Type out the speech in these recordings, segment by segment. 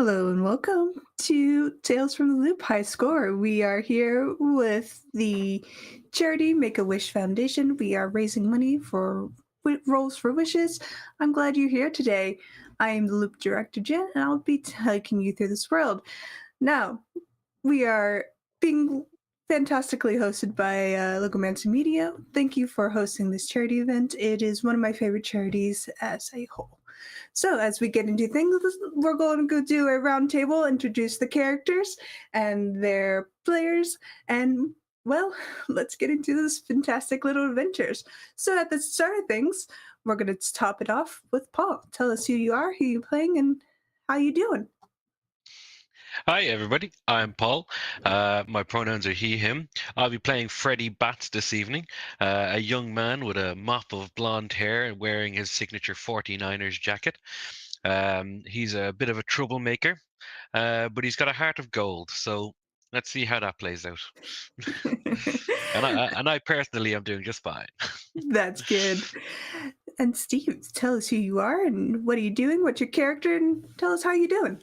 Hello and welcome to Tales from the Loop High Score. We are here with the charity Make a Wish Foundation. We are raising money for Rolls for Wishes. I'm glad you're here today. I am the Loop Director Jen, and I'll be taking you through this world. Now, we are being fantastically hosted by Logomancy Media. Thank you for hosting this charity event. It is one of my favorite charities as a whole. So as we get into things, we're going to go do a round table, introduce the characters and their players, and well, let's get into this fantastic little adventures. So at the start of things, we're going to top it off with Paul. Tell us who you are, who you're playing, and how you doing. Hi everybody, I'm Paul. My pronouns are he, him. I'll be playing Freddy Bats this evening, a young man with a mop of blonde hair and wearing his signature 49ers jacket. He's a bit of a troublemaker, but he's got a heart of gold, so let's see how that plays out. and I personally am doing just fine. That's good. And Steve, tell us who you are and what are you doing, what's your character, and tell us how you're doing.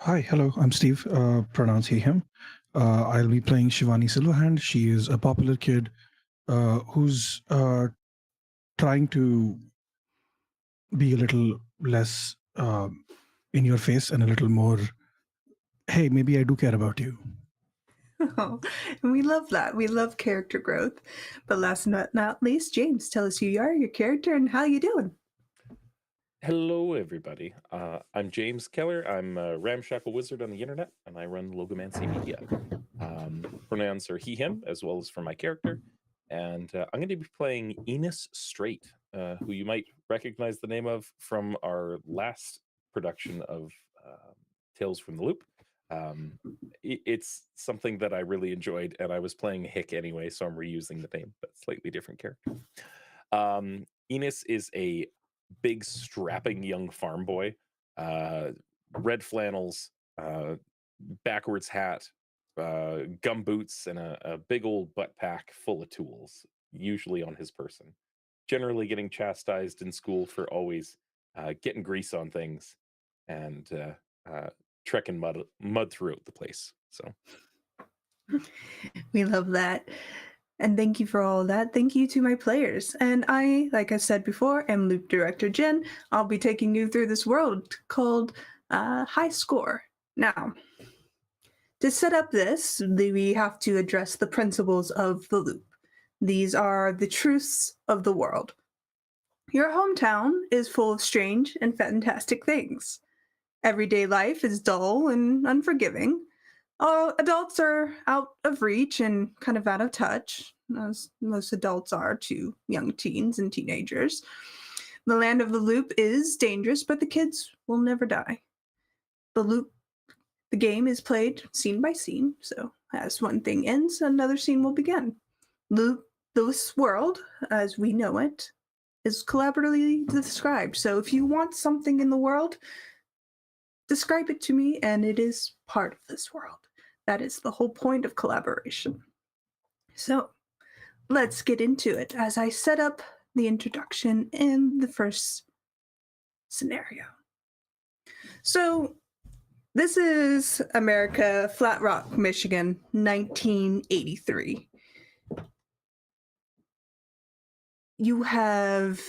Hi, hello, I'm Steve, pronouns he, him. I'll be playing Shivani Silverhand. She is a popular kid who's trying to be a little less in your face and a little more, hey, maybe I do care about you. Oh, and we love that. We love character growth. But last but not least, James, tell us who you are, your character, and how you doing. Hello, everybody. I'm James Keller. I'm a ramshackle wizard on the internet, and I run Logomancy Media. Pronouns are he, him, as well as for my character. And I'm going to be playing Enos Strait, who you might recognize the name of from our last production of Tales from the Loop. It's something that I really enjoyed, and I was playing Hick anyway, so I'm reusing the name, but slightly different character. Enos is a big strapping young farm boy, red flannels, backwards hat, gum boots, and a big old butt pack full of tools, usually on his person. Generally getting chastised in school for always getting grease on things and trekking mud throughout the place. So we love that. And thank you for all of that. Thank you to my players. And I, like I said before, am Loop Director Jen. I'll be taking you through this world called High Score. Now, to set up this, we have to address the principles of the loop. These are the truths of the world. Your hometown is full of strange and fantastic things. Everyday life is dull and unforgiving. Adults are out of reach and kind of out of touch, as most adults are to young teens and teenagers. The land of the loop is dangerous, but the kids will never die. The game is played scene by scene, so as one thing ends, another scene will begin. This world, as we know it, is collaboratively described. So if you want something in the world, describe it to me, and it is part of this world. That is the whole point of collaboration. So let's get into it as I set up the introduction in the first scenario. So this is America, Flat Rock, Michigan, 1983. You have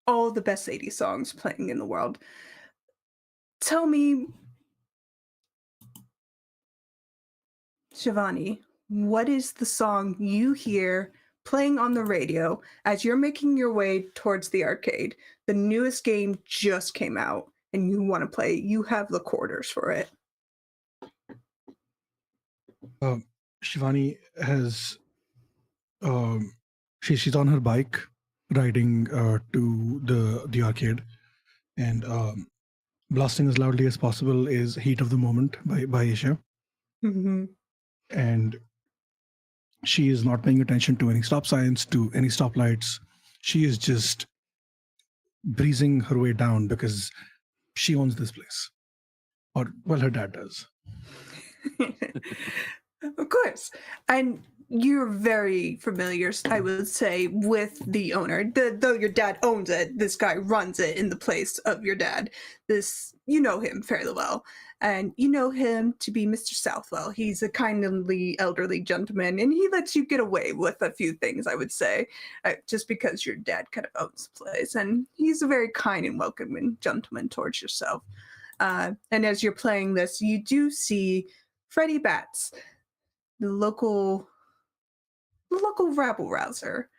all the best 80s songs playing in the world. Tell me, Shivani, what is the song you hear playing on the radio as you're making your way towards the arcade? The newest game just came out and you want to play. You have the quarters for it. Shivani has, she's on her bike riding to the arcade, and blasting as loudly as possible is Heat of the Moment by Asia. Mm-hmm. And she is not paying attention to any stop signs, to any stoplights. She is just breezing her way down because she owns this place. Or, well, her dad does. Of course. And you're very familiar, I would say, with the owner. Though your dad owns it, this guy runs it in the place of your dad. You know him fairly well. And you know him to be Mr. Southwell. He's a kindly elderly gentleman, and he lets you get away with a few things, I would say, just because your dad kind of owns the place. And he's a very kind and welcoming gentleman towards yourself. And as you're playing this, you do see Freddie Bats, the local rabble rouser,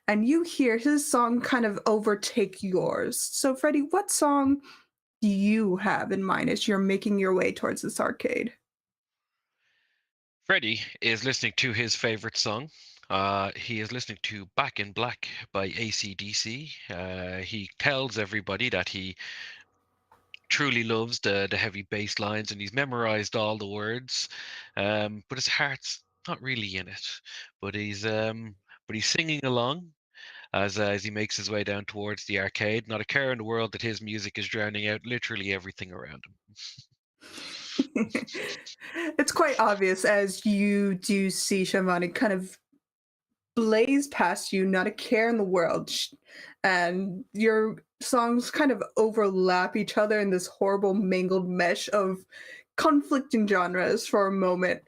and you hear his song kind of overtake yours. So, Freddie, what song do you have in mind as you're making your way towards this arcade? Freddie is listening to his favorite song. He is listening to Back in Black by AC/DC. He tells everybody that he truly loves the heavy bass lines and he's memorized all the words, but his heart's not really in it. But he's singing along as he makes his way down towards the arcade. Not a care in the world that his music is drowning out literally everything around him. It's quite obvious as you do see Shamani kind of blaze past you, not a care in the world. And your songs kind of overlap each other in this horrible mangled mesh of conflicting genres for a moment.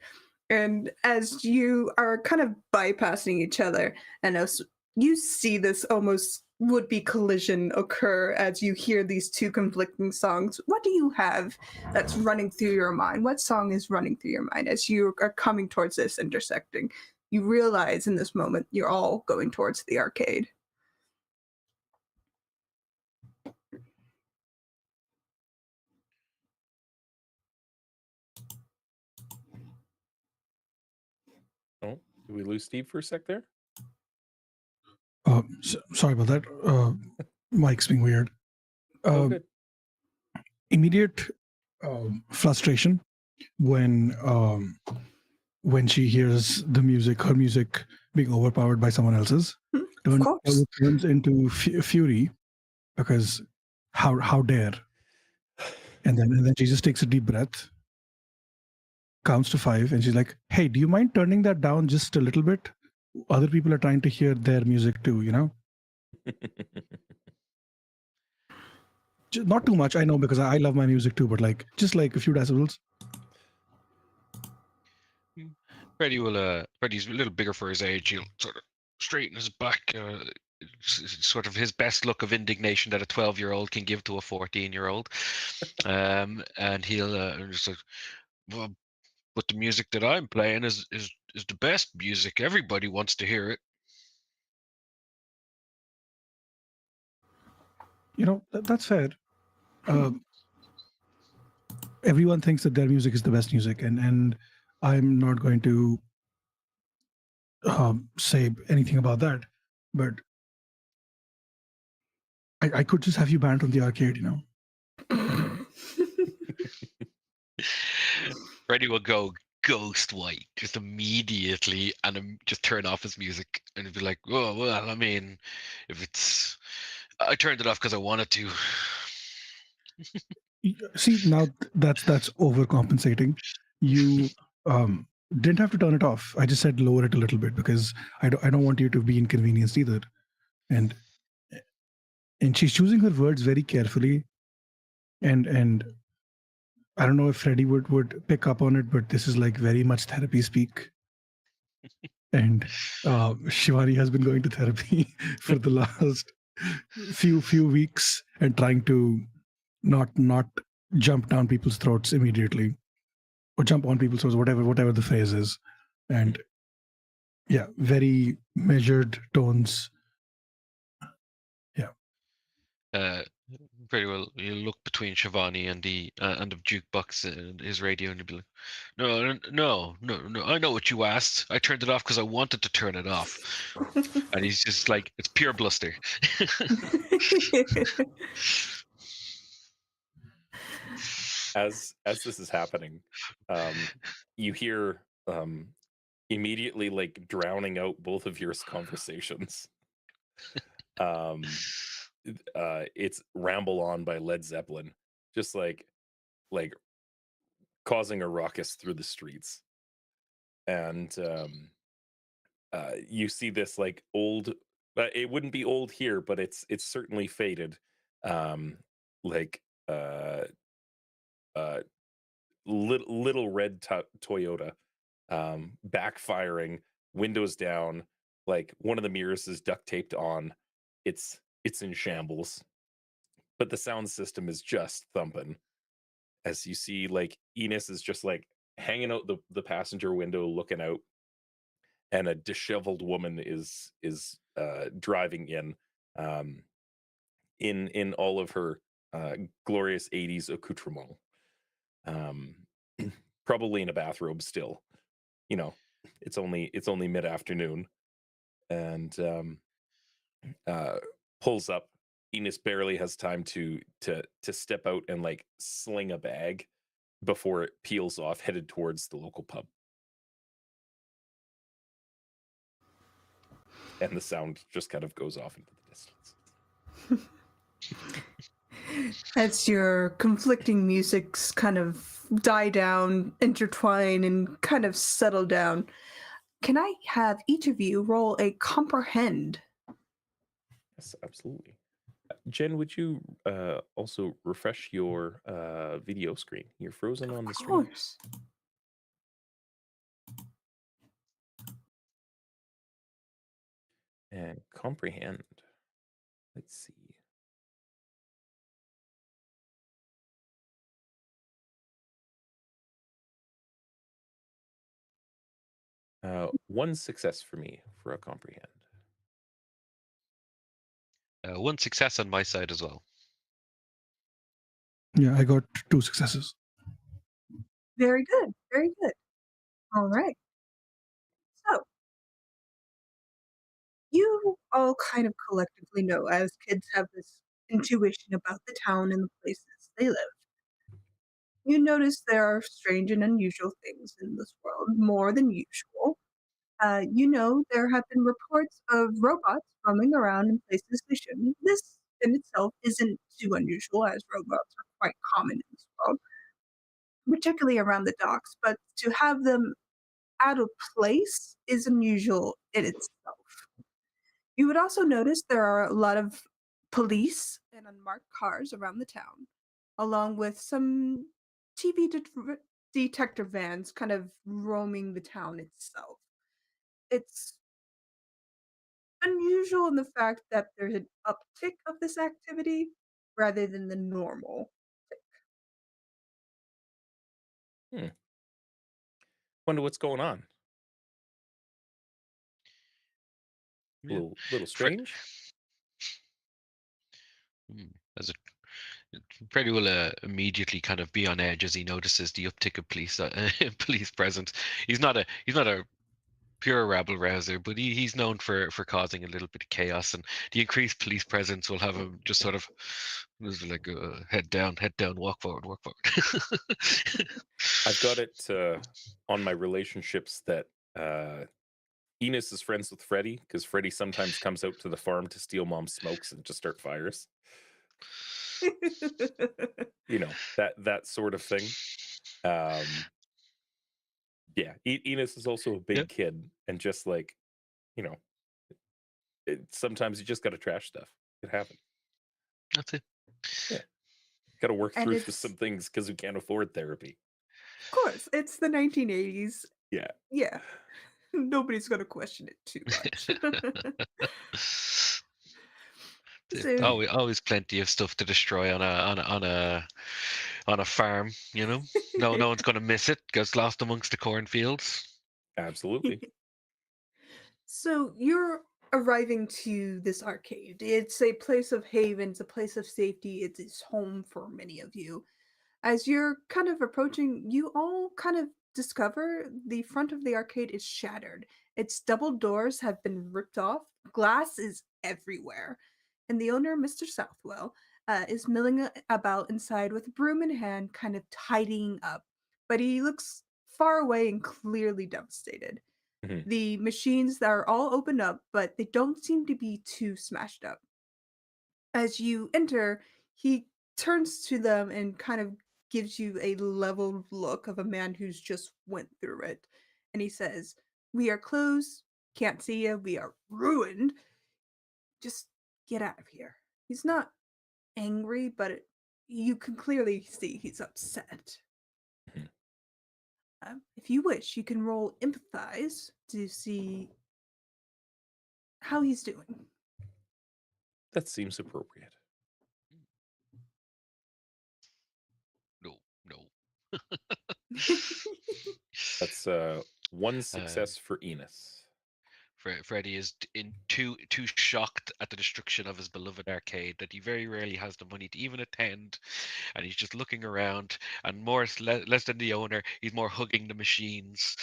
And as you are kind of bypassing each other, and as you see this almost would be collision occur as you hear these two conflicting songs, what do you have that's running through your mind? What song is running through your mind as you are coming towards this intersecting? You realize in this moment you're all going towards the arcade. Oh, did we lose Steve for a sec there? Sorry about that. Mike's being weird. Good. Immediate frustration when she hears the music, her music being overpowered by someone else's. Of course. Turns into fury because how dare? And then she just takes a deep breath, counts to 5, and she's like, "Hey, do you mind turning that down just a little bit? Other people are trying to hear their music too, you know." Not too much, I know, because I love my music too, but just a few decibels. Freddie's a little bigger for his age. He'll sort of straighten his back, sort of his best look of indignation that a 12-year-old can give to a 14-year-old. And he'll just like, well, but the music that I'm playing is the best music. Everybody wants to hear it. That's fair. Everyone thinks that their music is the best music, and I'm not going to say anything about that. But I could just have you banned from the arcade, Freddie will go ghost white just immediately and just turn off his music and be like, "Oh well, I mean, I turned it off because I wanted to." See, now that's overcompensating. You didn't have to turn it off. I just said lower it a little bit because I don't want you to be inconvenienced either. And she's choosing her words very carefully. And I don't know if Freddie would pick up on it, but this is very much therapy speak. And Shivani has been going to therapy for the last few weeks and trying to not jump down people's throats immediately or jump on people's throats, whatever the phrase is. And yeah, very measured tones. Yeah. Very well. You look between Shivani and the jukebox and his radio, and you'll be like, "No. I know what you asked. I turned it off because I wanted to turn it off." And he's just like, "It's pure bluster." As this is happening, you hear immediately drowning out both of your conversations. It's Ramble On by Led Zeppelin, just like causing a ruckus through the streets. And you see this like old. It wouldn't be old here, but it's certainly faded. Um, like uh, uh, little red Toyota, backfiring, windows down. Like one of the mirrors is duct taped on. It's in shambles, but the sound system is just thumping. As you see, like Enos is just like hanging out the passenger window, looking out, and a disheveled woman is driving um, in all of her glorious 80s accoutrement. Um, probably in a bathrobe still. You know, it's only mid-afternoon, and uh pulls up. Enos barely has time to step out and like sling a bag before it peels off, headed towards the local pub. And the sound just kind of goes off into the distance. As your conflicting musics kind of die down, intertwine, and kind of settle down, can I have each of you roll a comprehend? Yes, absolutely. Jen, would you also refresh your video screen? You're frozen on the Of screen. course. And comprehend. Let's see. One success for me for a comprehend. One success on my side as well. Yeah, I got 2 successes. Very good. Very good. All right. So, you all kind of collectively know, as kids have this intuition about the town and the places they live. You notice there are strange and unusual things in this world, more than usual. You know there have been reports of robots roaming around in places they shouldn't. This in itself isn't too unusual, as robots are quite common in this world, particularly around the docks, but to have them out of place is unusual in itself. You would also notice there are a lot of police and unmarked cars around the town, along with some TV detector vans kind of roaming the town itself. It's unusual in the fact that there's an uptick of this activity rather than the normal. Hmm. Wonder what's going on. Yeah. Little strange. As a Freddy will immediately kind of be on edge as he notices the uptick of police police presence. He's not a pure rabble rouser, but he's known for causing a little bit of chaos, and the increased police presence will have him just sort of like head down, walk forward, walk forward. I've got it on my relationships that Enos is friends with Freddy because Freddy sometimes comes out to the farm to steal mom's smokes and just start fires. You know, that sort of thing. Yeah, Enos is also a big Yeah. kid, and just like, you know, sometimes you just got to trash stuff. It happens. That's it. Yeah, got to work And through it's, some things because we can't afford therapy. of course, it's the 1980s. Yeah. Yeah. Nobody's going to question it too much. So, Always plenty of stuff to destroy on a farm. You know, no one's gonna miss it. Gets lost amongst the cornfields. Absolutely. so you're arriving to this arcade. It's a place of haven, it's a place of safety, it is home for many of you. As you're kind of approaching, you all kind of discover the front of the arcade is shattered. Its double doors have been ripped off, glass is everywhere. And the owner, Mr. Southwell, is milling about inside with a broom in hand, kind of tidying up. But he looks far away and clearly devastated. Mhm. The machines that are all opened up, but they don't seem to be too smashed up. As you enter, he turns to them and kind of gives you a leveled look of a man who's just went through it. And he says, "We are closed can't see you. We are ruined. Just get out of here." He's not angry, but you can clearly see he's upset. Mhm. If you wish, you can roll empathize to see how he's doing. That seems appropriate. No, no. That's one success for Enos. Freddy is too shocked at the destruction of his beloved arcade that he very rarely has the money to even attend, and he's just looking around. And less than the owner, he's more hugging the machines.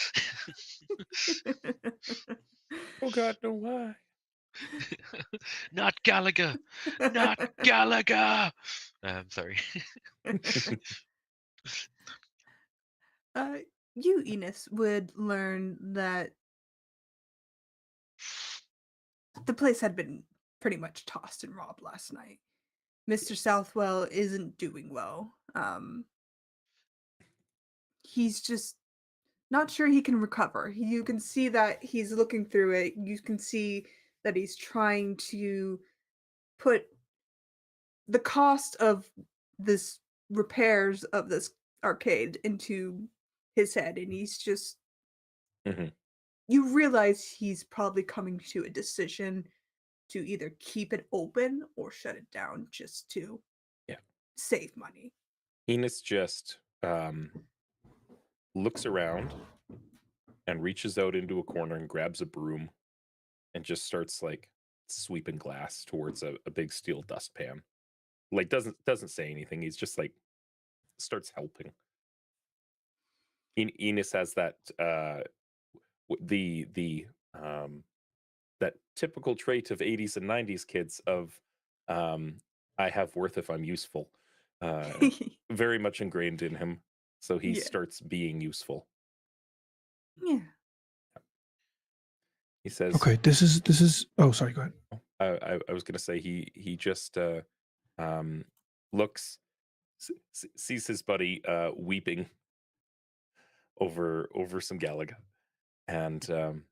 Oh God, no! Why? Not Gallagher, not Gallagher. Sorry. You, Enos, would learn that the place had been pretty much tossed and robbed last night. Mr. Southwell isn't doing well. He's just not sure he can recover. You can see that he's looking through it. You can see that he's trying to put the cost of this repairs of this arcade into his head, and he's just Mhm. you realize he's probably coming to a decision to either keep it open or shut it down just to Yeah. save money. Enos just looks around and reaches out into a corner and grabs a broom and just starts like sweeping glass towards a big steel dustpan. Like doesn't say anything. He's just like starts helping. Enos has that the that typical trait of 80s and 90s kids of I have worth if I'm useful. Very much ingrained in him. So he Yeah. starts being useful. Yeah. He says, Okay, this is. Oh, sorry. Go ahead. I was gonna say he just looks sees his buddy weeping over some Galaga, and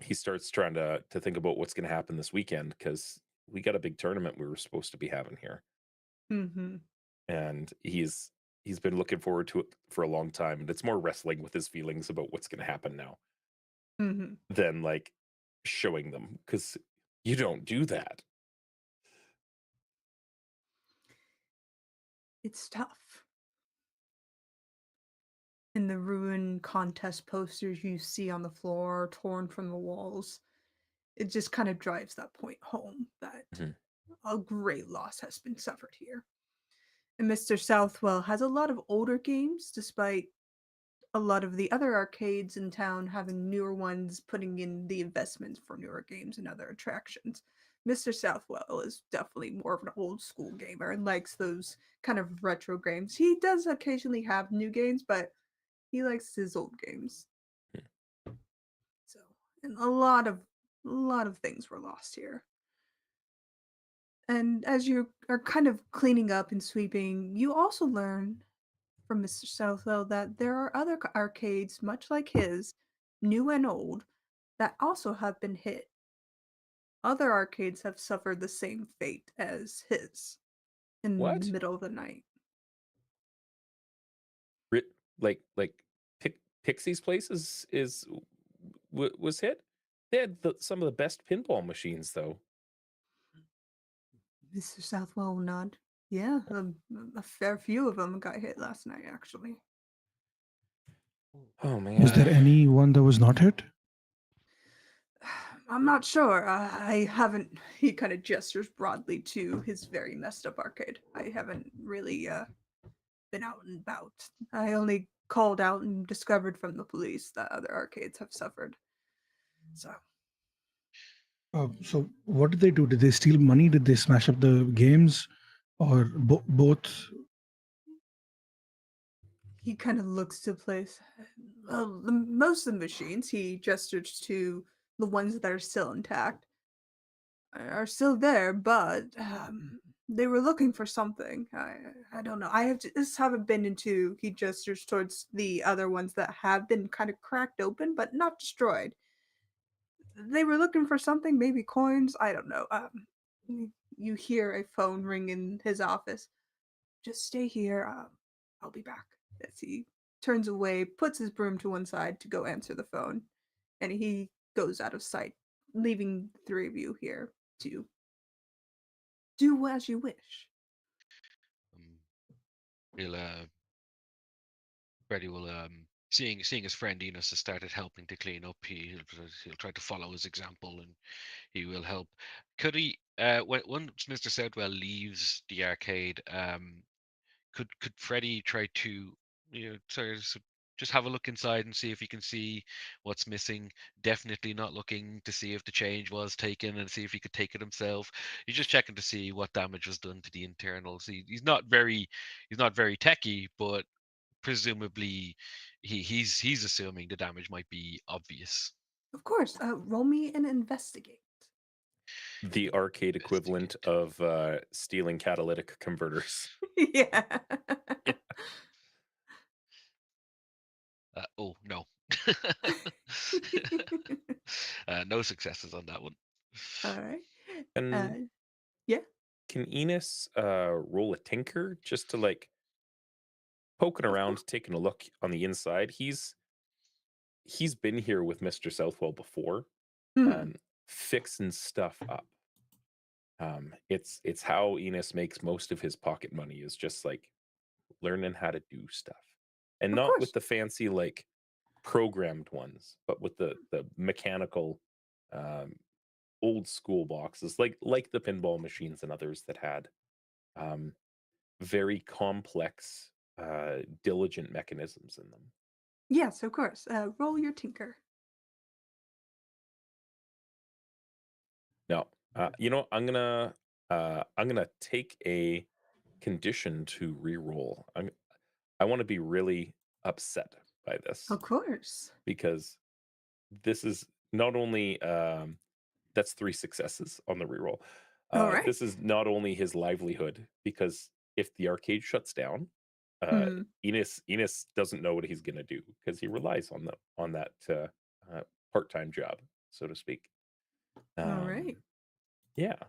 he starts trying to think about what's going to happen this weekend because we got a big tournament we were supposed to be having here, Mm-hmm. and he's been looking forward to it for a long time, and it's more wrestling with his feelings about what's going to happen now Mm-hmm. than like showing them, because you don't do that. It's tough. And the ruin contest posters you see on the floor, torn from the walls, it just kind of drives that point home that Mhm. a great loss has been suffered here. And Mr. Southwell has a lot of older games, despite a lot of the other arcades in town having newer ones, putting in the investments for newer games and other attractions. Mr. Southwell is definitely more of an old school gamer and likes those kind of retro games. He does occasionally have new games, but he likes his old games. So, and a lot of things were lost here. And as you are kind of cleaning up and sweeping, you also learn from Mr. Southwell that there are other arcades much like his, new and old, that also have been hit. Other arcades have suffered the same fate as his in the What? middle of the night. Like Pixie's place was hit. They had some of the best pinball machines, though. Mr. Southwell will nod. Yeah, a fair few of them got hit last night, actually. Oh Was man. there any one that was not hit? I'm not sure. I haven't. He kind of gestures broadly to his very messed up arcade. I haven't really been out and about. I only called out and discovered from the police that other arcades have suffered. So So what did they do? Did they steal money? Did they smash up the games, or both? he kind of looks to place. Well, most of the machines, he gestures to the ones that are still intact, are still there, but they were looking for something. I don't know. Just haven't been into. He gestures towards the other ones that have been kind of cracked open, but not destroyed. they were looking for something, maybe coins. I don't know. You hear a phone ring in his office. Just stay here. I'll be back. As he turns away, puts his broom to one side to go answer the phone, and he goes out of sight, leaving the three of you here to do as you wish. Um, he'll Freddy will seeing his friend Enos has started helping to clean up. He'll try to follow his example, and he will help. Could he once Mr. Southwell leaves the arcade, could Freddy try to sort of just have a look inside and see if he can see what's missing? Definitely not looking to see if the change was taken and see if he could take it himself. He's just checking to see what damage was done to the internals. He's not very techy, but presumably he's assuming the damage might be obvious. Of course, roll me and investigate. The arcade equivalent of stealing catalytic converters. Yeah. Oh no. No successes on that one. All right. And Yeah. can Enos roll a tinker just to like poking Of around, course. taking a look on the inside? He's been here with Mr. Southwell before, Mhm. fixing stuff up. It's how Enos makes most of his pocket money, is just like learning how to do stuff, and Of not with course. the fancy like programmed ones, but with the mechanical, um, old school boxes, like the pinball machines and others that had um, very complex, diligent mechanisms in them. Yes, of course. Roll your tinker. Now, I'm gonna take a condition to re-roll. I want to be really upset by this, Of course. because this is not only that's 3 successes on the reroll. All right. This is not only his livelihood, because if the arcade shuts down, Hmm. Enos doesn't know what he's gonna do, because he relies on that part-time job, so to speak. All right. Yeah.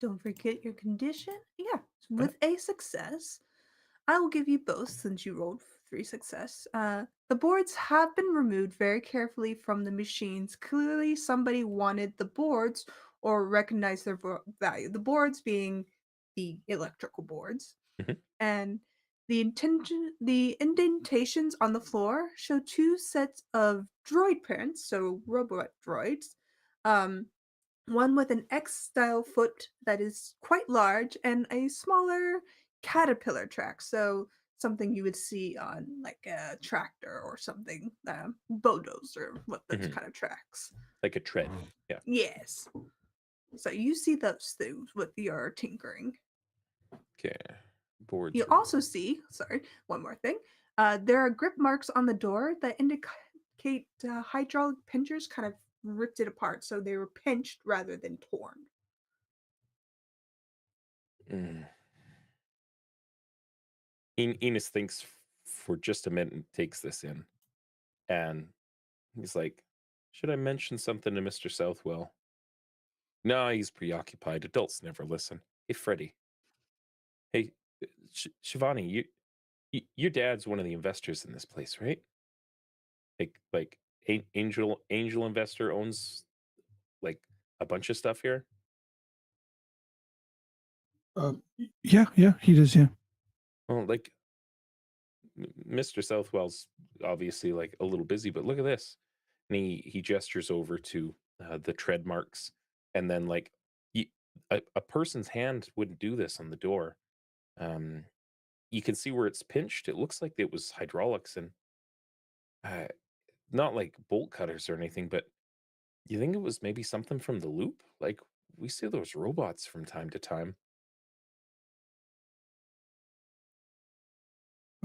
Don't forget your condition. Yeah. Uh, With a success, I will give you both since you rolled 3 success. The boards have been removed very carefully from the machines. Clearly, somebody wanted the boards or recognized their value. The boards being the electrical boards. mhm. And the indentations on the floor show 2 sets of droid prints, so robot droids. Um, one with an X-style foot that is quite large, and a smaller caterpillar track, so something you would see on like a tractor or something, bulldozer, what those Mhm. kind of tracks. Like a tread. Yeah. Yes. So you see those things with your tinkering. Okay. Boards. You also see, sorry, one more thing. There are grip marks on the door that indicate hydraulic pinchers kind of ripped it apart, so they were pinched rather than torn. Mm. Enos thinks for just a minute and takes this in, and he's like, "Should I mention something to Mr. Southwell?" No, he's preoccupied. Adults never listen. Hey, Freddie. Hey, Shivani, your dad's one of the investors in this place, right? Like Angel Investor owns like a bunch of stuff here. Yeah, he does. Yeah. Well, like Mr. Southwell's obviously like a little busy, but look at this. And he gestures over to the tread marks, and then like a person's hand wouldn't do this on the door. Um, you can see where it's pinched. It looks like it was hydraulics, and uh, not like bolt cutters or anything, but you think it was maybe something from the loop? Like we see those robots from time to time.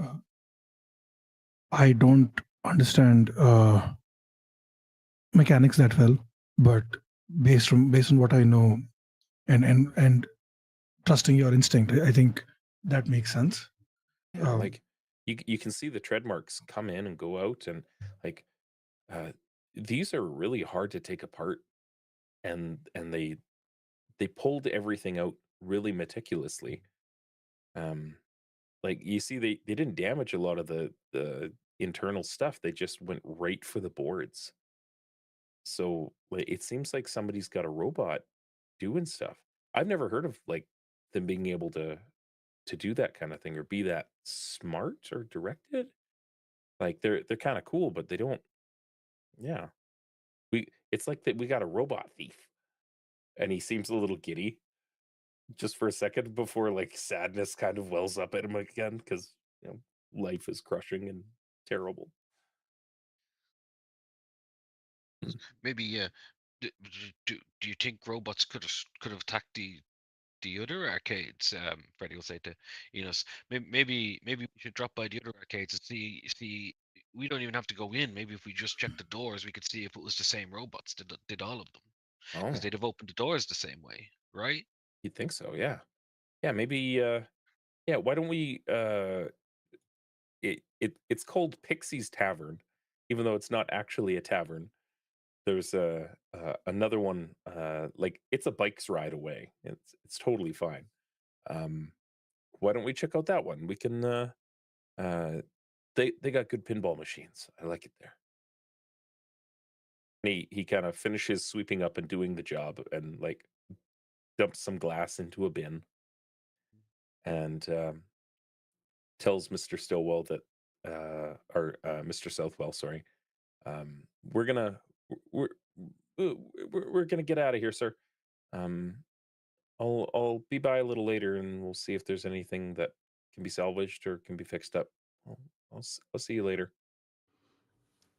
Uh, I don't understand mechanics that well, but based on what I know, and trusting your instinct, I think that makes sense. Yeah, like you can see the tread marks come in and go out, and like these are really hard to take apart, and they pulled everything out really meticulously. Um, like you see, they didn't damage a lot of the internal stuff. They just went right for the boards. So like, it seems like somebody's got a robot doing stuff. I've never heard of like them being able to do that kind of thing or be that smart or directed. Like they're kind of cool, but they don't. Yeah, it's like that we got a robot thief, and he seems a little giddy just for a second before like sadness kind of wells up at him again because you know life is crushing and terrible. Mm. Maybe do you think robots could have attacked the other arcades? Freddie will say to Enos. Maybe we should drop by the other arcades and see. We don't even have to go in. Maybe if we just check the doors, we could see if it was the same robots did all of them, because Oh, they'd have opened the doors the same way, right? you'd think so, yeah. Yeah, maybe yeah, why don't we it's called Pixie's Tavern, even though it's not actually a tavern. There's a another one like it's a bike's ride away. It's totally fine. Um why don't we check out that one? We can uh they got good pinball machines. I like it there. And he kind of finishes sweeping up and doing the job and like dumps some glass into a bin and tells Mr. Stillwell that or Mr. Southwell, sorry. We're gonna we're we're gonna get out of here, sir. Um, I'll be by a little later, and we'll see if there's anything that can be salvaged or can be fixed up. I'll I'll see you later.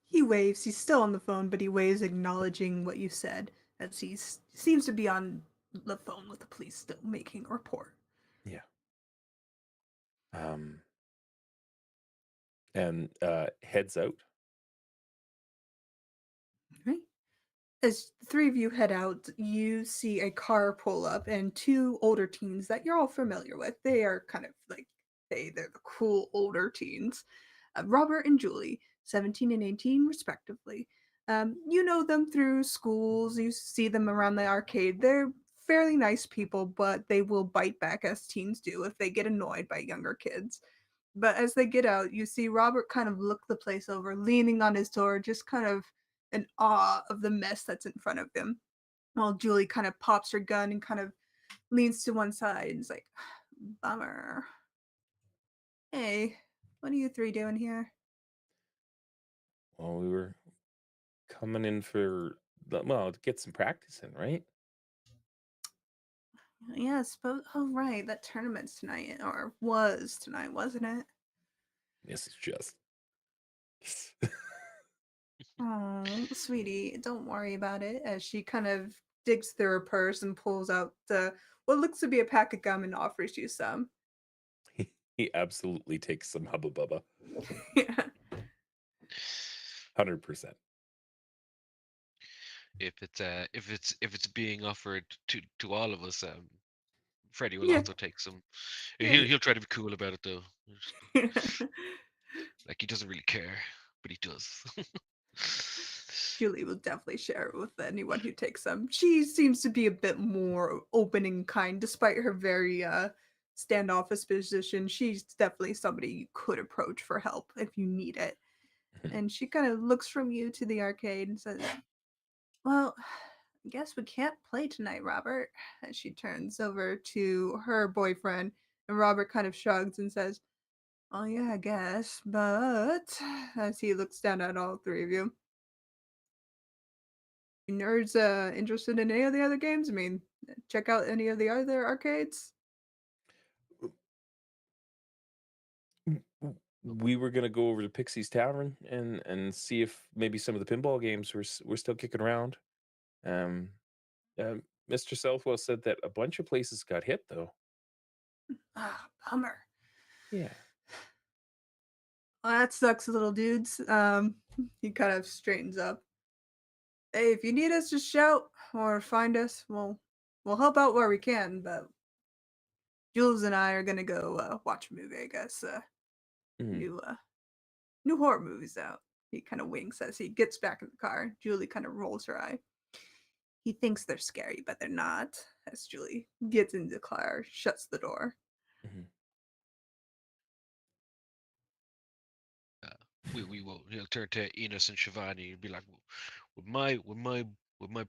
He waves. He's still on the phone, but he waves, acknowledging what you said, as he seems to be on the phone with the police, still making a report. Yeah. Um, and heads out. Right. As the three of you head out, you see a car pull up and two older teens that you're all familiar with. They are kind of like, hey, they're the cool older teens. Robert and Julie, 17 and 18, respectively. You know them through schools, you see them around the arcade. They're fairly nice people, but they will bite back as teens do if they get annoyed by younger kids. But as they get out, you see Robert kind of look the place over, leaning on his door, just kind of in awe of the mess that's in front of him. While Julie kind of pops her gun and kind of leans to one side and is like, bummer. Hey, what are you three doing here? Well, we were coming in for well to get some practice in, right? Yeah, I suppose. Oh, right. That tournament's tonight, or was tonight, wasn't it? This is just. Oh, sweetie, don't worry about it. As she kind of digs through her purse and pulls out what looks to be a pack of gum and offers you some. He absolutely takes some hubba bubba. Yeah. 100%. If it's being offered to all of us, Freddie will Yeah. also take some. Yeah. He'll try to be cool about it though. Like he doesn't really care, but he does. Julie will definitely share it with anyone who takes them. She seems to be a bit more open and kind, despite her very standoffish position. She's definitely somebody you could approach for help if you need it. And she kind of looks from you to the arcade and says, well, I guess we can't play tonight, Robert. And she turns over to her boyfriend, and Robert kind of shrugs and says, oh, yeah, I guess. But as he looks down at all three of you, you nerds interested in any of the other games? I mean, check out any of the other arcades? We were gonna go over to Pixie's Tavern and see if maybe some of the pinball games were still kicking around. Um, Mr. Southwell said that a bunch of places got hit though. Ah, bummer. Yeah. Well, that sucks, little dudes. He kind of straightens up. Hey, if you need us, just shout or find us. We'll help out where we can. But Jules and I are gonna go watch a movie. I guess Mm. new horror movies out. He kind of winks as he gets back in the car. Julie kind of rolls her eye. He thinks they're scary, but they're not. As Julie gets into the car, shuts the door. Mhm. We will turn to Enos and Shivani and be like, with my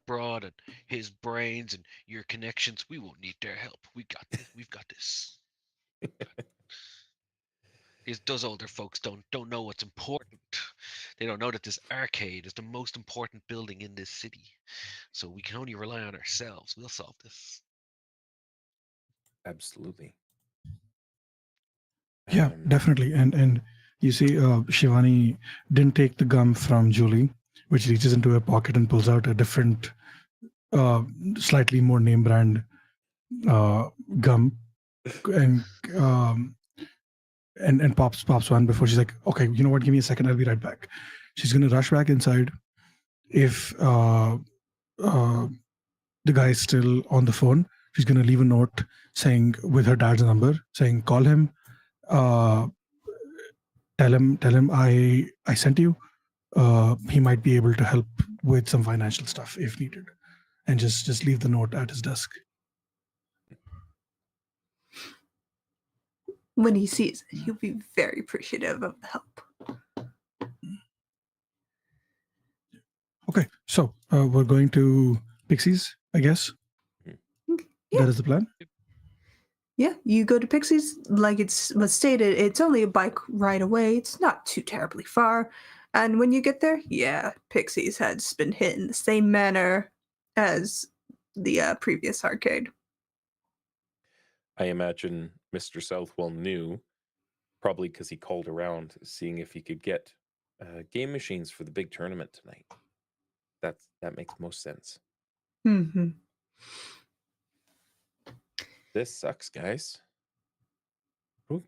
broad and his brains and your connections, we won't need their help. We got this. We've got this. Those older folks don't know what's important. They don't know that this arcade is the most important building in this city. So we can only rely on ourselves. We'll solve this. Absolutely. Yeah, definitely. And you see, Shivani didn't take the gum from Julie, which reaches into her pocket and pulls out a different, slightly more name brand gum, and and pops one before she's like, okay, you know what? Give me a second. I'll be right back. She's gonna rush back inside. If the guy is still on the phone, she's gonna leave a note saying with her dad's number, saying call him. Uh, tell him I sent you. He might be able to help with some financial stuff if needed, and just leave the note at his desk. When he sees it, he'll be very appreciative of the help. Okay, so we're going to Pixies, I guess. Yeah. That is the plan. Yeah, you go to Pixies, like was stated, it's only a bike ride away. It's not too terribly far. And when you get there, yeah, Pixies has been hit in the same manner as the previous arcade. I imagine Mr. Southwell knew, probably because he called around, seeing if he could get game machines for the big tournament tonight. That makes most sense. Mm-hmm. This sucks, guys. Ooh,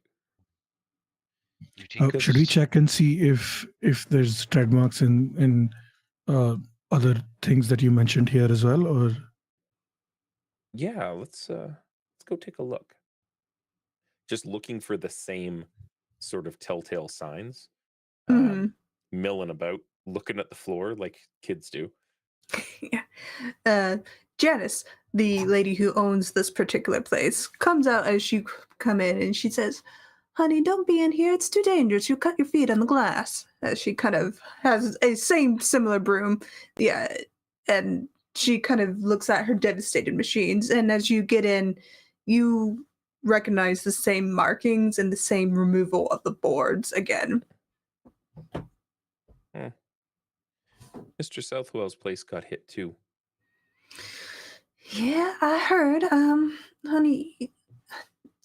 You think Should we check and see if there's trademarks in other things that you mentioned here as well, or yeah, let's go take a look. Just looking for the same sort of telltale signs. Mhm. Milling about, looking at the floor like kids do. Yeah. Janice, the lady who owns this particular place, comes out as you come in and she says, "Honey, don't be in here. It's too dangerous. You'll cut your feet on the glass." As she kind of has a similar broom. Yeah. And she kind of looks at her devastated machines. And as you get in, you recognize the same markings and the same removal of the boards again. Mr. Southwell's place got hit too. Yeah, I heard. Honey,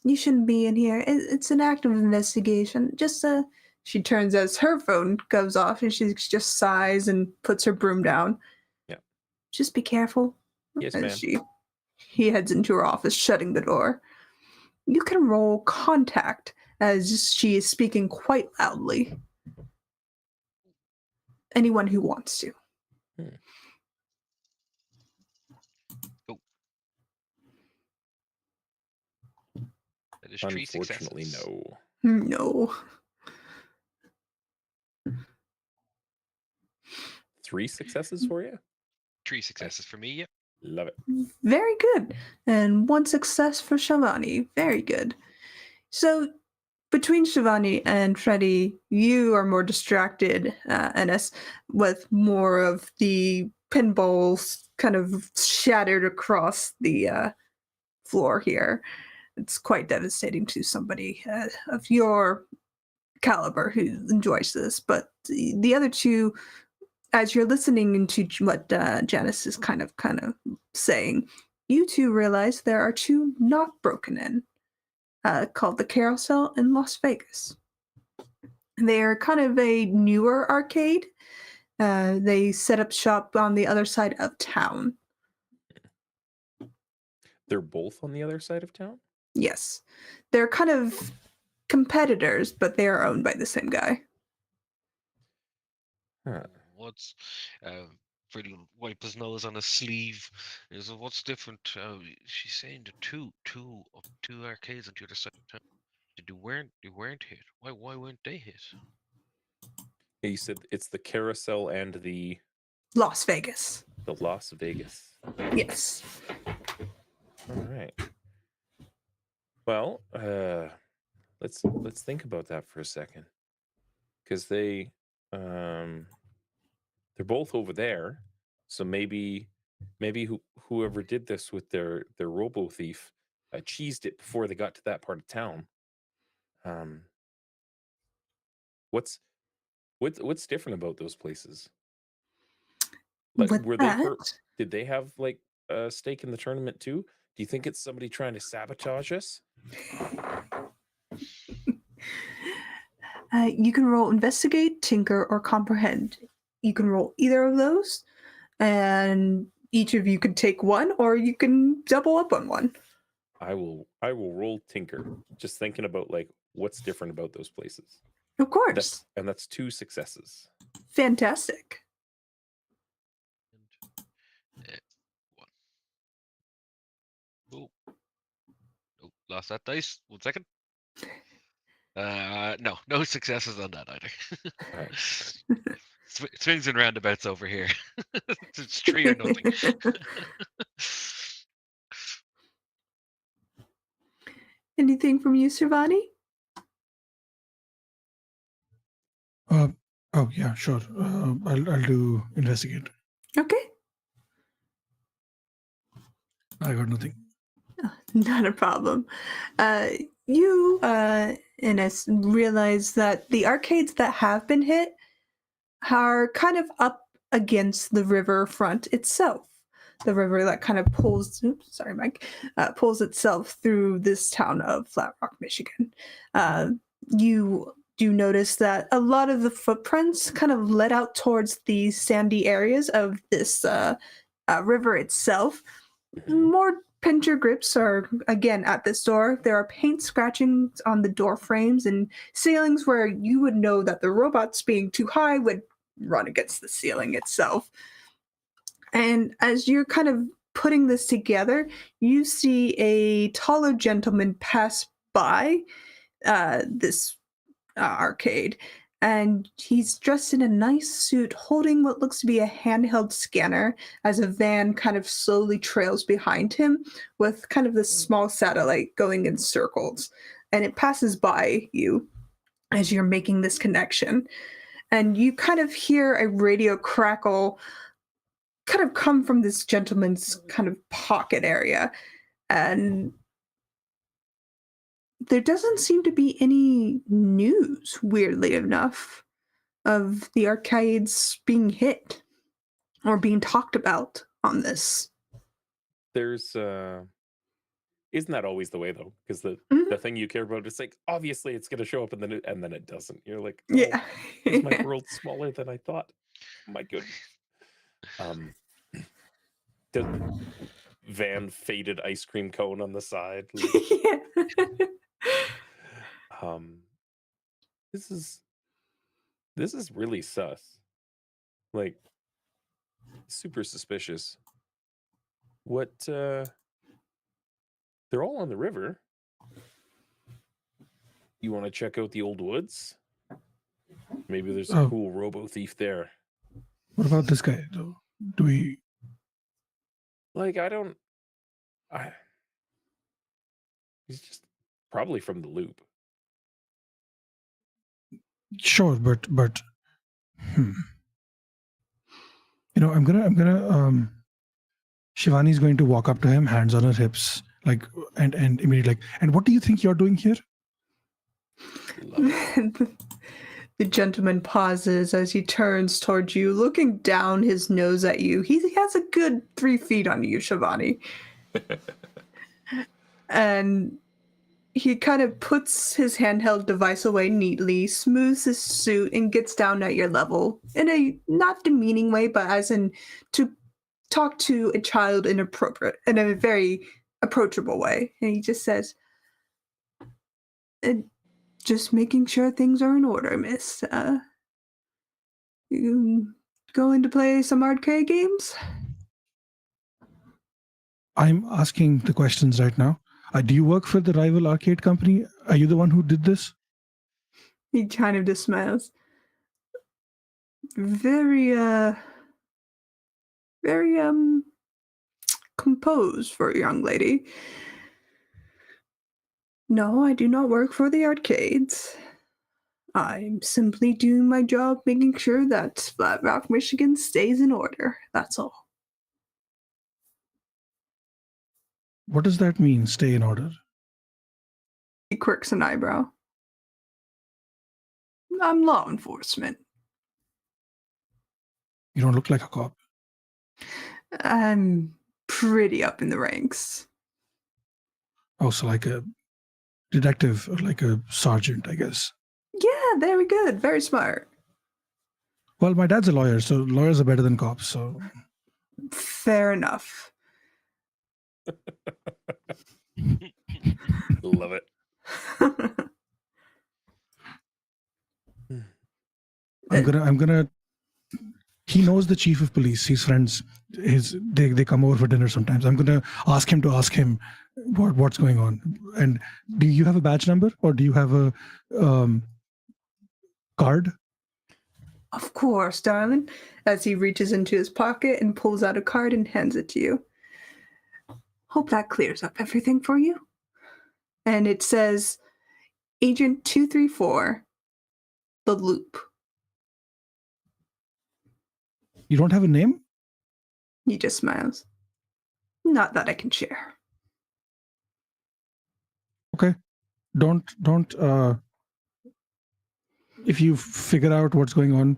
you shouldn't be in here. It's an active investigation. Just she turns as her phone goes off and she just sighs and puts her broom down. Yeah. Just be careful. Yes, As ma'am. he heads into her office, shutting the door. You can roll contact as she is speaking quite loudly. Anyone who wants to. That is 3 Unfortunately, successes. No. 3 successes for you? 3 successes for me, yep. Love it. Very good. And 1 success for Shivani. Very good. So, between Shivani and Freddy, you are more distracted, Ennis, with more of the pinballs kind of shattered across the floor here. It's quite devastating to somebody of your caliber who enjoys this. But the other two, as you're listening into what Janice is kind of saying, you two realize there are 2 not broken in, called the Carousel in Las Vegas. They're kind of a newer arcade. They set up shop on the other side of town. They're both on the other side of town? Yes. They're kind of competitors, but they are owned by the same guy. Huh. What's Freddy will wipe his nose on his sleeve. Is what's different? She's saying the two arcades on the other side of town. They weren't hit. Why weren't they hit? You said it's the Carousel and the Las Vegas. Las Vegas. Yes. All right. Well, let's think about that for a second, because they're both over there, so maybe whoever did this with their robo thief cheesed it before they got to that part of town. What's different about those places? Like, With were that, did they have like a stake in the tournament too? Do you think it's somebody trying to sabotage us? You can roll investigate, tinker, or comprehend. You can roll either of those, and each of you can take one, or you can double up on one. I will roll tinker, just thinking about like what's different about those places. Of course. That's 2 successes. Fantastic. And, one. Oh, lost that dice. 1 second. No successes on that either. All right. Swings and roundabouts over here. It's 3 or nothing. Anything from you, Shivani? Oh yeah, sure. I'll do investigate. Okay. I got nothing. Not a problem. You, Ines, realize that the arcades that have been hit are kind of up against the river front itself. The river that kind of pulls itself through this town of Flat Rock, Michigan. You do notice that a lot of the footprints kind of led out towards the sandy areas of this river itself. More pincher grips are again at this door. There are paint scratchings on the door frames and ceilings where you would know that the robots being too high would run against the ceiling itself. And as you're kind of putting this together, you see a taller gentleman pass by this arcade, and he's dressed in a nice suit holding what looks to be a handheld scanner as a van kind of slowly trails behind him with kind of this small satellite going in circles, and it passes by you as you're making this connection, and you kind of hear a radio crackle kind of come from this gentleman's kind of pocket area, and there doesn't seem to be any news, weirdly enough, of the arcades being hit or being talked about on this. There's isn't that always the way though? Because the thing you care about is like, obviously it's gonna show up and then it doesn't. You're like, oh, Yeah. is my world smaller than I thought? My goodness. The van faded ice cream cone on the side. Yeah. This is really sus. Like, super suspicious. What they're all on the river. You want to check out the old woods? Maybe there's a cool robo thief there. What about this guy though? Do we Like, he's just probably from the loop. Sure, but I'm gonna Shivani's going to walk up to him, hands on her hips, like and immediately like, and what do you think you're doing here? The gentleman pauses as he turns towards you, looking down his nose at you. He has a good 3 feet on you, Shivani. And he kind of puts his handheld device away neatly, smooths his suit, and gets down at your level in a not demeaning way, but as in to talk to a child in a very approachable way. And he just says, just making sure things are in order, miss. You going to play some arcade games? I'm asking the questions right now. Do you work for the rival arcade company? Are you the one who did this? He kind of just smiles. Very, very, composed for a young lady. No, I do not work for the arcades. I'm simply doing my job making sure that Flat Rock, Michigan stays in order. That's all. What does that mean, stay in order? He quirks an eyebrow. I'm law enforcement. You don't look like a cop. I'm pretty up in the ranks. Also, like a detective or like a sergeant, I guess. Yeah, very good. Very smart. Well, my dad's a lawyer, so lawyers are better than cops. So Fair enough. Love it. I'm gonna. He knows the chief of police. He's friends. They come over for dinner sometimes. I'm gonna ask him what's going on. And do you have a badge number or do you have a card? Of course, darling. As he reaches into his pocket and pulls out a card and hands it to you. Hope that clears up everything for you. And it says Agent 234, The Loop. You don't have a name? He just smiles. Not that I can share. Okay. Don't if you figure out what's going on,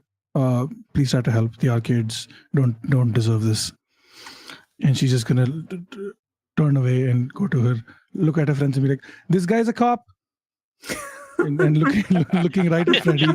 please try to help. The arcades don't deserve this. And she's just gonna turn away and go to her, look at her friends and be like, this guy's a cop. and looking right at Freddy.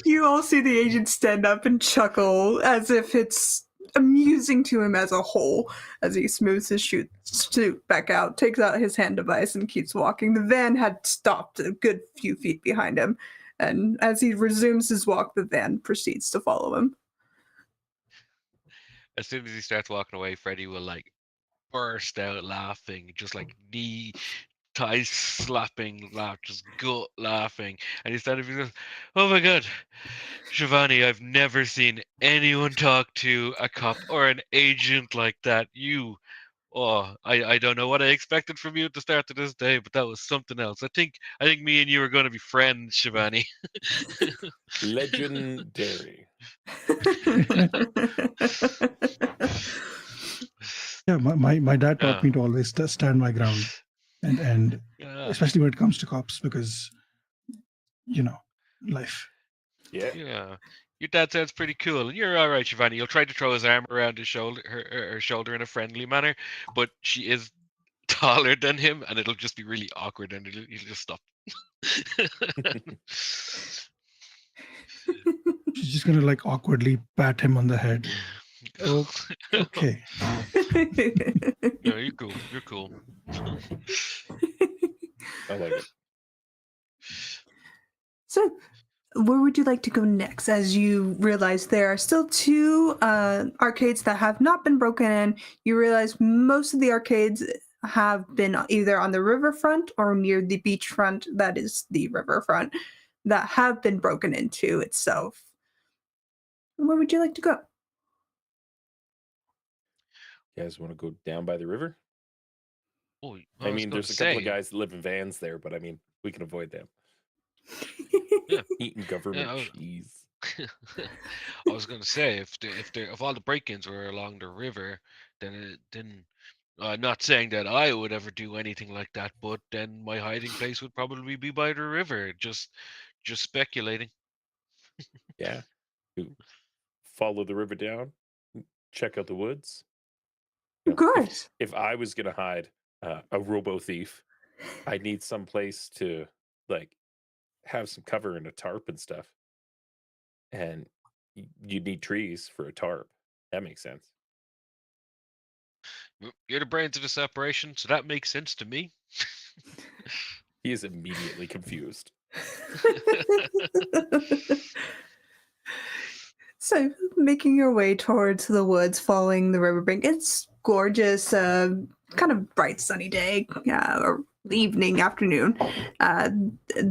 You all see the agent stand up and chuckle as if it's amusing to him as a whole as he smooths his suit back out, takes out his hand device, and keeps walking. The van had stopped a good few feet behind him, and as he resumes his walk, the van proceeds to follow him. As soon as he starts walking away, Freddy will like burst out laughing, just like knee tie slapping laugh, just gut laughing. And he's standing there, oh my god, Shivani, I've never seen anyone talk to a cop or an agent like that. I don't know what I expected from you at the start of this day, but that was something else. I think me and you are going to be friends, Shivani. Legendary. Yeah, my dad taught me to always stand my ground, and especially when it comes to cops, because life. Yeah. Your dad sounds pretty cool, and you're all right, Shivani. He'll try to throw his arm around his shoulder, her shoulder in a friendly manner, but she is taller than him, and it'll just be really awkward, and he'll just stop. She's just gonna like awkwardly pat him on the head. Oh, okay. Yeah, you're cool. You're cool. I like it. So, where would you like to go next? As you realize there are still two arcades that have not been broken in. You realize most of the arcades have been either on the riverfront or near the beachfront, that is the riverfront, that have been broken into itself. Where would you like to go? You guys want to go down by the river? Oh, I mean, there's a couple of guys that live in vans there, but I mean, we can avoid them. Yeah. Eating government cheese. I was gonna say if all the break-ins were along the river, then not saying that I would ever do anything like that, but then my hiding place would probably be by the river. Just speculating. Yeah. Follow the river down, check out the woods. Of course. If I was gonna hide a robo thief, I need some place to like have some cover and a tarp and stuff. And you need trees for a tarp. That makes sense. You're the brains of the separation, so that makes sense to me. He is immediately confused. So, making your way towards the woods, following the riverbank, it's gorgeous, kind of bright sunny day, evening, afternoon.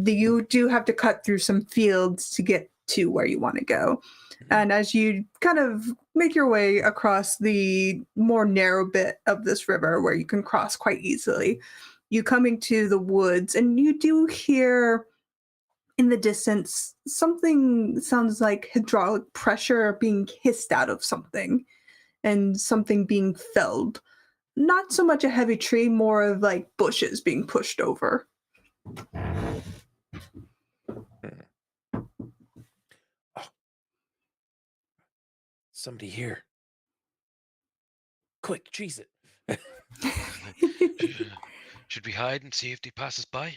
You do have to cut through some fields to get to where you want to go. And as you kind of make your way across the more narrow bit of this river where you can cross quite easily, you coming to the woods, and you do hear in the distance something sounds like hydraulic pressure being hissed out of something and something being felled. Not so much a heavy tree, more of like bushes being pushed over. Oh, somebody here. Quick, cheese it. Should we hide and see if he passes by?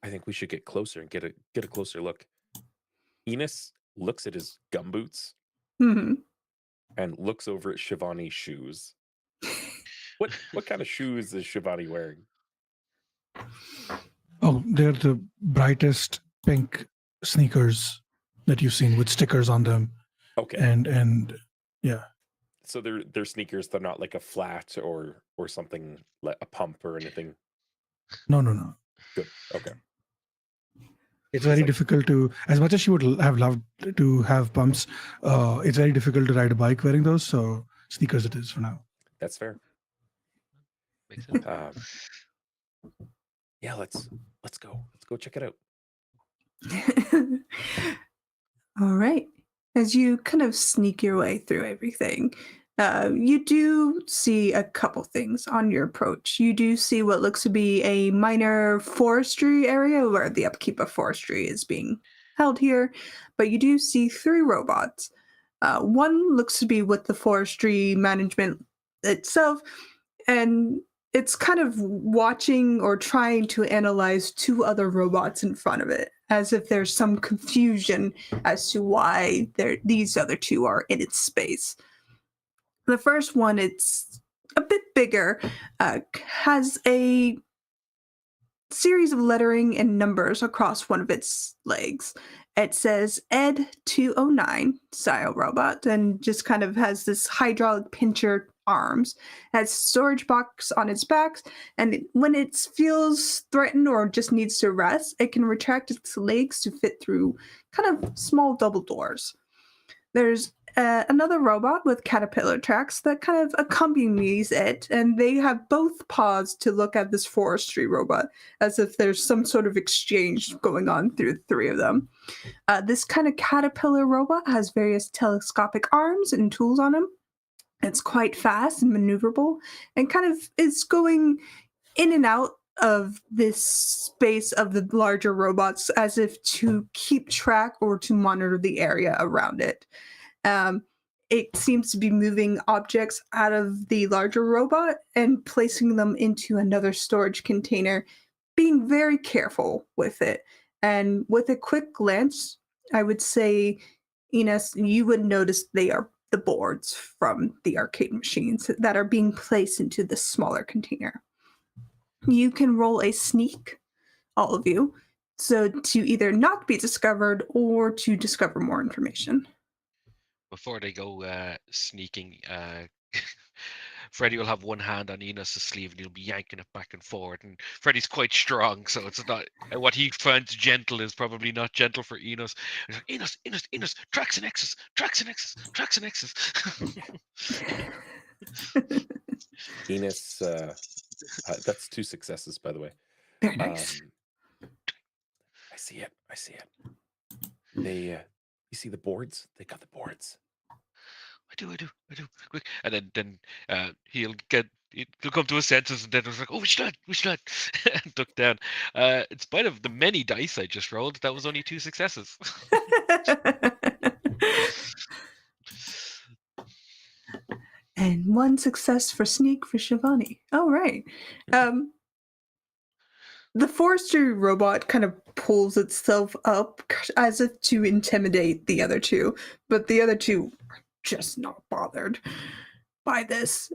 I think we should get closer and get a closer look. Enos looks at his gumboots Mhm. and looks over at Shivani's shoes. What kind of shoes is Shivani wearing? Oh, they're the brightest pink sneakers that you've seen with stickers on them. Okay. And yeah. So they're sneakers, they're not like a flat or something like a pump or anything. No. Good. Okay. It's very difficult to, as much as she would have loved to have pumps, it's very difficult to ride a bike wearing those. So sneakers it is for now. That's fair. Makes sense. Yeah, let's go. Let's go check it out. All right. As you kind of sneak your way through everything, you do see a couple things on your approach. You do see what looks to be a minor forestry area where the upkeep of forestry is being held here, but you do see 3 robots. One looks to be with the forestry management itself, and it's kind of watching or trying to analyze 2 other robots in front of it, as if there's some confusion as to why these other 2 are in its space. The first one, it's a bit bigger, has a series of lettering and numbers across one of its legs. It says Ed 209 style robot, and just kind of has this hydraulic pincher arms. It has storage box on its back, and when it feels threatened or just needs to rest, it can retract its legs to fit through kind of small double doors. There's another robot with caterpillar tracks that kind of accompanies it, and they have both paused to look at this forestry robot as if there's some sort of exchange going on through the 3 of them. This kind of caterpillar robot has various telescopic arms and tools on him. It's quite fast and maneuverable, and kind of is going in and out of this space of the larger robots as if to keep track or to monitor the area around it. It seems to be moving objects out of the larger robot and placing them into another storage container, being very careful with it. And with a quick glance, I would say, Enos, you would notice they are the boards from the arcade machines that are being placed into this smaller container. You can roll a sneak, all of you, so to either not be discovered or to discover more information. Before they go sneaking, Freddy will have one hand on Enos' sleeve and he'll be yanking it back and forward. And Freddy's quite strong, so it's not what he finds gentle is probably not gentle for Enos. He's like, Enos, tracks and X's. Enos, that's 2 successes, by the way. Very nice. I see it. They, you see the boards? They got the boards. I do. Quick, and then he'll come to his senses, and then it's like, oh, we should not, and duck down. In spite of the many dice I just rolled, that was only 2 successes. And 1 success for sneak for Shivani. All right. The forestry robot kind of pulls itself up as if to intimidate the other 2, but the other 2 are just not bothered by this.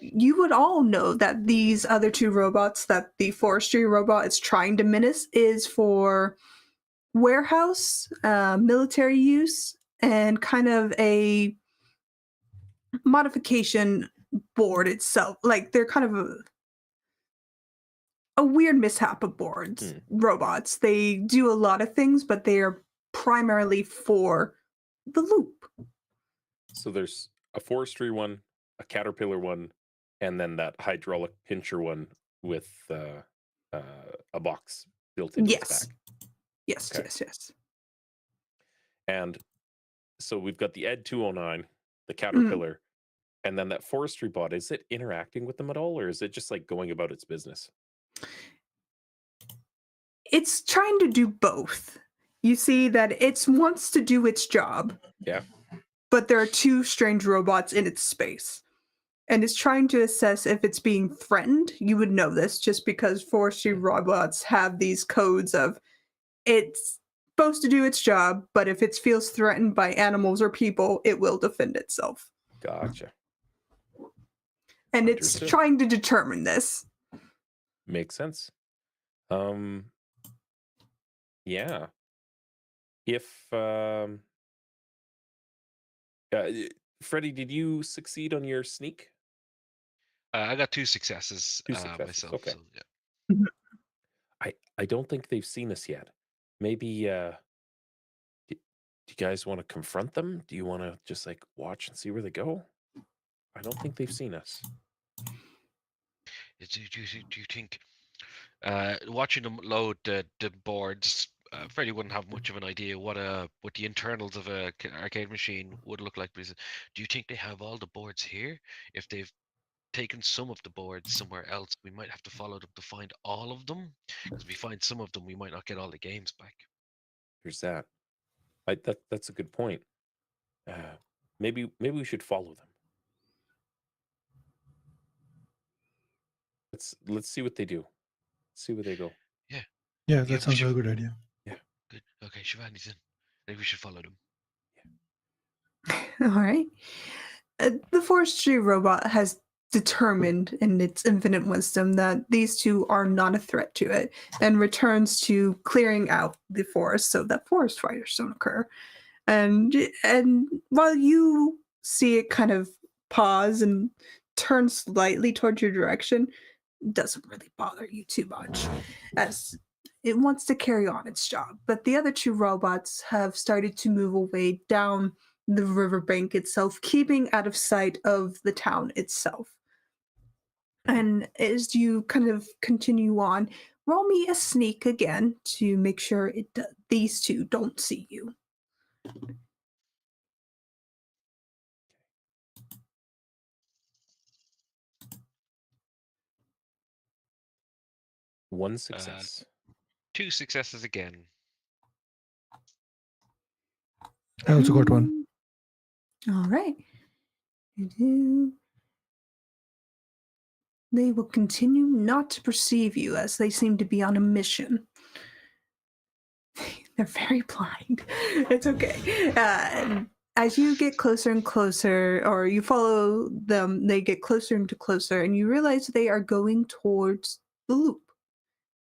You would all know that these other 2 robots that the forestry robot is trying to menace is for warehouse, military use, and kind of a modification board itself. Like they're kind of a weird mishap aboard robots. They do a lot of things, but they are primarily for the loop. So there's a forestry one, a caterpillar one, and then that hydraulic pincher one with a box built into its Yes. back. Yes, Okay. yes. And so we've got the Ed 209, the caterpillar, and then that forestry bot. Is it interacting with them at all, or is it just like going about its business? It's trying to do both. You see that it wants to do its job. Yeah. But there are two strange robots in its space. And it's trying to assess if it's being threatened. You would know this just because forestry robots have these codes of it's supposed to do its job, but if it feels threatened by animals or people, it will defend itself. Gotcha. And it's Understood. trying to determine this. Makes sense. Yeah. If Freddie, did you succeed on your sneak? I got 2 successes, 2 successes, myself. okay. So, yeah. I don't think they've seen us yet. Maybe do you guys want to confront them? Do you want to just like watch and see where they go? I don't think they've seen us. Do you think watching them load the boards, Freddie wouldn't have much of an idea what the internals of a arcade machine would look like. Because do you think they have all the boards here? If they've taken some of the boards somewhere else, we might have to follow them to find all of them. Because if we find some of them, we might not get all the games back. There's that. That's a good point. Maybe we should follow them. Let's see what they do. See where they go. Yeah, that sounds like a good idea. Good. Okay, Shivani's in. Maybe we should follow them. All right. The forestry robot has determined in its infinite wisdom that these two are not a threat to it and returns to clearing out the forest so that forest fires don't occur. And while you see it kind of pause and turn slightly towards your direction, it doesn't really bother you too much as it wants to carry on its job. But the other two robots have started to move away down the riverbank itself, keeping out of sight of the town itself. And as you kind of continue on, roll me a sneak again to make sure these two don't see you. One success. 2 successes again. I also got one. All right. They will continue not to perceive you as they seem to be on a mission. They're very blind. It's okay. As you get closer and closer, or you follow them, they get closer and closer, and you realize they are going towards the loop.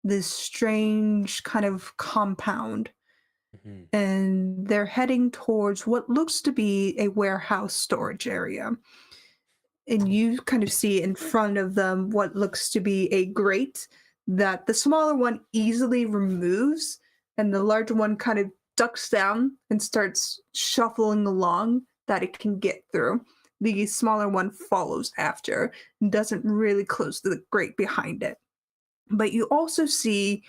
This strange kind of compound. And they're heading towards what looks to be a warehouse storage area. And you kind of see in front of them what looks to be a grate that the smaller one easily removes, and the larger one kind of ducks down and starts shuffling along that it can get through. The smaller one follows after and doesn't really close the grate behind it. But you also see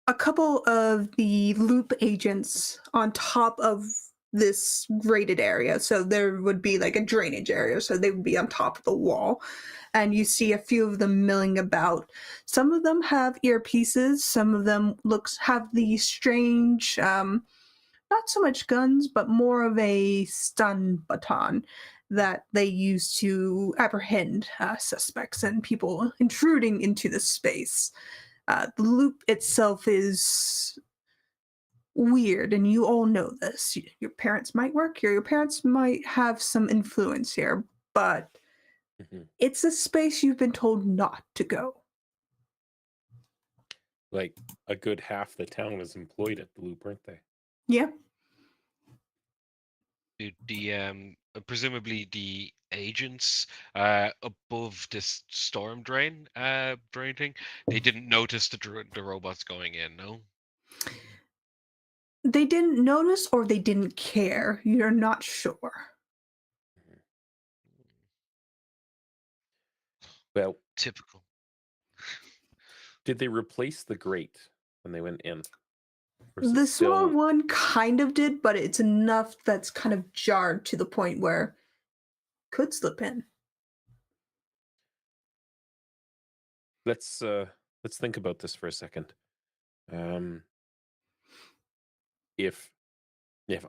a couple of the loop agents on top of this grated area. So there would be like a drainage area. So they would be on top of the wall. And you see a few of them milling about. Some of them have earpieces. Some of them have these strange, not so much guns, but more of a stun baton that they use to apprehend suspects and people intruding into the space. The loop itself is weird, and you all know this. Your parents might work here, your parents might have some influence here, but it's a space you've been told not to go. Like a good half the town was employed at the loop, weren't they? Yeah. Do presumably the agents above this storm drain thing, they didn't notice the robots going in. No. They didn't notice or they didn't care. You're not sure. Well, Typical. did they replace the grate when they went in? Or is it The small still- one kind of did, but it's enough that's kind of jarred to the point where could slip in. Let's think about this for a second. If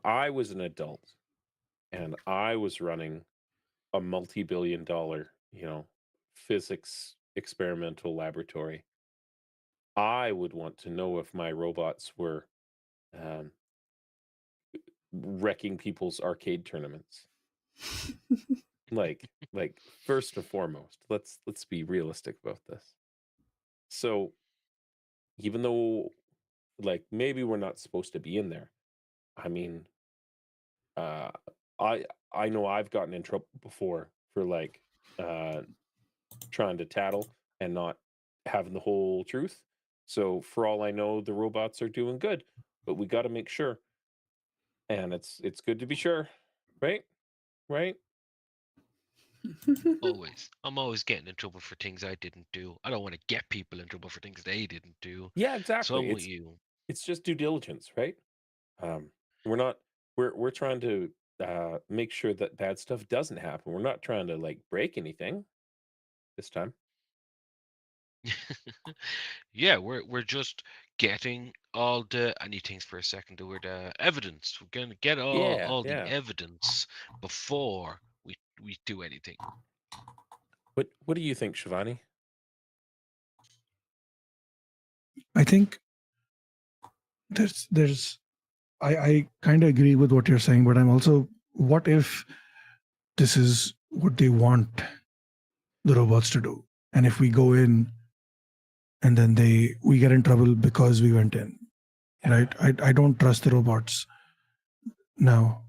I was an adult and I was running a multi-billion-dollar, physics experimental laboratory, I would want to know if my robots were wrecking people's arcade tournaments. like first and foremost, let's be realistic about this. So even though maybe we're not supposed to be in there, I mean, I know I've gotten in trouble before for trying to tattle and not having the whole truth. So for all I know, the robots are doing good, but we got to make sure. And it's good to be sure, right? Right? Always. I'm always getting in trouble for things I didn't do. I don't want to get people in trouble for things they didn't do. Yeah, So I exactly. want you. It's just due diligence, right? We're not we're trying to make sure that bad stuff doesn't happen. We're not trying to break anything this time. Yeah, we're just getting all the I need things for a second. The word evidence. We're gonna get all Yeah. the evidence before we do anything. What do you think, Shivani? I think there's I kind of agree with what you're saying, but I'm also, what if this is what they want the robots to do, and if we go in and then we get in trouble because we went in, right? I don't trust the robots now,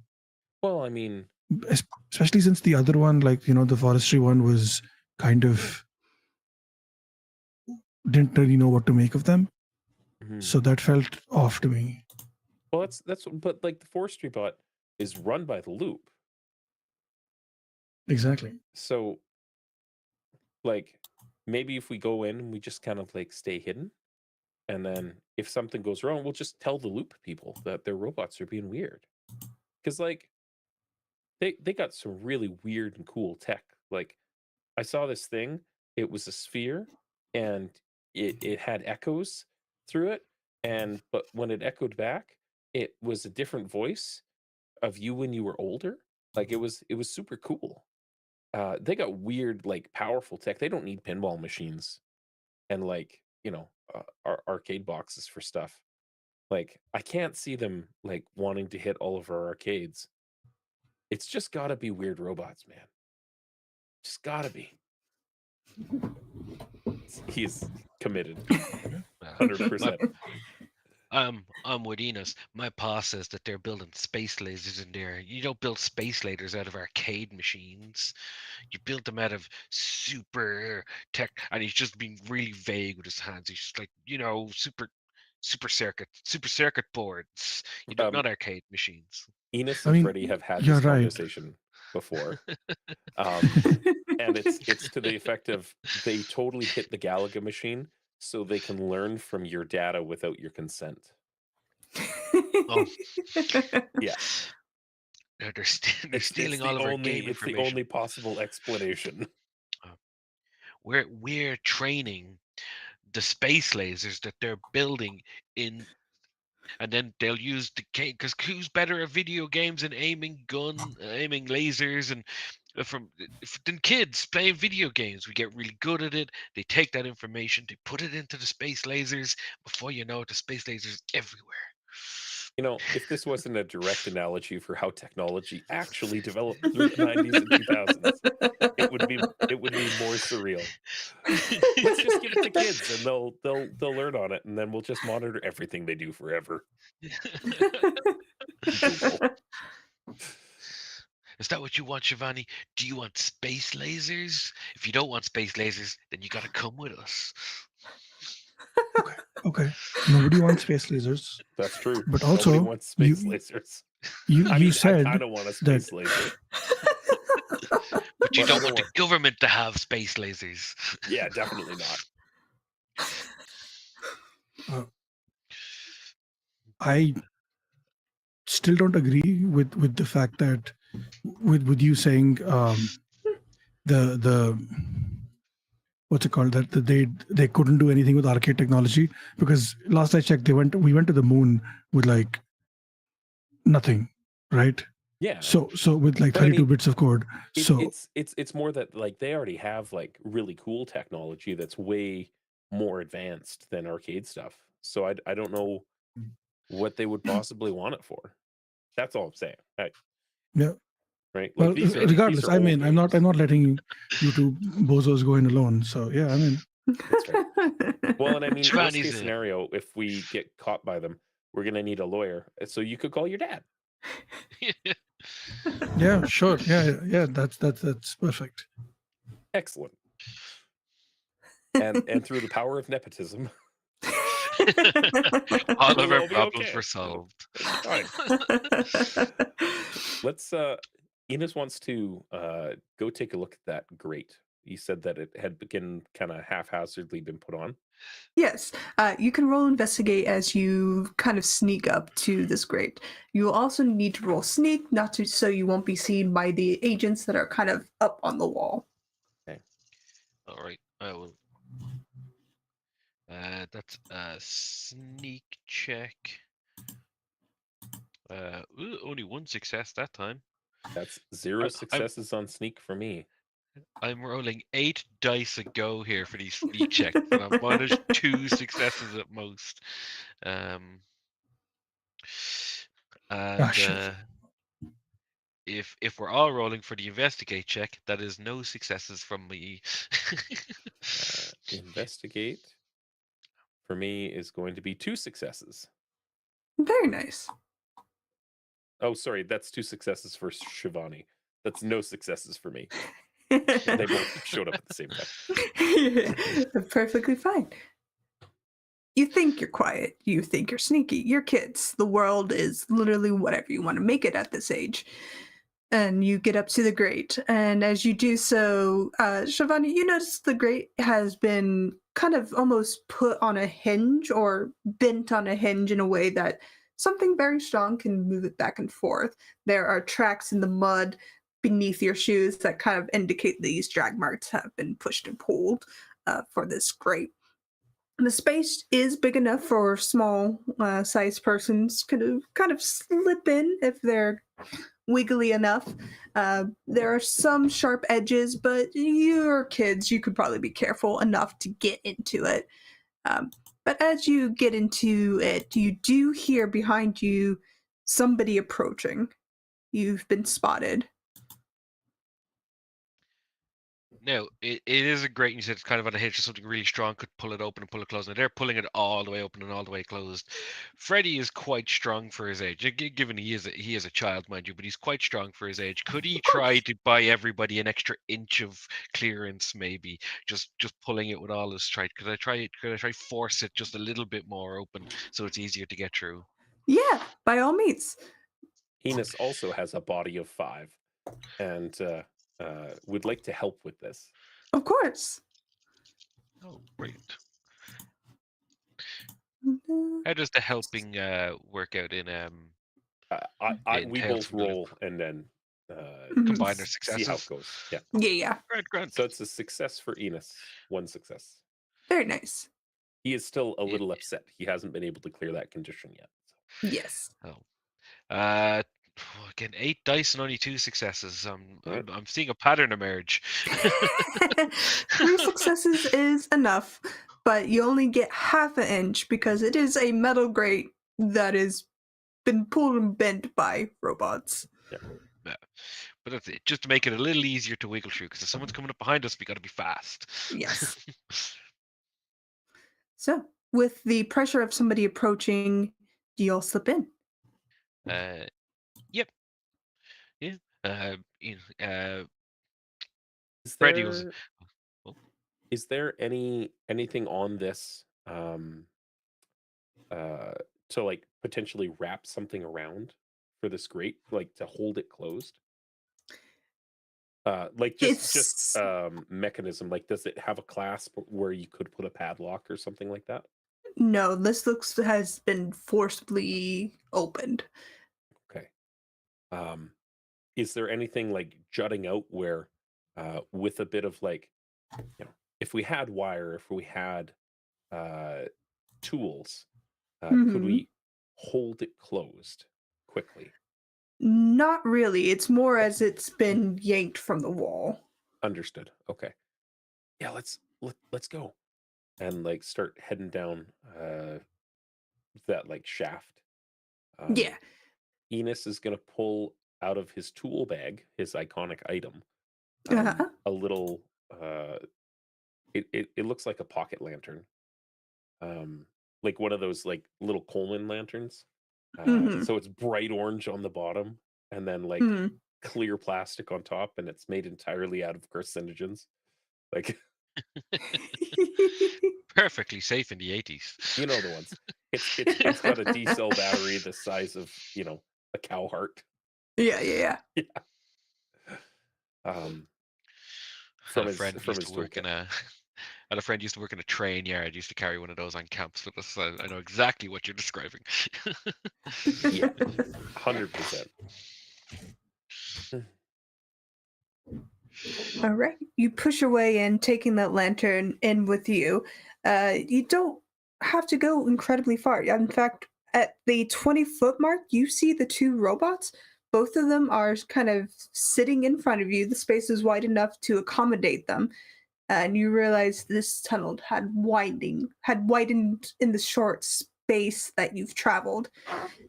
Well, I mean, especially since the other one, the forestry one, was kind of didn't really know what to make of them. So that felt off to me. well, but the forestry bot is run by the loop. Exactly. So maybe if we go in and we just kind of stay hidden, and then if something goes wrong, we'll just tell the loop people that their robots are being weird. Because they got some really weird and cool tech. I saw this thing, it was a sphere, and it had echoes through it, but when it echoed back, it was a different voice of you when you were older. It was super cool. They got weird, powerful tech. They don't need pinball machines and arcade boxes for stuff. I can't see them wanting to hit all of our arcades. It's just gotta be weird robots, man. Just gotta be. He's committed. 100%. I'm with Enos. My pa says that they're building space lasers in there. You don't build space lasers out of arcade machines. You build them out of super tech. And he's just being really vague with his hands. He's just super circuit boards. Not arcade machines. Enos I and mean, Freddie have had you're this right. conversation before. And it's to the effect of they totally hit the Galaga machine so they can learn from your data without your consent. Oh. Yeah. They're stealing all of our game It's the information. only possible explanation. We're training the space lasers that they're building in, and then they'll use the game, because who's better at video games and aiming lasers and than kids playing video games? We get really good at it. They take that information, they put it into the space lasers. Before you know it, the space lasers everywhere. If this wasn't a direct analogy for how technology actually developed through the 90s and 2000s, it would be more surreal. Let's just give it to kids and they'll learn on it, and then we'll just monitor everything they do forever. Is that what you want, Shivani? Do you want space lasers? If you don't want space lasers, then you gotta come with us. Okay. Nobody wants space lasers. That's true. But Nobody also, wants space you- lasers. You I mean, I said kind of want a space that laser. But you But I don't don't want the want- government to have space lasers. Yeah, definitely not. I still don't agree with the fact that with you saying the what's it called, that they couldn't do anything with arcade technology, because last I checked we went to the moon with like nothing, right? Yeah. So with like But I 32 mean, bits of code. It's more that like they already have like really cool technology that's way more advanced than arcade stuff. So I don't know what they would possibly want it for. That's all I'm saying. Yeah. Right. Well, Like these are regardless, I old mean, I'm games. not letting you two bozos go in alone. So yeah, I mean, That's right. Well, and I mean, worst Shivani's case in. scenario, if we get caught by them, we're gonna need a lawyer. So you could call your dad. yeah, sure, yeah, that's perfect. Excellent. And through the power of nepotism, All We'll of our all be problems okay. were solved. fine. Let's Enos wants to go take a look at that grate. He said that it had been kind of haphazardly been put on. Yes, you can roll investigate as you kind of sneak up to this grate. You will also need to roll sneak, so you won't be seen by the agents that are kind of up on the wall. All right, I will. That's a sneak check. Ooh, only one success that time. That's 0 successes on sneak for me. I'm rolling 8 dice a go here for these sneak checks, and I'm minus 2 successes at most. And Shit. if we're all rolling for the investigate check, that is no successes from me. Investigate for me is going to be 2 successes. Very nice. Oh, sorry, that's 2 successes for Shivani. That's no successes for me. They both showed up at the same time. Perfectly fine. You think you're quiet. You think you're sneaky. You're kids. The world is literally whatever you want to make it at this age. And you get up to the grate. And as you do so, Shivani, you notice the grate has been kind of almost put on a hinge or bent on a hinge in a way that something very strong can move it back and forth. There are tracks in the mud beneath your shoes that kind of indicate these drag marks have been pushed and pulled for this grate. The space is big enough for small sized persons to kind of slip in if they're wiggly enough. There are some sharp edges, but you're kids, you could probably be careful enough to get into it. But as you get into it, you do hear behind you somebody approaching. You've been spotted. No, it is a great. You said it's kind of on a hinge. Something really strong could pull it open and pull it closed. Now they're pulling it all the way open and all the way closed. Freddy is quite strong for his age. Given he is a child, mind you, but he's quite strong for his age. Could he try to buy everybody an extra inch of clearance? Maybe just pulling it with all his strength. Could I try force it just a little bit more open so it's easier to get through? Yeah, by all means. Enos also has a body of 5 and would like to help with this. Of course. Oh, great. How does the helping work out in We Tales both from the Loop? roll and then Combine their see how successes? it goes. Yeah. Yeah. Grand. So it's a success for Enos. 1 success. Very nice. He is still a little upset. He hasn't been able to clear that condition yet. Yes. Again, 8 dice and only 2 successes. Right. I'm seeing a pattern emerge. 3 successes is enough, but you only get half an inch because it is a metal grate that has been pulled and bent by robots. Yeah. But that's it. Just to make it a little easier to wiggle through, because if someone's coming up behind us, we got to be fast. Yes. So, with the pressure of somebody approaching, do you all slip in? Yep. Yeah. You know, Is Freddy was. there Oh, is there anything on this uh to like potentially wrap something around for this grate, like to hold it closed? Like just It's mechanism. Like, does it have a clasp where you could put a padlock or something like that? no, this looks has been forcibly opened. Okay. Um, is there anything like jutting out where, with a bit of like, if we had wire, if we had uh, tools, could Hmm. we hold it closed quickly? Not really. It's more Okay, as it's been yanked from the wall. understood. Okay, yeah, let's go and like start heading down that like shaft. Um, Yeah. Enos is gonna pull out of his tool bag, his iconic item, Uh-huh. a little. It looks like a pocket lantern, um, like one of those like little Coleman lanterns. Hmm. So it's bright orange on the bottom, and then like Hmm. clear plastic on top, and it's made entirely out of carcinogens. Like perfectly safe in the 80s. you know the ones. It's got a D cell battery the size of a cow heart. Yeah, yeah, Yeah. Um, Had from a his friend from used his to work toolkit. in a had a friend used to work in a train yard. Used to carry one of those on camps with us. So I know exactly what you're describing. Yeah, yeah. 100%. All right. You push your way in, taking that lantern in with you. You don't have to go incredibly far. In fact, at the 20-foot mark, you see the two robots. Both of them are kind of sitting in front of you. The space is wide enough to accommodate them. And you realize this tunnel had widened in the short space that you've traveled.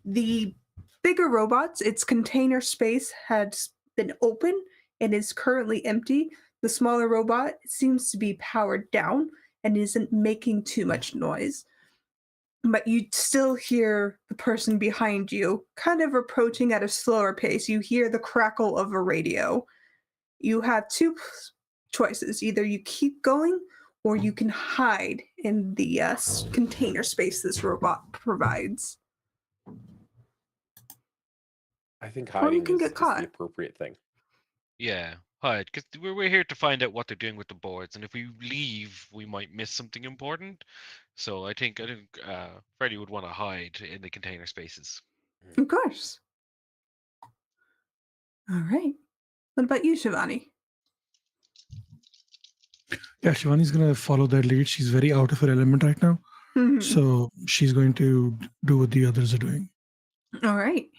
The bigger robots, its container space had been open and is currently empty. The smaller robot seems to be powered down and isn't making too much noise. But you still hear the person behind you kind of approaching at a slower pace. You hear the crackle of a radio. You have two choices. Either you keep going or you can hide in the container space this robot provides. I think Or you hiding can get is the caught. appropriate thing. Yeah, hide, because we're here to find out what they're doing with the boards, and if we leave, we might miss something important. So I think Freddy would want to hide in the container spaces. Of course. All right. What about you, Shivani? Yeah, Shivani's gonna follow that lead. She's very out of her element right now, Mhm. so she's going to do what the others are doing. All right.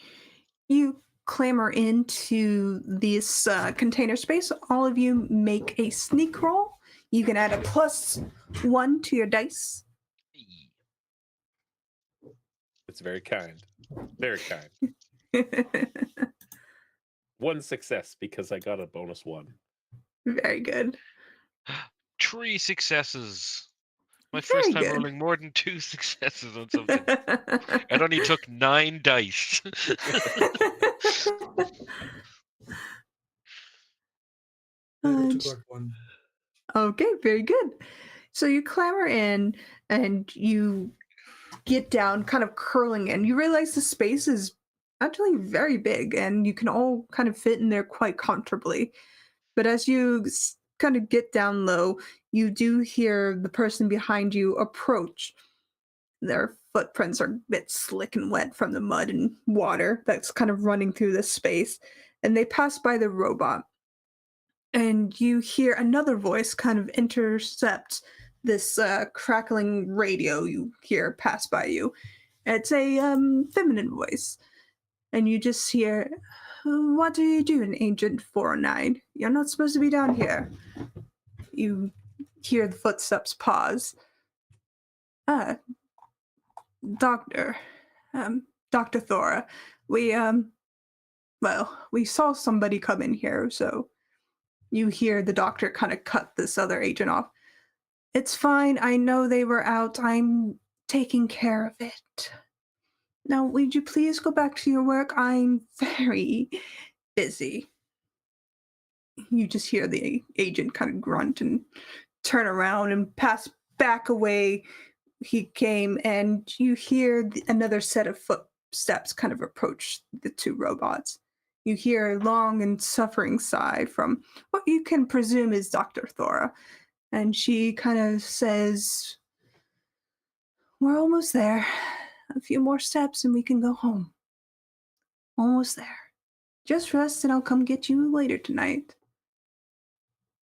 You clamber into this container space. All of you make a sneak roll. You can add a +1 to your dice. It's very kind. Very kind. One success because I got a bonus one. Very good. 3 successes. My Very first time good. rolling more than 2 successes on something. It only took 9 dice. Uh, Got one. okay, very good. So you clamber in and you get down, kind of curling in. You realize the space is actually very big and you can all kind of fit in there quite comfortably. But as you kind of get down low, you do hear the person behind you approach. Their footprints are a bit slick and wet from the mud and water that's kind of running through this space. And they pass by the robot. And you hear another voice kind of intercept this crackling radio you hear pass by you. It's a feminine voice. And you just hear, "What are you doing, Agent 409? You're not supposed to be down here." You hear the footsteps pause. Ah, Doctor. Dr. Thora. We, we saw somebody come in here, so you hear the doctor kind of cut this other agent off. "It's fine. I know they were out. I'm taking care of it. Now, would you please go back to your work? I'm very busy." you just hear the agent kind of grunt and turn around and pass back away he came, and you hear another set of footsteps kind of approach the two robots. You hear a long and suffering sigh from what you can presume is Dr. Thora, and she kind of says, "We're almost there. A few more steps and we can go home. Almost there. Just rest and I'll come get you later tonight."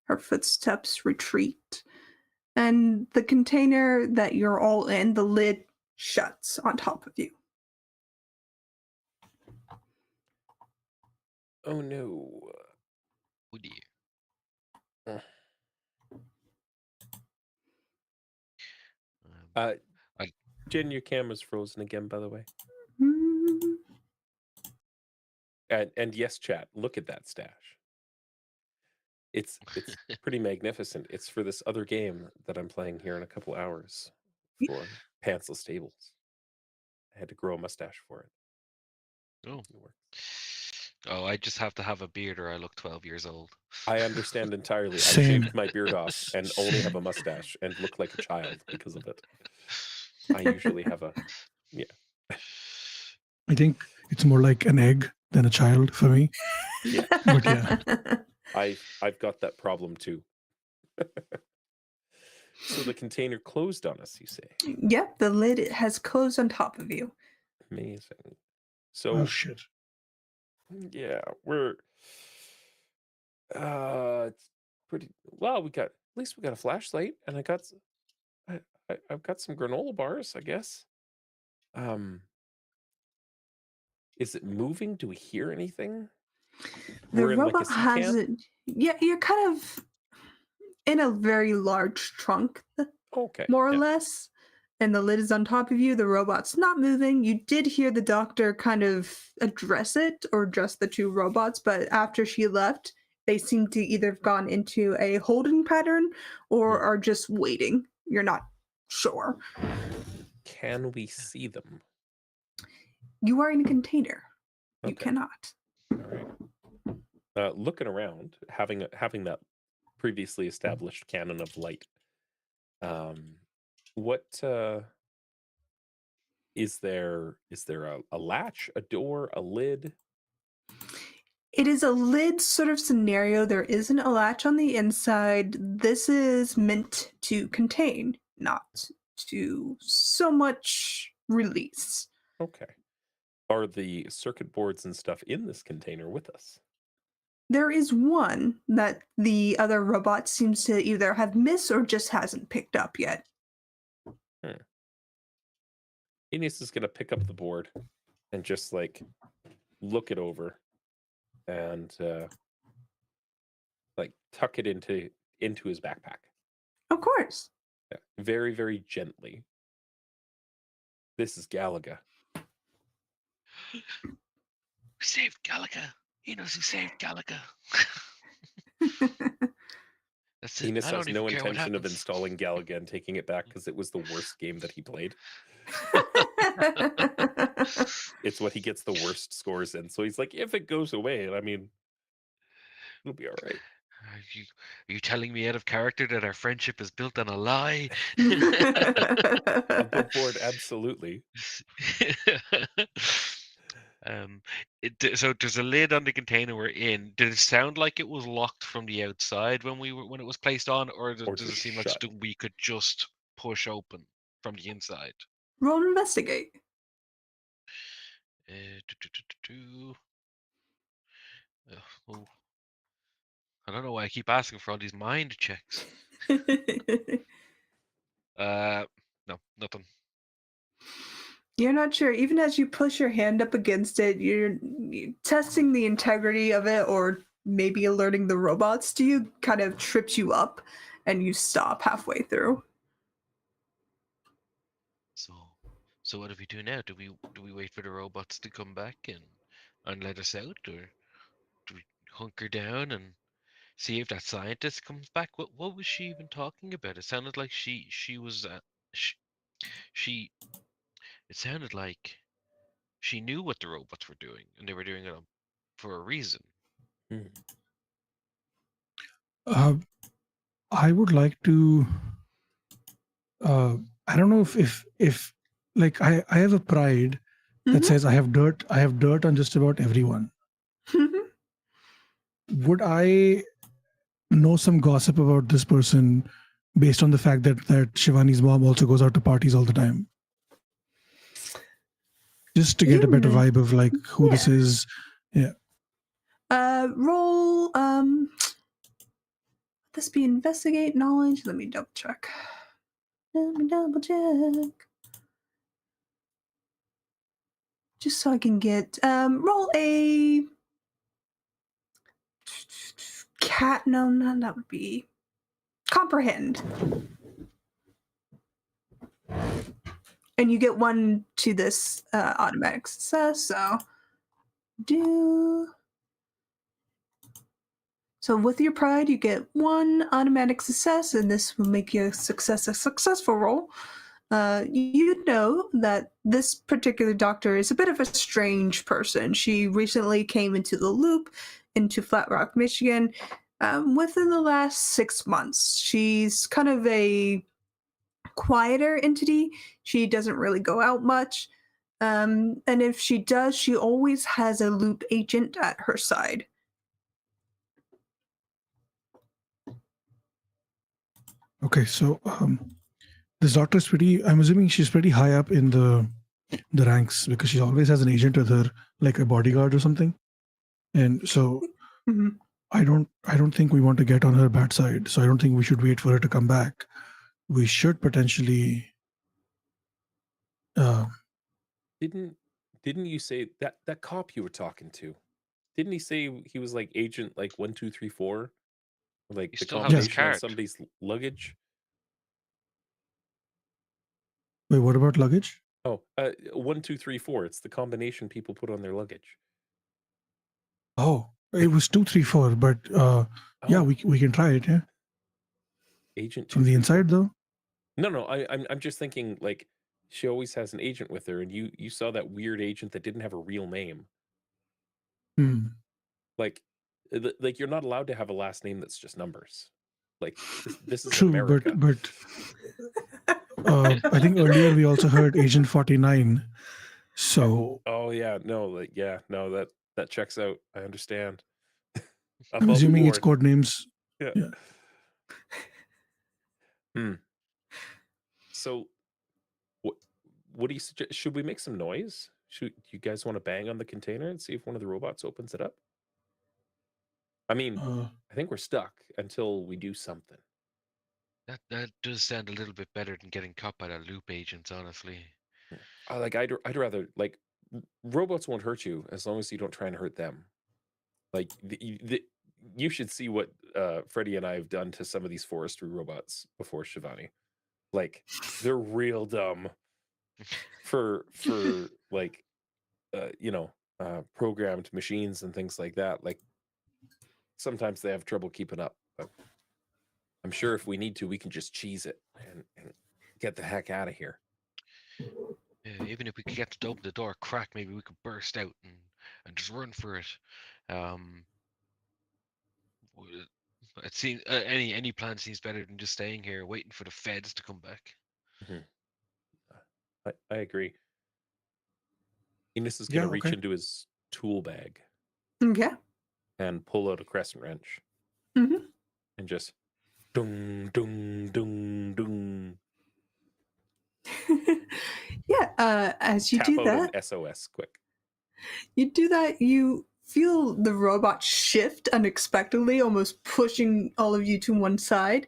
Her footsteps retreat, and the container that you're all in, the lid shuts on top of you. Oh no. Oh dear. Uh, Um, Jen, your camera's frozen again, by the way. Mm. And yes, chat, look at that stash. It's pretty magnificent. It's for this other game that I'm playing here in a couple hours for Pantsless Stables. I had to grow a mustache for it. oh. It worked. Oh, I just have to have a beard or I look 12 years old. I understand entirely. I Same. shaved my beard off and only have a mustache and look like a child because of it. I usually have a I think it's more like an egg than a child for me. Yeah. But yeah. I've got that problem too. So the container closed on us, you say? Yep, the lid has closed on top of you. Amazing. So Oh shit. yeah, we're it's pretty well. At least we got a flashlight, and I've got some granola bars, I guess. Is it moving? Do we hear anything? The We're in like a robot sea has can? it. Yeah, you're kind of in a very large trunk, Okay. more or yeah. less, and the lid is on top of you. The robot's not moving. You did hear the doctor kind of address it or address the two robots, but after she left, they seem to either have gone into a holding pattern or Hmm. are just waiting. You're not sure. Can we see them? You are in a container. You Okay. cannot. All right. Looking around, having that previously established canon of light. What is there? Is there a latch, a door, a lid? It is a lid sort of scenario. There isn't a latch on the inside. This is meant to contain, not to so much release. Okay. Are the circuit boards and stuff in this container with us? There is one that the other robot seems to either have missed or just hasn't picked up yet. Enos is gonna pick up the board and just like look it over and like tuck it into his backpack. Of course. Yeah. Very, very gently. This is Galaga. We saved Galaga. He knows who saved Galaga. That's it. Enos I don't has even no care what intention of happens. installing Galaga and taking it back because it was the worst game that he played. It's what he gets the worst scores in. So he's like, if it goes away, I mean, it'll be all right. Are you telling me out of character that our friendship is built on a lie? Above board, absolutely. So there's a lid on the container we're in. Did it sound like it was locked from the outside when it was placed on, or does it just seem like shut. something we could just push open from the inside? Roll and investigate. Oh, I don't know why I keep asking for all these mind checks. No, nothing. You're not sure. Even as you push your hand up against it, you're testing the integrity of it or maybe alerting the robots to you, kind of trips you up and you stop halfway through. So what do we do now? Do we wait for the robots to come back and let us out, or do we hunker down and see if that scientist comes back? What was she even talking about? It sounded like she was she it sounded like she knew what the robots were doing and they were doing it for a reason. Uh, I would like to. I don't know if like I have a pride that Mhm. says I have dirt. I have dirt on just about everyone. Would I know some gossip about this person based on the fact that Shivani's mom also goes out to parties all the time? Just to get a better vibe of like who this Yeah. is. Yeah. Roll. This be investigate knowledge. Let me double check. Just so I can get roll a cat. No, that would be comprehend. And you get one to this automatic success. So with your pride, you get one automatic success, and this will make your success a successful roll. You know that this particular doctor is a bit of a strange person. She recently came into the loop into Flat Rock, Michigan. Within the last 6 months, she's kind of a quieter entity. She doesn't really go out much. And if she does, she always has a loop agent at her side. Okay, so this doctor is pretty. I'm assuming she's pretty high up in the ranks because she always has an agent with her, like a bodyguard or something. And so Mhm. I don't think we want to get on her bad side. So I don't think we should wait for her to come back. We should potentially. Didn't you say that cop you were talking to? Didn't he say he was like agent like 1234? Like You the still have his combination on card. somebody's luggage? Wait, what about luggage? Oh, 1234. It's the combination people put on their luggage. Oh, it was 234, but yeah, Oh, we can try it. Yeah, agent from the 234. inside though. No. I'm just thinking like she always has an agent with her, and you saw that weird agent that didn't have a real name. Hmm. Like like you're not allowed to have a last name that's just numbers. Like this is True, America. but I think earlier we also heard Agent 49. So Oh yeah, no, like no, that checks out. I understand. I'm Above assuming it's board. code names. Yeah. Yeah. So what do you suggest? Should we make some noise? Should you guys want to bang on the container and see if one of the robots opens it up? I mean, I think we're stuck until we do something. That does sound a little bit better than getting caught by the loop agents, honestly. I'd rather like robots won't hurt you as long as you don't try and hurt them. Like you should see what Freddie and I have done to some of these forestry robots before, Shivani. Like they're real dumb for like programmed machines and things like that. Like sometimes they have trouble keeping up, but I'm sure if we need to, we can just cheese it and get the heck out of here. Yeah, even if we could get to open the door crack, maybe we could burst out and just run for it. It seems any plan seems better than just staying here waiting for the feds to come back. I agree. Enos is going to reach into his tool bag. Okay. And pull out a crescent wrench. Mm-hmm. And just dung, dung, dung, dung. Yeah, as you Tap do out that, an SOS quick. You do that, you feel the robot shift unexpectedly, almost pushing all of you to one side.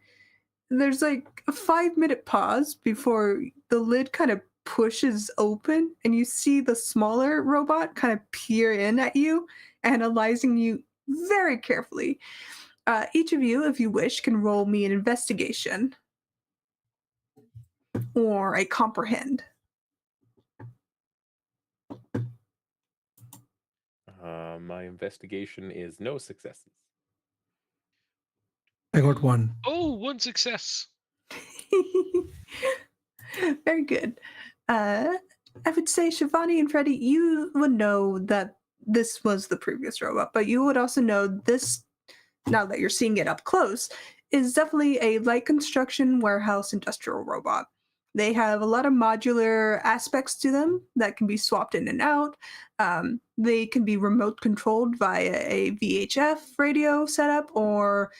And there's like a 5-minute pause before the lid kind of pushes open, and you see the smaller robot kind of peer in at you, analyzing you very carefully. Each of you, if you wish, can roll me an investigation or a comprehend. My investigation is no successes. I got one. Oh, one success. Very good. I would say Shivani and Freddie, you would know that this was the previous robot, but you would also know this now that you're seeing it up close, is definitely a light construction warehouse industrial robot. They have a lot of modular aspects to them that can be swapped in and out. They can be remote controlled via a VHF radio setup or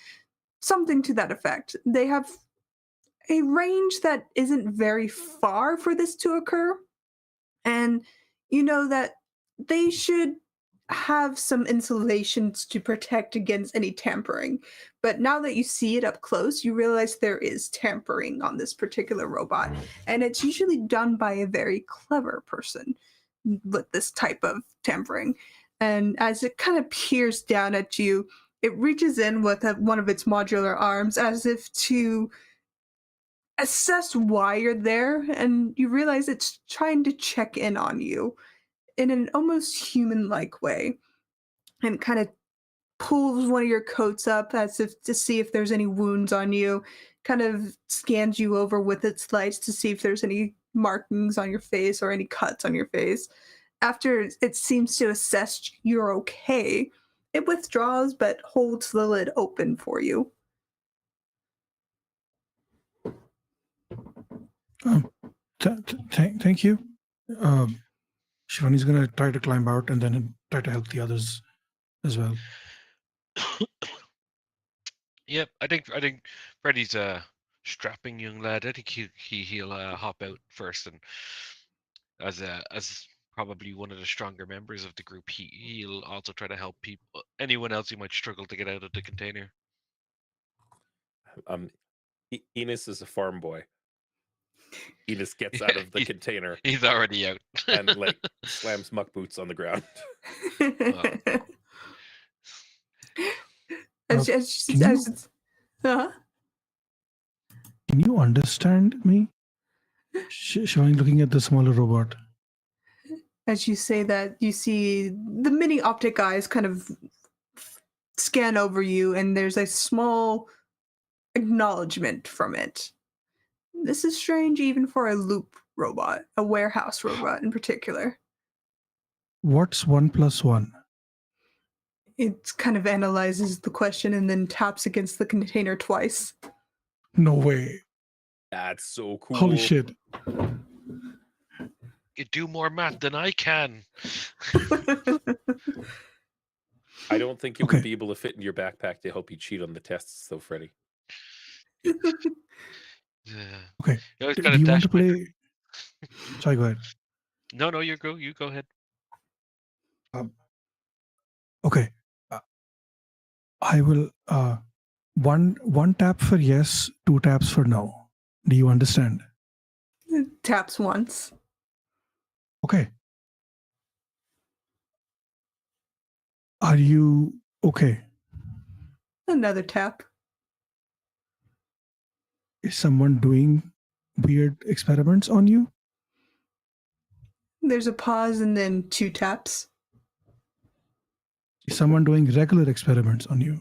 something to that effect. They have a range that isn't very far for this to occur. And you know that they should have some insulations to protect against any tampering. But now that you see it up close, you realize there is tampering on this particular robot. And it's usually done by a very clever person with this type of tampering. And as it kind of peers down at you, it reaches in with one of its modular arms as if to assess why you're there, and you realize it's trying to check in on you in an almost human-like way, and kind of pulls one of your coats up as if to see if there's any wounds on you, kind of scans you over with its lights to see if there's any markings on your face or any cuts on your face. After it seems to assess you're okay, it withdraws but holds the lid open for you. Thank you. Shivani's gonna try to climb out and then try to help the others as well. Yep, I think Freddy's a strapping young lad. I think he'll hop out first, and as probably one of the stronger members of the group, he'll also try to help anyone else who might struggle to get out of the container. Enos is a farm boy. Enos gets out of the container He's already out. and like slams muck boots on the ground. Can you understand me? Shivani looking at the smaller robot. As you say that, you see the mini optic eyes kind of scan over you, and there's a small acknowledgement from it. This is strange even for a loop robot, a warehouse robot in particular. What's 1 + 1? It kind of analyzes the question and then taps against the container twice. No way. That's so cool. Holy shit. You do more math than I can. I don't think it would be able to fit in your backpack to help you cheat on the tests, though, Freddy. Okay. You Do you want to play? Sorry, go ahead. No, you go ahead. Okay. I will. One tap for yes, 2 taps for no. Do you understand? Taps once. Okay. Are you okay? Another tap. Is someone doing weird experiments on you? There's a pause and then 2 taps. Is someone doing regular experiments on you?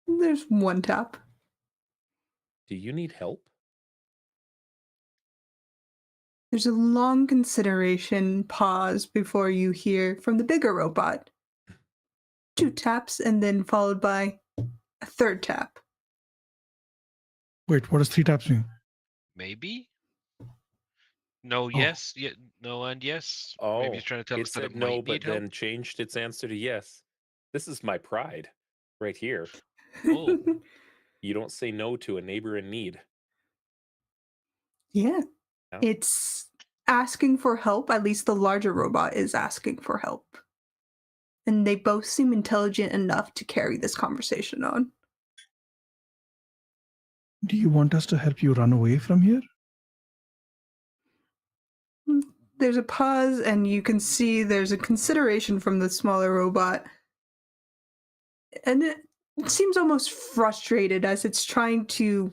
There's 1 tap. Do you need help? There's a long consideration pause before you hear from the bigger robot. 2 taps and then followed by a 3rd tap. Wait, what does 3 taps mean? Maybe? No, yes, no, and yes. Oh, maybe he's trying to tell it us that said it no, might but need then help. changed its answer to yes. This is my pride right here. Oh. You don't say no to a neighbor in need. Yeah. No? It's asking for help. At least the larger robot is asking for help. And they both seem intelligent enough to carry this conversation on. Do you want us to help you run away from here? There's a pause, and you can see there's a consideration from the smaller robot. And it seems almost frustrated as it's trying to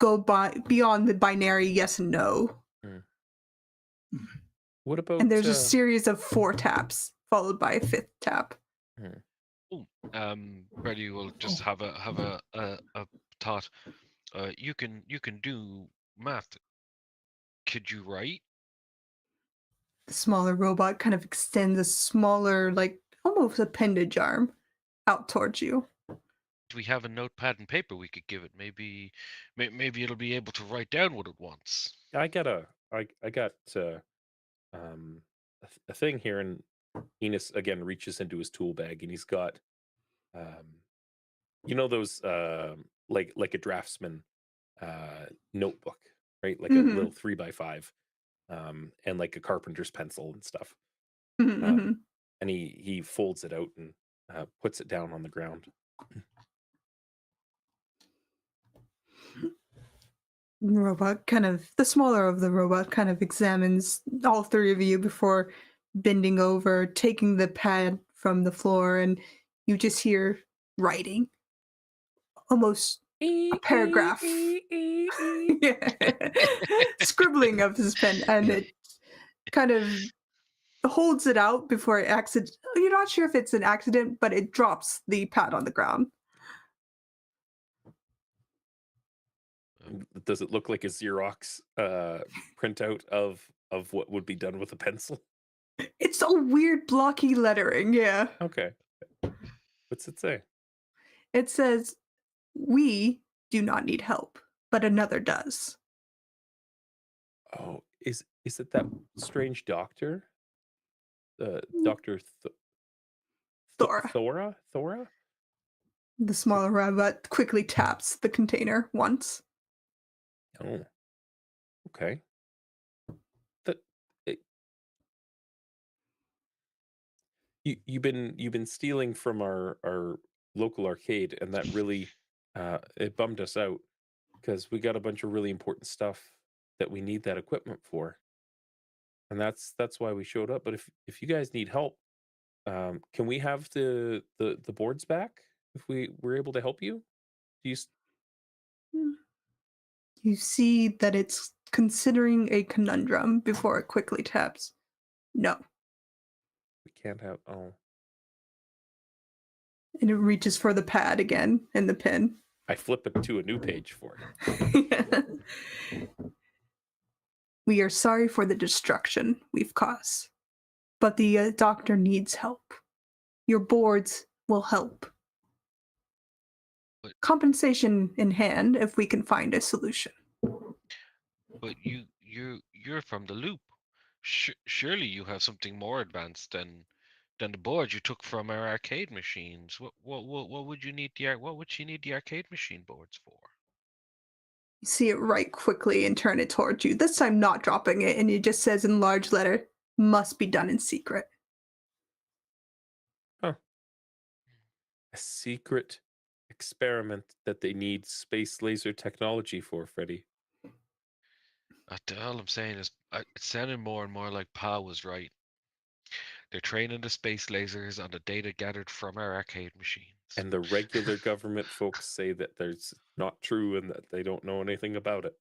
go beyond the binary yes and no. What about? And there's a series of 4 taps followed by a 5th tap. Freddy will just have a thought. You can do math. Could you write? The smaller robot kind of extends a smaller, like almost appendage arm out towards you. do we have a notepad and paper we could give it? Maybe it'll be able to write down what it wants. I got a thing here, and Enos again reaches into his tool bag, and he's got those like a draftsman notebook, right? Like a Mhm. little 3x5, and like a carpenter's pencil and stuff. Mhm, Um, mhm. and he folds it out and puts it down on the ground. The smaller of the robot kind of examines all three of you before bending over, taking the pad from the floor, and you just hear writing. Almost a paragraph. Yeah. Scribbling of his pen, and it kind of holds it out before it accident. You're not sure if it's an accident, but it drops the pad on the ground. Does it look like a Xerox printout of what would be done with a pencil? It's a weird blocky lettering, yeah. Okay. What's it say? It says, "We do not need help, but another does." Oh, is it that strange doctor? Mm. Dr. Thora. Thora? The smaller robot quickly taps the container once. Oh, okay. That it, you've been stealing from our local arcade, and that really it bummed us out because we got a bunch of really important stuff that we need that equipment for, and that's why we showed up. But if you guys need help, can we have the boards back if we were able to help you? Do you? Mm. You see that it's considering a conundrum before it quickly taps. No. We can't have. Oh, And it reaches for the pad again and the pen. I flip it to a new page for you. We are sorry for the destruction we've caused, but the doctor needs help. Your boards will help. But Compensation in hand if we can find a solution. but you're from the loop. Surely you have something more advanced than the board you took from our arcade machines. What would you need what would she need the arcade machine boards for? You see it write quickly and turn it towards you, this time not dropping it, and it just says in large letter, "Must be done in secret." Huh. A secret experiment that they need space laser technology for, Freddy. All I'm saying is, it sounded more and more like Pa was right. They're training the space lasers on the data gathered from our arcade machines. And the regular government folks say that there's not true and that they don't know anything about it.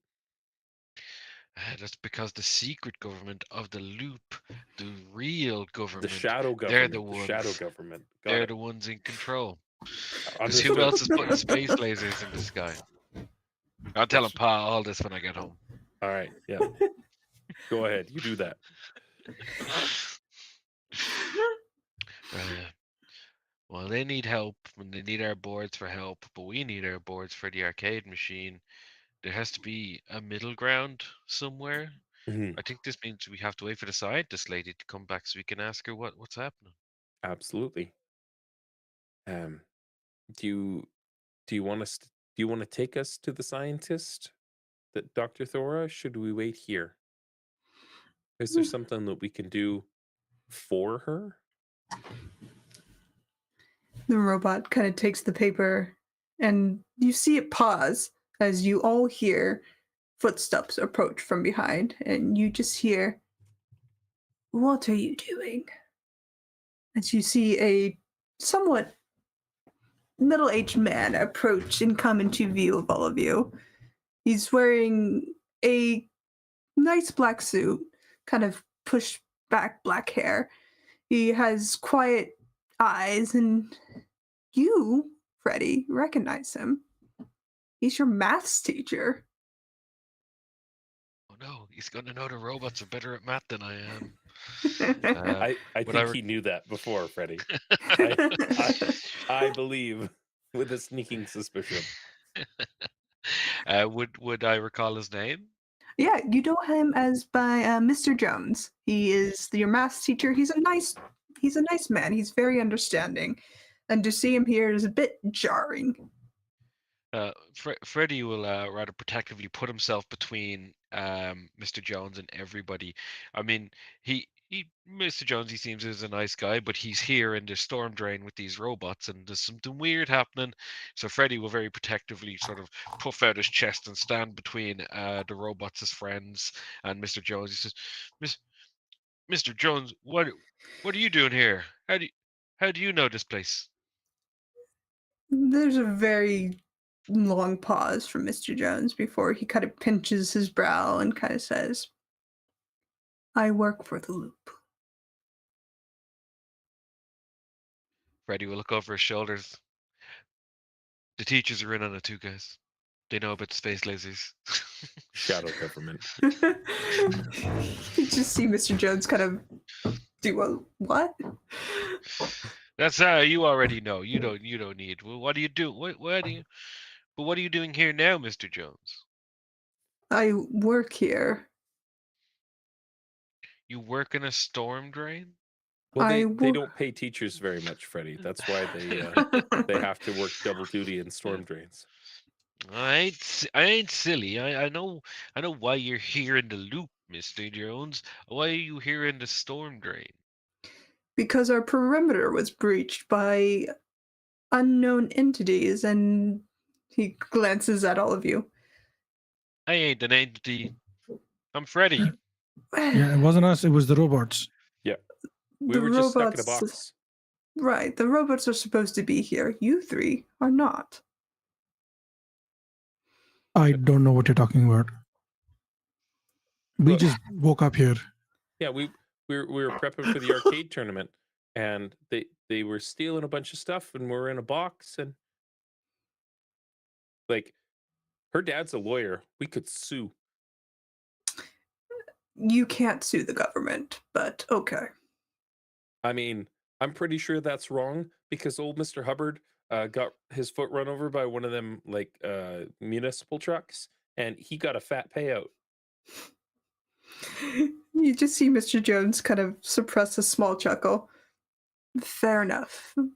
That's because the secret government of the loop, the real government, The shadow they're government. the ones. Shadow government. They're the ones in control. Because Understood. who else is putting space lasers in the sky? I'll tell him Pa all this when I get home. All right. Yeah. Go ahead. You do that. Well, they need help when they need our boards for help, but we need our boards for the arcade machine. There has to be a middle ground somewhere. Mhm. I think this means we have to wait for the scientist lady to come back so we can ask her what's happening. Absolutely. Do you want us? Do you want to take us to the scientist, that Dr. Thora? Should we wait here? Is there something that we can do for her? The robot kind of takes the paper, and you see it pause as you all hear footsteps approach from behind, and you just hear, "What are you doing?" As you see a somewhat middle-aged man approach and come into view of all of you. He's wearing a nice black suit, kind of pushed back black hair. He has quiet eyes, and you, Freddy, recognize him. He's your maths teacher. Oh no, he's gonna know the robots are better at math than I am. I Would think he knew that before, Freddy. I believe. with a sneaking suspicion. Would I recall his name? Yeah, you know him as by Mr. Jones. He is your math teacher. He's a nice man. He's very understanding, and to see him here is a bit jarring. Freddie will rather protectively put himself between Mr. Jones and everybody. I mean, Mr. Jones, he seems is a nice guy, but he's here in the storm drain with these robots, and there's something weird happening. So Freddie will very protectively sort of puff out his chest and stand between the robots as friends and Mr. Jones. He says, Mr. Jones, what are you doing here? How do you know this place? There's a very long pause from Mr. Jones before he kind of pinches his brow and kind of says, I work for the Loop. Freddie will look over his shoulders. The teachers are in on it too, guys. They know about the space lasers. Shadow government. You just see Mr. Jones kind of do a what? That's you already know. You don't need. Well, what do you do? What do you? But what are you doing here now, Mr. Jones? I work here. You work in a storm drain? Well, I they wo- don't pay teachers very much, Freddie. That's why they have to work double duty in storm drains. I ain't silly. I know why you're here in the loop, Mr. Jones. Why are you here in the storm drain? Because our perimeter was breached by unknown entities, and he glances at all of you. I ain't an entity. I'm Freddie. Yeah, it wasn't us. It was the robots. We The were just stuck in a robots- box. Right, the robots are supposed to be here. You three are not. I don't know what you're talking about. We Look. just woke up here. Yeah, we were prepping for the arcade tournament, and they were stealing a bunch of stuff, and we're in a box, and like, her dad's a lawyer. We could sue. You can't sue the government, but okay. I mean, I'm pretty sure that's wrong because old Mr. Hubbard got his foot run over by one of them like municipal trucks, and he got a fat payout. You just see Mr. Jones kind of suppress a small chuckle. Fair enough. Jen,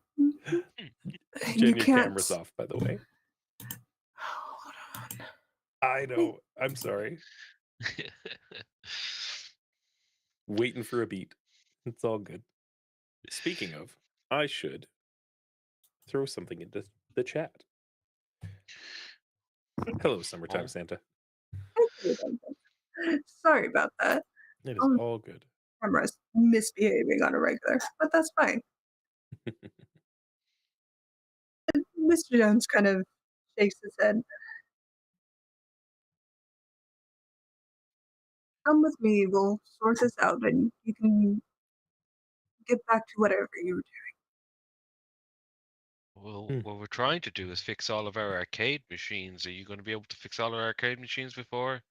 You your can't. camera's off, by the way. Hold on. I know. I'm sorry. Waiting for a beat. It's all good. Speaking of, I should throw something into the chat. Hello, Summertime Santa. Sorry about that. It is all good. Camera's misbehaving on a regular, but that's fine. Mr. Jones kind of shakes his head. Come with me, we'll sort this out, and you can get back to whatever you were doing. Well, what we're trying to do is fix all of our arcade machines. Are you going to be able to fix all our arcade machines before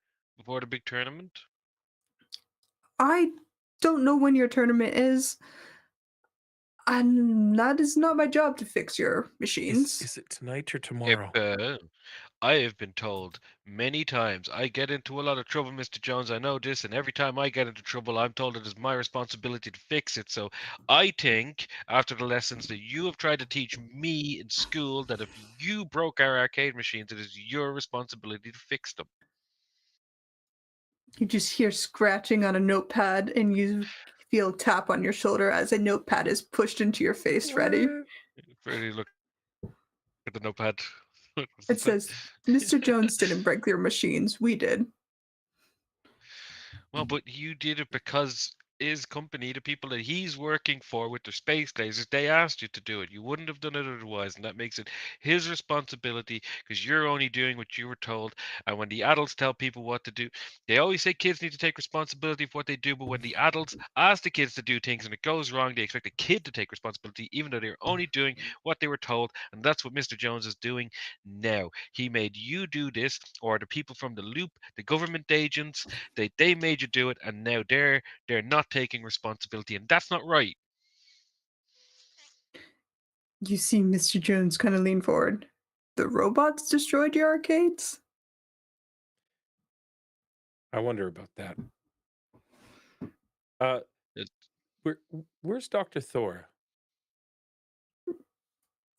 the big tournament? I don't know when your tournament is, and that is not my job to fix your machines. Is it tonight or tomorrow? I have been told many times I get into a lot of trouble, Mr. Jones. I know this, and every time I get into trouble, I'm told it is my responsibility to fix it. So I think, after the lessons that you have tried to teach me in school, that if you broke our arcade machines, it is your responsibility to fix them. You just hear scratching on a notepad, and you feel a tap on your shoulder as a notepad is pushed into your face, Freddie. Freddie, look at the notepad. It says, Mr. Jones didn't break your machines, we did. Well, but you did it because his company, the people that he's working for with their space lasers, they asked you to do it. You wouldn't have done it otherwise, and that makes it his responsibility because you're only doing what you were told. And when the adults tell people what to do, they always say kids need to take responsibility for what they do, but when the adults ask the kids to do things and it goes wrong, they expect the kid to take responsibility, even though they're only doing what they were told. And that's what Mr. Jones is doing now. He made you do this, or the people from the loop, the government agents, they made you do it, and now they're not taking responsibility, and that's not right. You see Mr. Jones kind of lean forward. The robots destroyed your arcades? I wonder about that. Uh, It- where's Dr. Thor?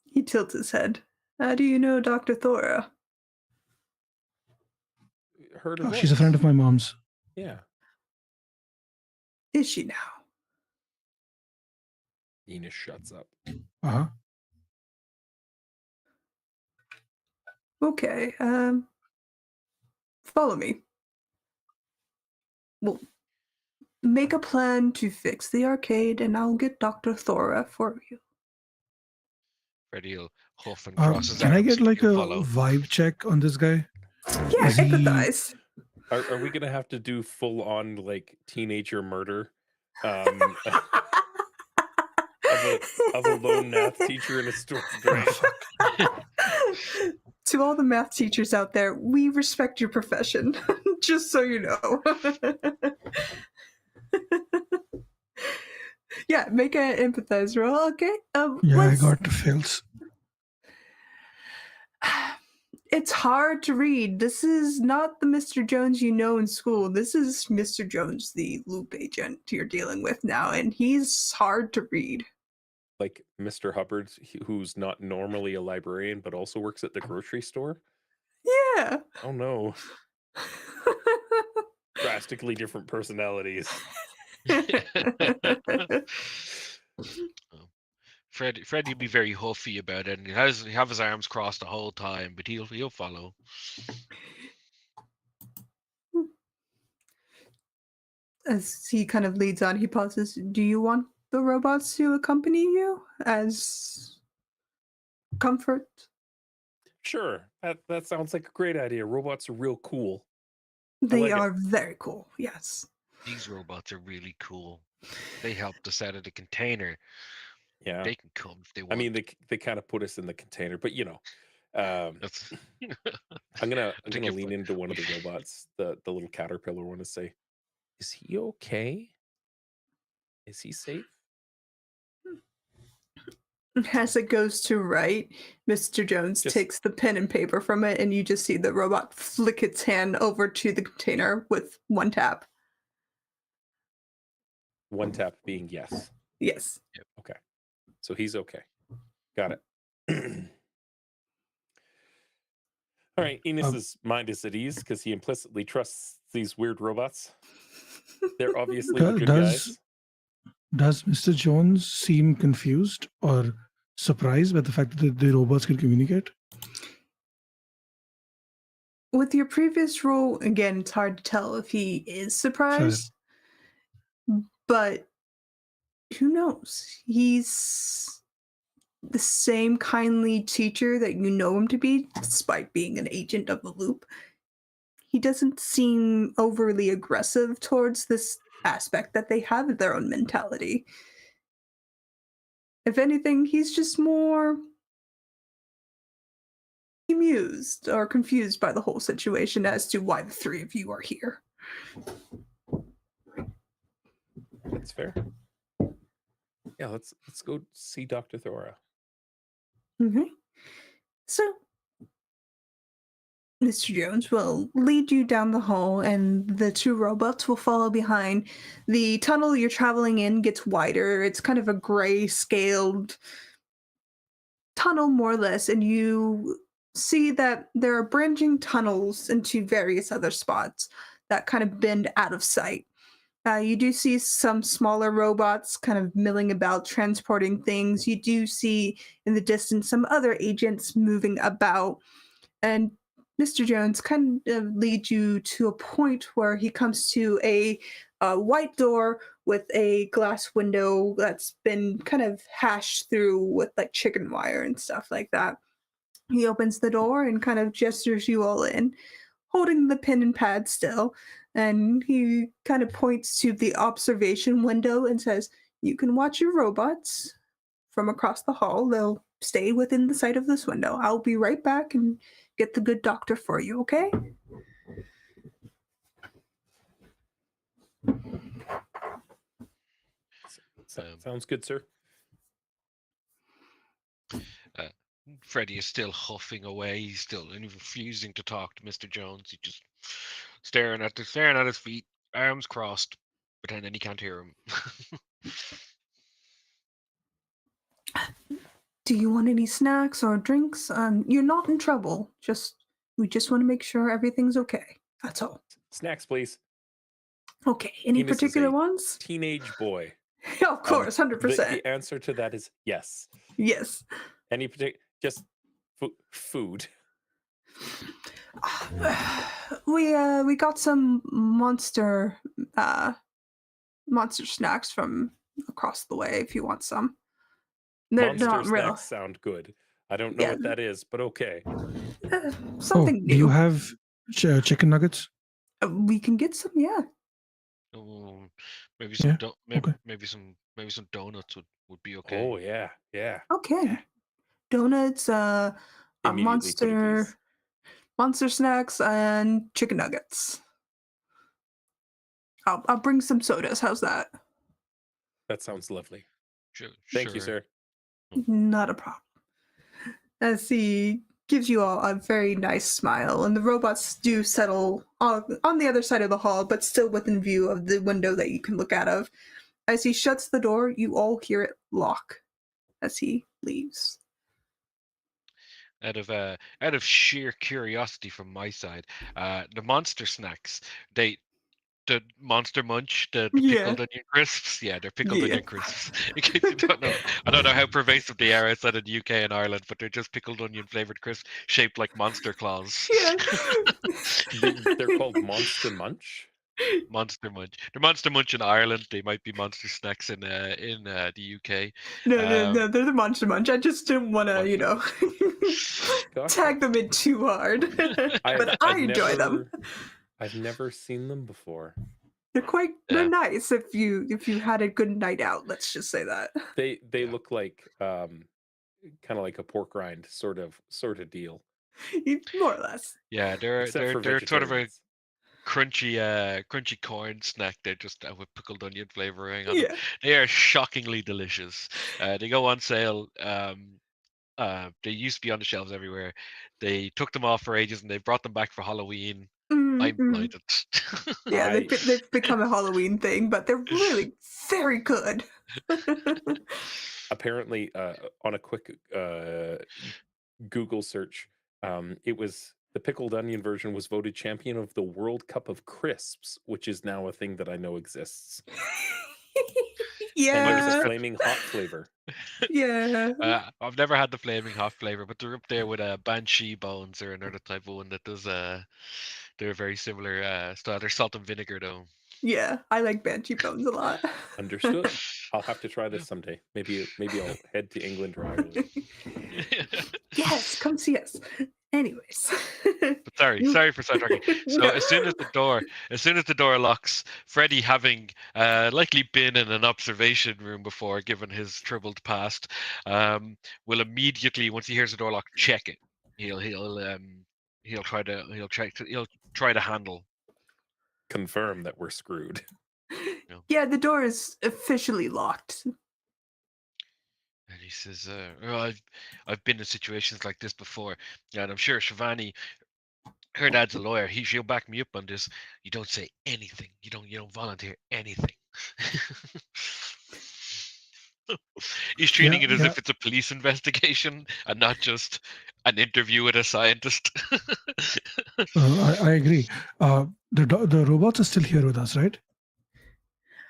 He tilts his head. How do you know Dr. Thora? Heard her Oh, voice. she's a friend of my mom's. Yeah. Is she now? Enos shuts up. Uh-huh. Okay, follow me. We'll make a plan to fix the arcade, and I'll get Dr. Thora for you. Freddy will huff and cross his Can I arms get so like you a can follow. vibe check on this guy? Yeah, Is he- empathize. Are we gonna have to do full on like teenager murder? Of a lone math teacher in a store brain. To all the math teachers out there, we respect your profession, just so you know. Yeah, make an empathize roll, okay? Yeah, I let's- got fails. It's hard to read. This is not the Mr. Jones you know in school. This is Mr. Jones, the loop agent you're dealing with now, and he's hard to read. Like Mr. Hubbard, who's not normally a librarian but also works at the grocery store. Yeah. Oh no, drastically different personalities. Freddy'd be very huffy about it, and he have his arms crossed the whole time, but he'll follow. As he kind of leads on, he pauses. Do you want the robots to accompany you as comfort? Sure, that sounds like a great idea. Robots are real cool. They like it. are very cool, yes. These robots are really cool. They helped us out of the container. Yeah, They can come if they want. I mean they kind of put us in the container, but you know, That's I'm gonna think if lean we- into one of the robots, the little caterpillar one, to say, "Is he okay? Is he safe?" As it goes to write, Mr. Jones Just- takes the pen and paper from it, and you just see the robot flick its hand over to the container with one tap. One tap being yes. Yes. Okay, so he's okay. Got it. All right, Enos's mind is at ease because he implicitly trusts these weird robots. They're obviously the good guys. Does Mr. Jones seem confused or surprised by the fact that the robots can communicate? With your previous role, again, it's hard to tell if he is surprised. But who knows? He's the same kindly teacher that you know him to be, despite being an agent of the loop. He doesn't seem overly aggressive towards this aspect that they have their own mentality. If anything, he's just more amused or confused by the whole situation as to why the three of you are here. That's fair. Yeah, let's go see Dr. Thora. Okay. So, Mr. Jones will lead you down the hall, and the two robots will follow behind. The tunnel you're traveling in gets wider. It's kind of a gray scaled tunnel, more or less, and you see that there are branching tunnels into various other spots that kind of bend out of sight. You do see some smaller robots kind of milling about, transporting things. You do see in the distance some other agents moving about. And Mr. Jones kind of leads you to a point where he comes to a white door with a glass window that's been kind of hashed through with like chicken wire and stuff like that. He opens the door and kind of gestures you all in, holding the pen and pad still. And he kind of points to the observation window and says, "You can watch your robots from across the hall. They'll stay within the sight of this window. I'll be right back and get the good doctor for you, okay?" Sounds good, sir. Freddy is still huffing away. He's still refusing to talk to Mr. Jones. He's just staring at his feet, arms crossed, pretending he can't hear him. Do you want any snacks or drinks? You're not in trouble. We just want to make sure everything's okay. That's all. Snacks, please. Okay. Any Enos is particular a ones? Teenage boy. Of course, 100%. The answer to that is yes. Yes. Any particular, just food. We got some monster snacks from across the way if you want some. They're Monster not real. snacks sound good. I don't know Yeah. what that is, but okay. Something Do you new. have chicken nuggets? We can get some, yeah. Oh, maybe some Yeah, okay. maybe some donuts would be okay. Oh yeah. Okay. Donuts, a Immediately put a piece. monster snacks, and chicken nuggets. I'll bring some sodas. How's that? That sounds lovely. Sure, Thank you, sir. Not a problem. As he gives you all a very nice smile, and the robots do settle on the other side of the hall, but still within view of the window that you can look out of. As he shuts the door, you all hear it lock as he leaves. Out of sheer curiosity from my side, the monster snacks, the Monster Munch, the pickled onion crisps. Yeah, they're pickled onion crisps. In case you don't know, I don't know how pervasive they are outside of the UK and Ireland, but they're just pickled onion flavored crisps shaped like monster claws. Yeah. They're called Monster Munch. Monster Munch. They're Monster Munch in Ireland. They might be monster snacks in the UK. No, they're the Monster Munch. I just didn't want to, tag them in too hard. But I enjoy them. I've never seen them before. They're nice if you had a good night out, let's just say that. They look like kind of like a pork rind sort of deal. More or less. Yeah, they're sort of a crunchy corn snack. They're just with pickled onion flavoring on them. They are shockingly delicious. They go on sale. They used to be on the shelves everywhere. They took them off for ages and they brought them back for Halloween. I'm blinded. Yeah, they've become a Halloween thing, but they're really very good. Apparently, on a quick Google search, it was the pickled onion version was voted champion of the World Cup of Crisps, which is now a thing that I know exists. Yeah. And there's a flaming hot flavor. Yeah. I've never had the flaming hot flavor, but they're up there with Banshee Bones or another type of one that does they're very similar style. They're salt and vinegar though. Yeah, I like Banshee Bones a lot. Understood. I'll have to try this someday. Maybe I'll head to England or Ireland. Yes, come see us. Anyways. But sorry for sidetracking. So as soon as the door locks, Freddy, having likely been in an observation room before, given his troubled past, will immediately, once he hears the door lock, check it. He'll try to handle. Confirm that we're screwed. Yeah, the door is officially locked. And he says, I've been in situations like this before, and I'm sure Shivani, her dad's a lawyer. She'll back me up on this. You don't say anything. You don't volunteer anything. He's treating it as if it's a police investigation and not just an interview with a scientist. I agree. The robots are still here with us, right?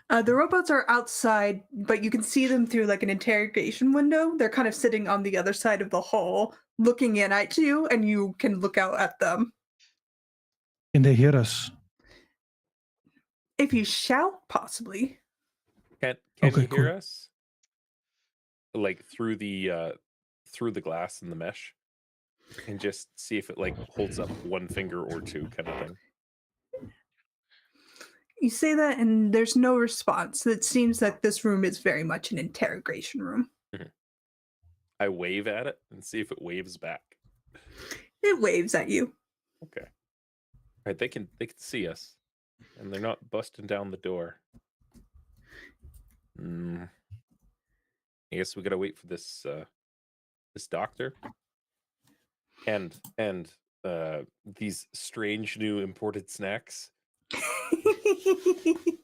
The robots are outside, but you can see them through like an interrogation window. They're kind of sitting on the other side of the hall, looking in at you, and you can look out at them. Can they hear us? If you shout, possibly. Can you hear us? Like through the glass and the mesh, and just see if it like holds up one finger or two, kind of thing. You say that, and there's no response. It seems that this room is very much an interrogation room. Mm-hmm. I wave at it and see if it waves back. It waves at you. Okay. All right, they can see us, and they're not busting down the door. I guess we gotta wait for this doctor. and these strange new imported snacks.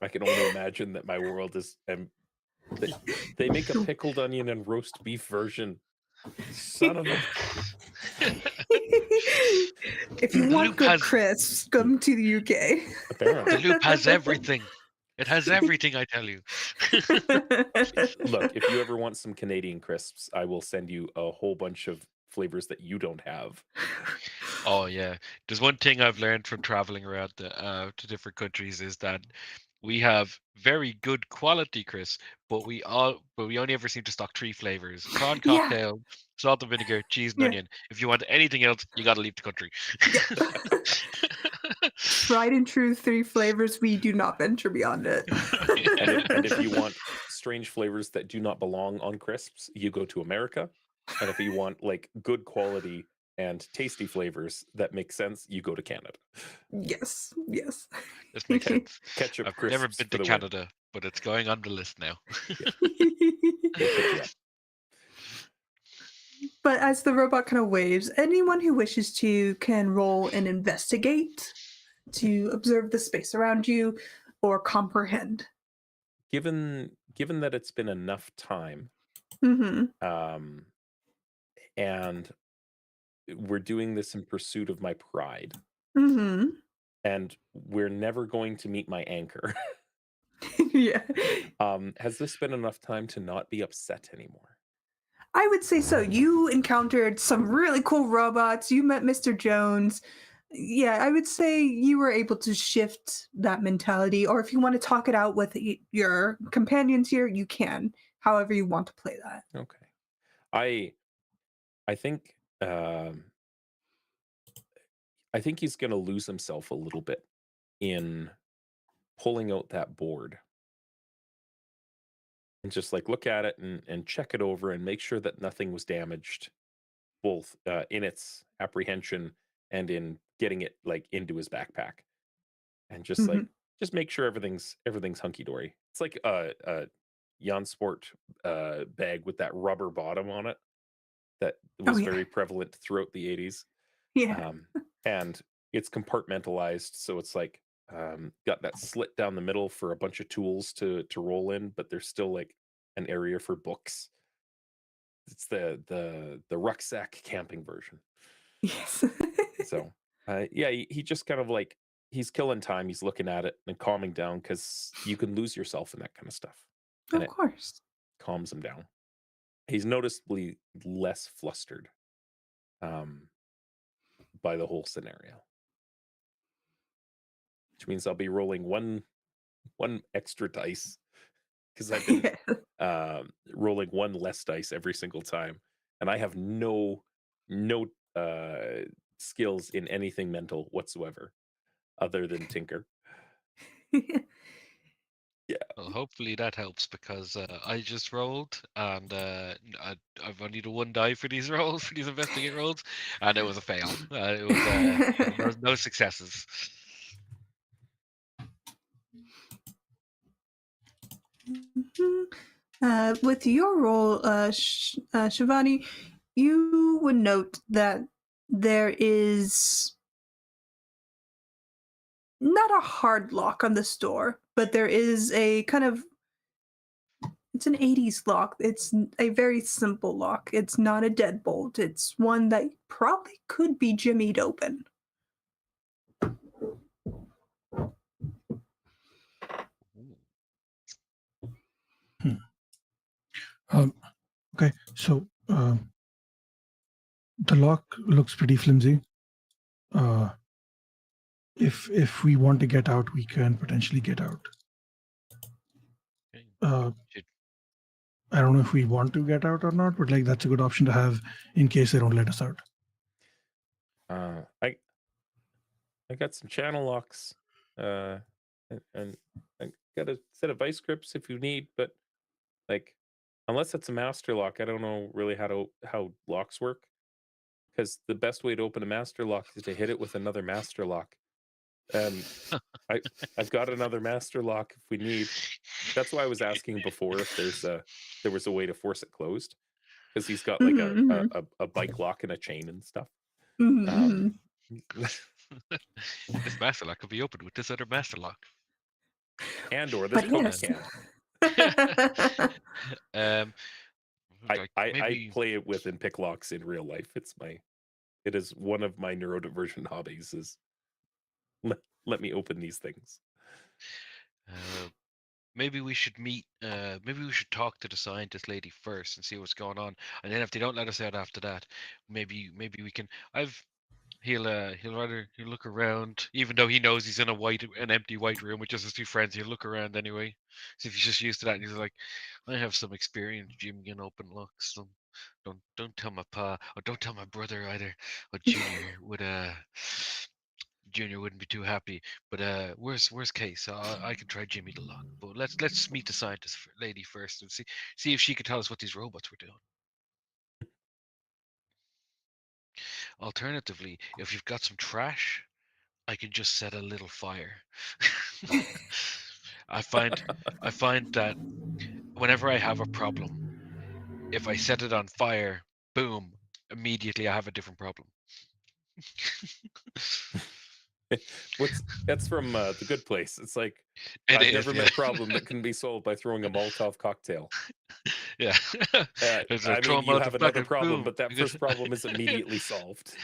I can only imagine that my world is. They make a pickled onion and roast beef version. Son of a. If you The want loop good has crisps, come to the UK. Apparently. the loop has everything. It has everything, I tell you. Look, if you ever want some Canadian crisps, I will send you a whole bunch of flavors that you don't have. Oh yeah, there's one thing I've learned from traveling around to different countries is that we have very good quality crisps, but we only ever seem to stock 3 flavors: prawn Yeah. cocktail, salt and vinegar, cheese and Yeah. onion. If you want anything else, you got to leave the country. Tried and true 3 flavors. We do not venture beyond it. And if you want strange flavors that do not belong on crisps, you go to America. And if you want like good quality and tasty flavors that make sense, you go to Canada. Yes. This makes sense. Ketchup I've crisps never been for to the win. Canada, but it's going on the list now. We'll pick you up. But as the robot kind of waves, anyone who wishes to can roll and investigate to observe the space around you or comprehend. Given that it's been enough time, Mm-hmm. and we're doing this in pursuit of my pride, Mm-hmm. and we're never going to meet my anchor. Yeah. Has this been enough time to not be upset anymore? I would say so. You encountered some really cool robots. You met Mr. Jones. Yeah, I would say you were able to shift that mentality. Or if you want to talk it out with your companions here, you can. However you want to play that. Okay. I think I think he's going to lose himself a little bit in pulling out that board and just like look at it and check it over and make sure that nothing was damaged, both in its apprehension and in getting it like into his backpack, and just like just make sure everything's hunky dory. It's like a Jansport bag with that rubber bottom on it that was very prevalent throughout the 80s. Yeah. And it's compartmentalized, so it's like got that slit down the middle for a bunch of tools to roll in, but there's still like an area for books. It's the rucksack camping version. Yes. So yeah, he just kind of like he's killing time. He's looking at it and calming down because you can lose yourself in that kind of stuff, and Of it course. calms him down. He's noticeably less flustered by the whole scenario, which means I'll be rolling one extra dice because I've been rolling one less dice every single time, and I have no skills in anything mental whatsoever other than tinker. Yeah. Well, hopefully that helps because I just rolled and I've only the 1 die for these rolls, for these investigate rolls, and it was a fail. It was no successes. With your role, Shivani, you would note that there is not a hard lock on this door, but there is a kind of it's an 80s lock. It's a very simple lock. It's not a deadbolt. It's one that probably could be jimmied open. Okay, so the lock looks pretty flimsy. If we want to get out, we can potentially get out. I don't know if we want to get out or not, but like that's a good option to have in case they don't let us out. I got some channel locks, and I got a set of vice grips if you need, but like unless it's a master lock, I don't know really how locks work. Because the best way to open a master lock is to hit it with another master lock. And I've got another master lock if we need. That's why I was asking before if there was a way to force it closed. Because he's got like a bike lock and a chain and stuff. Mhm, This master lock could be opened with this other master lock. and or this But Coke yes. can. Um, like I maybe play it with and pick locks in real life. It is one of my neurodivergent hobbies. Is let me open these things. maybe we should meet. Maybe we should talk to the scientist lady first and see what's going on, and then if they don't let us out after that, maybe we can. He'll look around, even though he knows he's in an empty white room with just his two friends. He'll look around anyway, see if he's just used to that. And he's like, I have some experience jimming in open locks. So don't tell my pa, or don't tell my brother either. Or Junior wouldn't be too happy. But worst case, I can try Jimmy the lock. But let's meet the scientist lady first and see if she can tell us what these robots were doing. Alternatively, if you've got some trash, I can just set a little fire. I find that whenever I have a problem, if I set it on fire, boom, immediately I have a different problem. That's from The Good Place. It's like I've never met a problem that can be solved by throwing a Molotov cocktail. Yeah. I mean, you have another problem, but that first problem is immediately solved.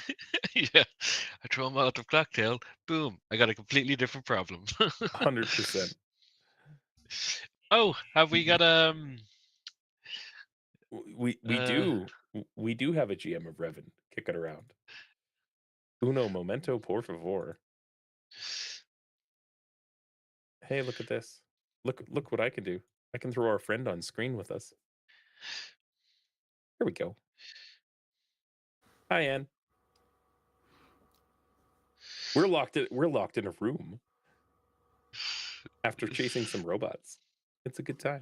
Yeah. I throw a Molotov cocktail, boom, I got a completely different problem. 100%. Oh, have we got We do have a GM of Revan. Kick it around. Uno momento, por favor. Hey, look at this. Look what I can do. I can throw our friend on screen with us. Here we go. Hi, Anne. We're locked in a room after chasing some robots. It's a good time.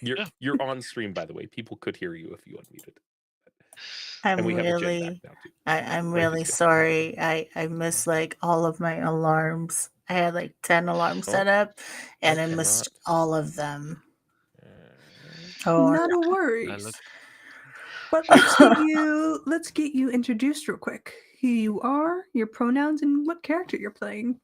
You're on stream, by the way. People could hear you if you unmuted. And we have a Jen back now too. I'm Right, really let's go. sorry. I missed like all of my alarms. I had like 10 alarms set up and I missed all of them. Oh, Not a worries. look. But let's get you introduced real quick. Who you are, your pronouns, and what character you're playing.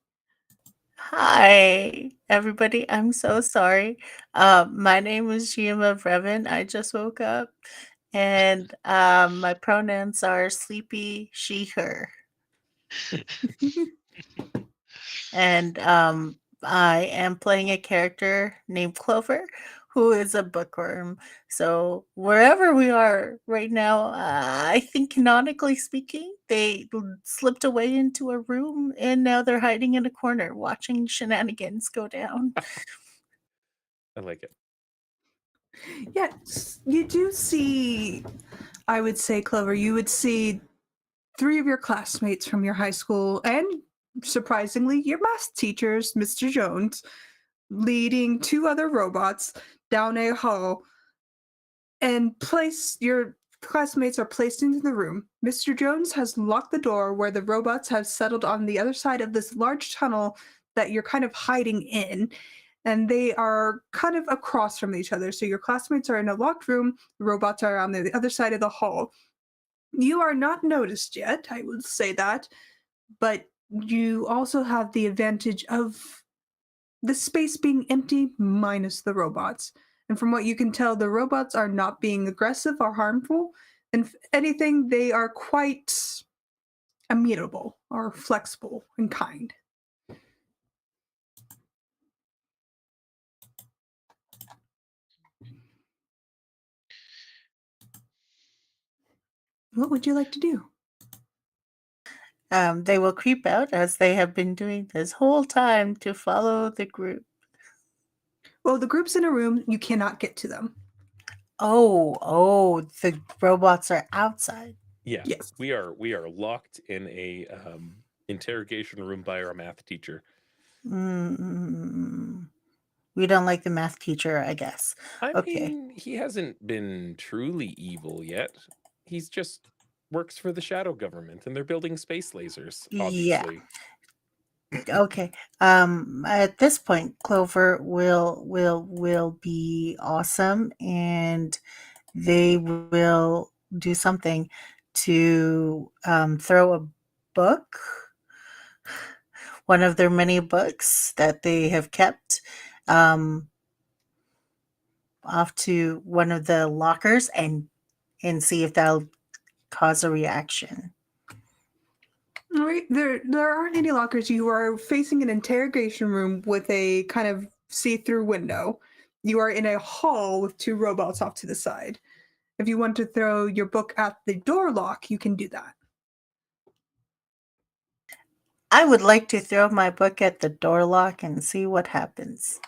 hi, everybody. I'm so sorry. My name is Giama Revan. I just woke up and my pronouns are sleepy, she, her. And I am playing a character named Clover, who is a bookworm. So wherever we are right now, I think canonically speaking, they slipped away into a room and now they're hiding in a corner watching shenanigans go down. I like it. Yes, you do see, I would say, Clover, you would see 3 of your classmates from your high school and, surprisingly, your math teachers, Mr. Jones, leading 2 other robots down a hall, and your classmates are placed into the room. Mr. Jones has locked the door where the robots have settled on the other side of this large tunnel that you're kind of hiding in, and they are kind of across from each other. So your classmates are in a locked room, the robots are on the other side of the hall. You are not noticed yet, I would say that, but you also have the advantage of the space being empty minus the robots. And from what you can tell, the robots are not being aggressive or harmful. And if anything, they are quite amenable or flexible and kind. What would you like to do? They will creep out as they have been doing this whole time to follow the group. Well, the group's in a room. You cannot get to them. Oh, the robots are outside. Yeah. Yes. We are locked in a interrogation room by our math teacher. We don't like the math teacher, I guess. I mean, he hasn't been truly evil yet. He's just works for the shadow government and they're building space lasers, obviously. Yeah. Okay. At this point, Clover will be awesome and they will do something to throw a book, one of their many books that they have kept, off to one of the lockers and see if that'll cause a reaction. All right. There aren't any lockers. You are facing an interrogation room with a kind of see-through window. You are in a hall with 2 robots off to the side. If you want to throw your book at the door lock, you can do that. I would like to throw my book at the door lock and see what happens.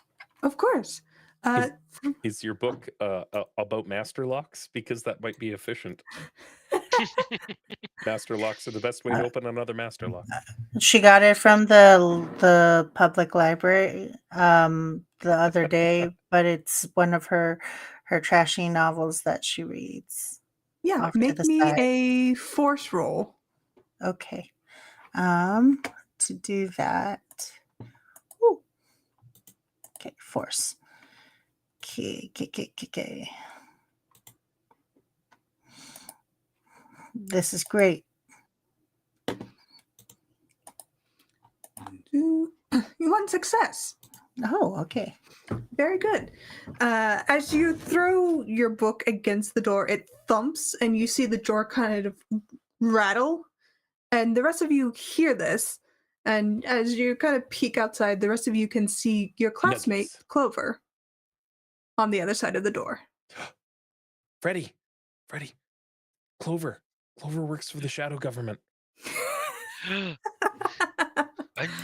Of course. Is your book about master locks? Because that might be efficient. Master locks are the best way to open another master lock. She got it from the public library the other day, but it's one of her trashy novels that she reads. Yeah, Off to make the me side. a force roll. Okay. To do that. Ooh. Okay, force. Okay. This is great. You want success. Oh, okay. Very good. As you throw your book against the door, it thumps and you see the door kind of rattle. And the rest of you hear this. And as you kind of peek outside, the rest of you can see your classmate, Nudges. Clover, on the other side of the door. Freddy, Clover works for the shadow government. I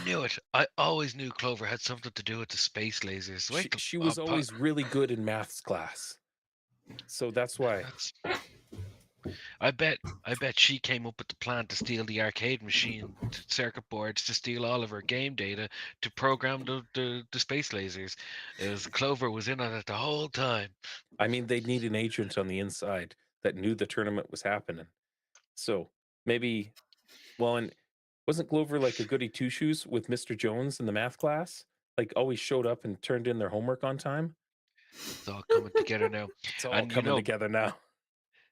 knew it. I always knew Clover had something to do with the space lasers. Wait, She was always really good in maths class, so that's why. I bet she came up with the plan to steal the arcade machine circuit boards, to steal all of her game data, to program the space lasers. As Clover was in on it the whole time. I mean, they'd need an agent on the inside that knew the tournament was happening. So maybe, well, and wasn't Clover like a goody two shoes with Mr. Jones in the math class? Like always showed up and turned in their homework on time. It's all coming together now. It's all And coming together now.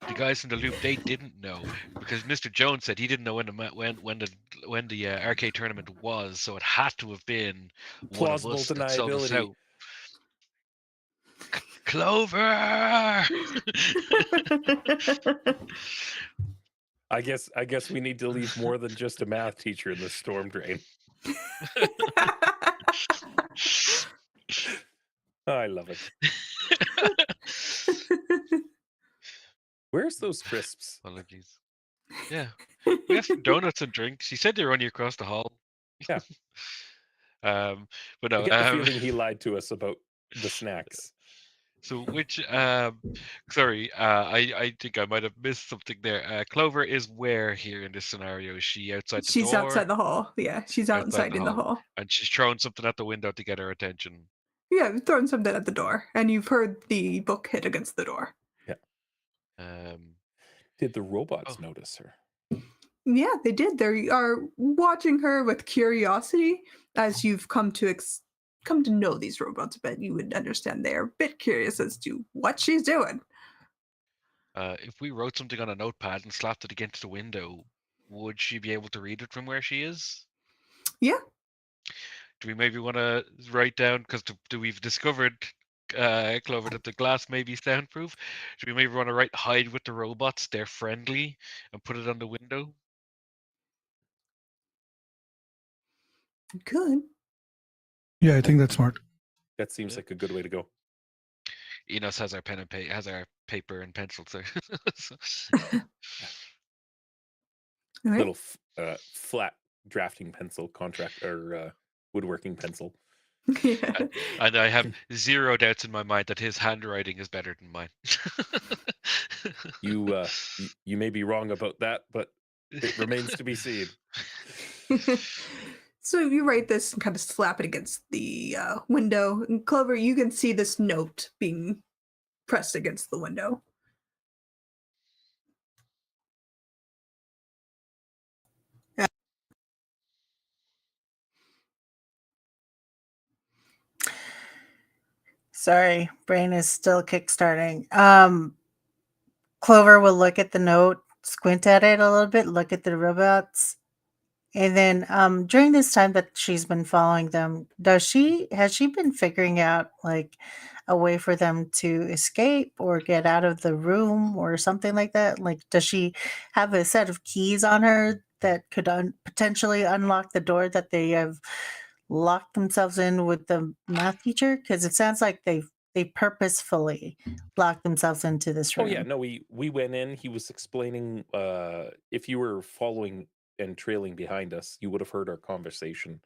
The guys from the loop, they didn't know, because Mr. Jones said he didn't know when the arcade tournament was, so it had to have been one of Plausible us that sold us deniability. out. Clover! I guess we need to leave more than just a math teacher in the storm drain. I love it. Where's those crisps? Apologies. Yeah. We have some donuts and drinks. He said they were only across the hall. Yeah. But I no. get the feeling he lied to us about the snacks. So which sorry, I think I might have missed something there. Clover is where here in this scenario? Is she outside the She's door? outside the hall. Yeah, she's outside in the hall. And she's throwing something at the window to get her attention. Yeah, throwing something at the door, and you've heard the book hit against the door. Yeah. Did the robots notice her? Yeah, they did. They are watching her with curiosity. As you've come to know these robots a bit, you would understand they are a bit curious as to what she's doing. If we wrote something on a notepad and slapped it against the window, would she be able to read it from where she is? Yeah. Do we maybe want to write down, because we've discovered, Clover, that the glass may be soundproof? Do we maybe want to write "hide with the robots, they're friendly," and put it on the window? Good. Yeah, I think that's smart. That seems like a good way to go. Enos has our pen and has our paper and pencil, so. All right. Little flat drafting pencil contract or woodworking pencil. Yeah. And I have zero doubts in my mind that his handwriting is better than mine. You may be wrong about that, but it remains to be seen. So you write this and kind of slap it against the window. And Clover, you can see this note being pressed against the window. Sorry, brain is still kickstarting. Clover will look at the note, squint at it a little bit, look at the robots. And then during this time that she's been following them, has she been figuring out like a way for them to escape or get out of the room or something like that? Like, does she have a set of keys on her that could potentially unlock the door that they have locked themselves in with the math teacher? Because it sounds like they purposefully locked themselves into this Oh room. yeah, no, we went in. He was explaining. If you were following and trailing behind us, you would have heard our conversation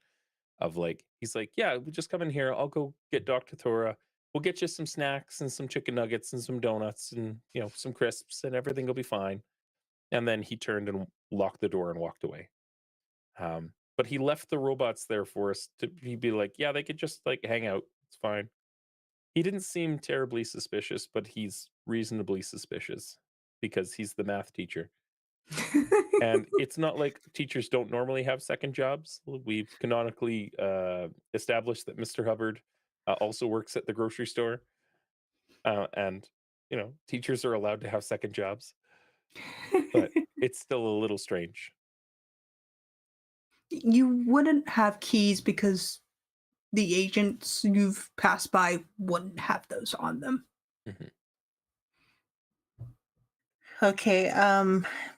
of like, he's like, yeah, we just come in here. I'll go get Dr. Tora. We'll get you some snacks and some chicken nuggets and some donuts and some crisps and everything will be fine. And then he turned and locked the door and walked away. But he left the robots there for us to he'd be like, yeah, they could just like hang out. It's fine. He didn't seem terribly suspicious, but he's reasonably suspicious because he's the math teacher. And it's not like teachers don't normally have second jobs. We've canonically established that Mr. Hubbard also works at the grocery store. And, teachers are allowed to have second jobs, but it's still a little strange. You wouldn't have keys because the agents you've passed by wouldn't have those on them. Mhm. Okay,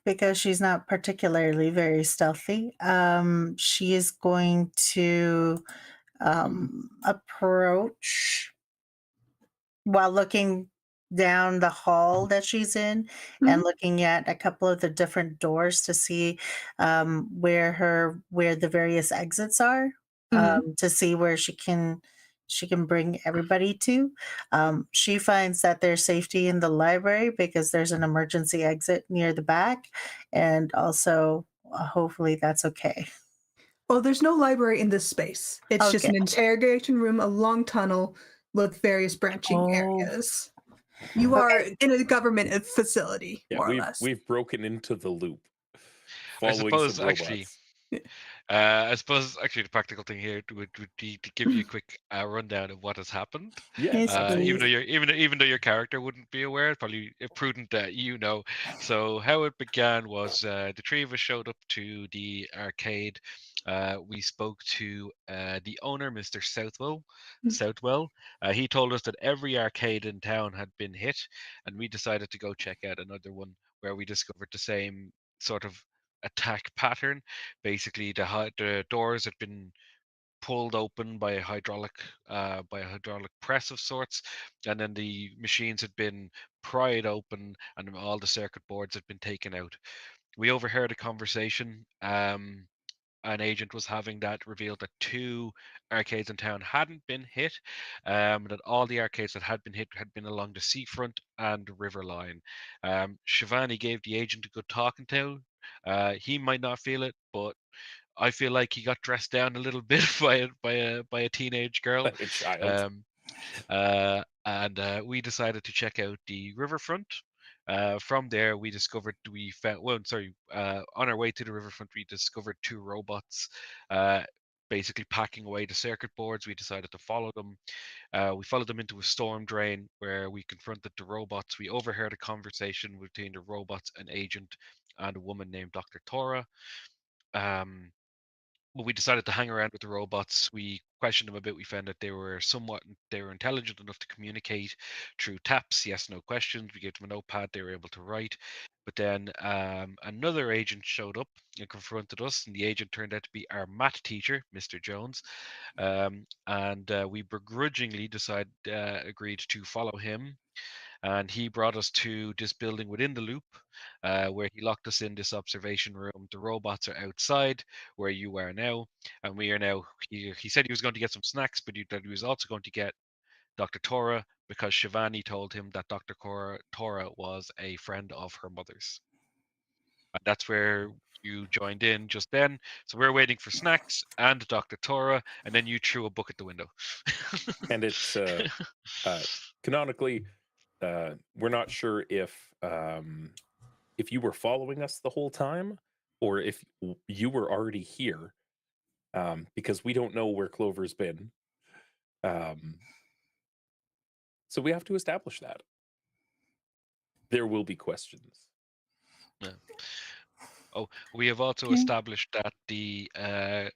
because she's not particularly very stealthy, she is going to approach while looking down the hall that she's in and Mhm. looking at a couple of the different doors to see where the various exits are, Mhm. to see where she can bring everybody to. She finds that there's safety in the library because there's an emergency exit near the back, and also hopefully that's okay. Well, there's no library in this space. It's just Okay. an interrogation room, a long tunnel with various branching Oh, okay. areas. You are in a government facility, Yeah, more or less. we've broken into the loop I following suppose some actually, robots. the practical thing here would be to give you a quick rundown of what has happened. Yeah, Yes, Even though please. even though your character wouldn't be aware, it's probably prudent that you know. So how it began was the three of us showed up to the arcade. We spoke to the owner, Mr. Southwell. Mm. Southwell. He told us that every arcade in town had been hit, and we decided to go check out another one where we discovered the same sort of attack pattern. Basically, the doors had been pulled open by a hydraulic press of sorts, and then the machines had been pried open and all the circuit boards had been taken out. We overheard a conversation an agent was having that revealed that two arcades in town hadn't been hit, that all the arcades that had been hit had been along the seafront and river line. Shivani gave the agent a good talking to. He might not feel it, but I feel like he got dressed down a little bit by a teenage girl. A child. And we decided to check out the riverfront. From there, on our way to the riverfront, we discovered two robots, basically packing away the circuit boards. We decided to follow them. We followed them into a storm drain where we confronted the robots. We overheard a conversation between the robots, an agent, and a woman named Dr. Tora. Um, but we decided to hang around with the robots. We questioned them a bit. We found that they were intelligent enough to communicate through taps, yes, no questions. We gave them a notepad. They were able to write. But then another agent showed up and confronted us, and the agent turned out to be our math teacher, Mr. Jones. And we begrudgingly agreed to follow him, and he brought us to this building within the loop, where he locked us in this observation room. The robots are outside where you are now, and we are now. He said he was going to get some snacks, but that he was also going to get Dr. Tora because Shivani told him that Dr. Tora was a friend of her mother's. And that's where you joined in just then. So we're waiting for snacks and Dr. Tora, and then you threw a book at the window. And it's canonically, we're not sure if you were following us the whole time or if you were already here, because we don't know where Clover's been. So we have to establish that. There will be questions. Yeah. Oh, we have also Okay. established that the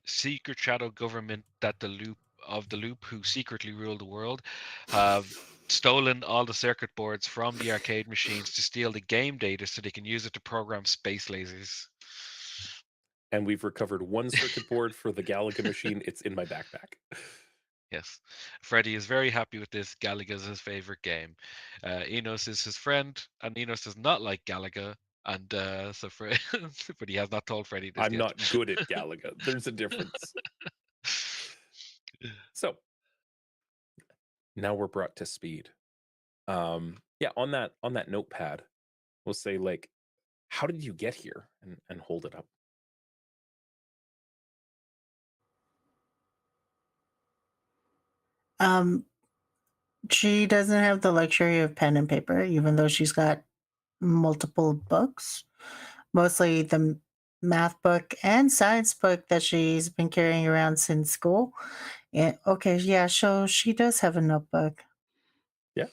secret shadow government that the loop who secretly rule the world have stolen all the circuit boards from the arcade machines to steal the game data so they can use it to program space lasers. And we've recovered one circuit board for the Galaga machine. It's in my backpack. Yes, Freddy is very happy with this. Galaga is his favorite game. Enos is his friend, and Enos does not like Galaga, and so Fred, but he has not told Freddy this I'm yet. not good at Galaga. There's a difference. So now we're brought to speed. Yeah, on that notepad, we'll say like, how did you get here? And hold it up. She doesn't have the luxury of pen and paper, even though she's got multiple books, mostly the math book and science book that she's been carrying around since school. And okay, yeah, so she does have a notebook. Yeah.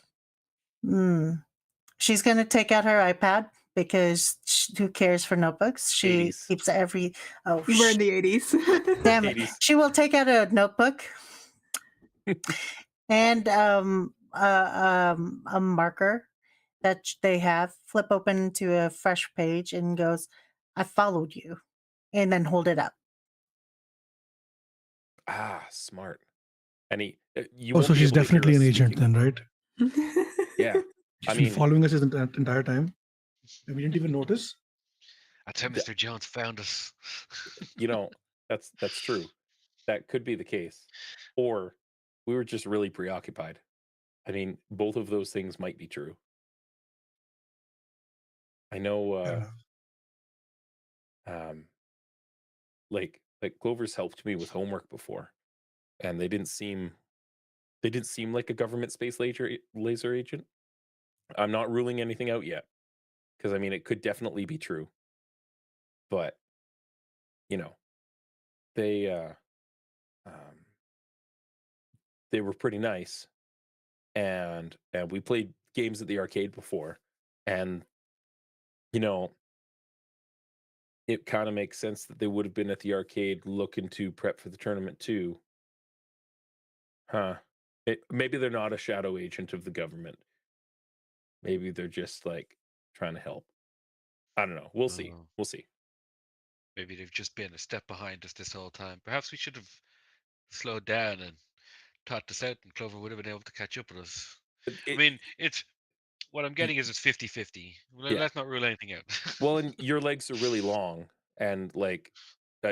She's gonna take out her iPad because who cares for notebooks? She 80s. keeps every. Oh, We're in the 80s. damn it! 80s. She will take out a notebook and a marker that they have, flip open to a fresh page and goes, I followed you, and then hold it up. Ah, smart. And you Oh, won't so be she's able to hear definitely us an agent speaking. then, right? Yeah. She's I been mean- following us this entire time, and we didn't even notice. That's how Mr. Jones found us. That's true. That could be the case. Or we were just really preoccupied. I mean, both of those things might be true. I know like Clover's helped me with homework before, and they didn't seem like a government space laser agent. I'm not ruling anything out yet, because I mean it could definitely be true. But they were pretty nice, and we played games at the arcade before, and it kind of makes sense that they would have been at the arcade looking to prep for the tournament too. Huh. Maybe they're not a shadow agent of the government. Maybe they're just like trying to help. I don't know. We'll see. Oh. We'll see. Maybe they've just been a step behind us this whole time. Perhaps we should have slowed down and taught this out, and Clover would have been able to catch up with us. I mean, it's what I'm getting is it's 50-50. Yeah. Let's not rule anything out. Well, and your legs are really long, and like,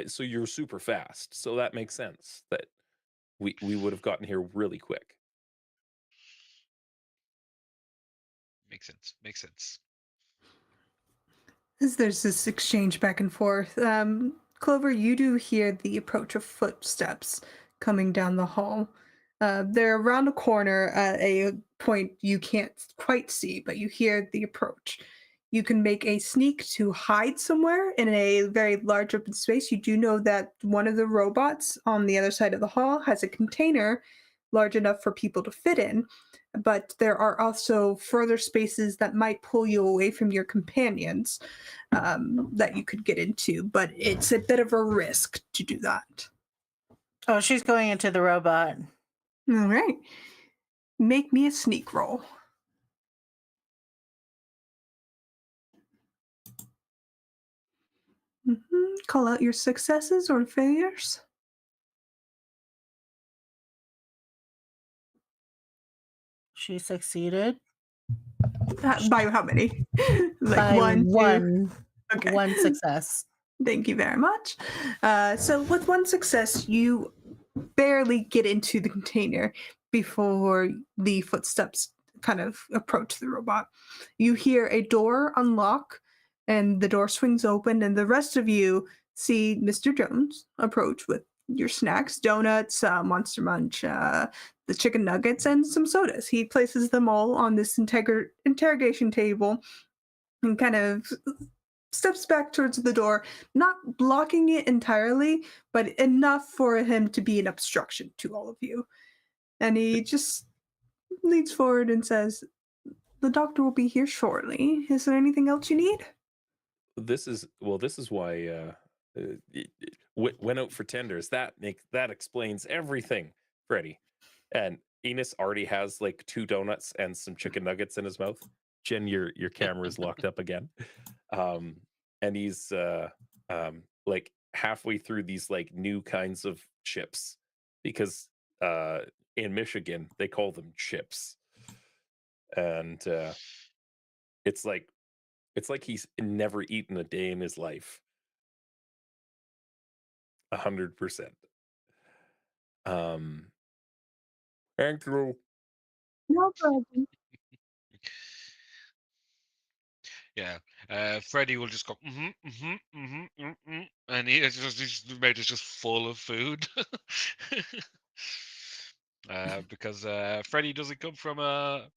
so you're super fast. So that makes sense that we would have gotten here really quick. Makes sense. Makes sense. As there's this exchange back and forth, Clover, you do hear the approach of footsteps coming down the hall. They're around a corner at a point you can't quite see, but you hear the approach. You can make a sneak to hide somewhere in a very large open space. You do know that one of the robots on the other side of the hall has a container large enough for people to fit in, but there are also further spaces that might pull you away from your companions that you could get into, but it's a bit of a risk to do that. Oh, she's going into the robot. All right. Make me a sneak roll. Call out your successes or failures. She succeeded. By how many? By one, two? one. Okay. One success. Thank you very much. So with one success, you barely get into the container before the footsteps kind of approach the robot. You hear a door unlock, and the door swings open, and the rest of you see Mr. Jones approach with your snacks, donuts, Monster Munch, the chicken nuggets, and some sodas. He places them all on this interrogation table and kind of steps back towards the door, not blocking it entirely, but enough for him to be an obstruction to all of you. And he just leans forward and says, "The doctor will be here shortly. Is there anything else you need?" this is why went out for tenders. That explains everything, Freddie. And Enos already has like 2 donuts and some chicken nuggets in his mouth. Jen, your camera is locked up again. Um, and he's like halfway through these like new kinds of chips because in Michigan they call them chips. And it's like he's never eaten a day in his life. 100%. Thank you. No problem. Yeah, Freddy will just go, and his mouth is just full of food. Because Freddy doesn't come from a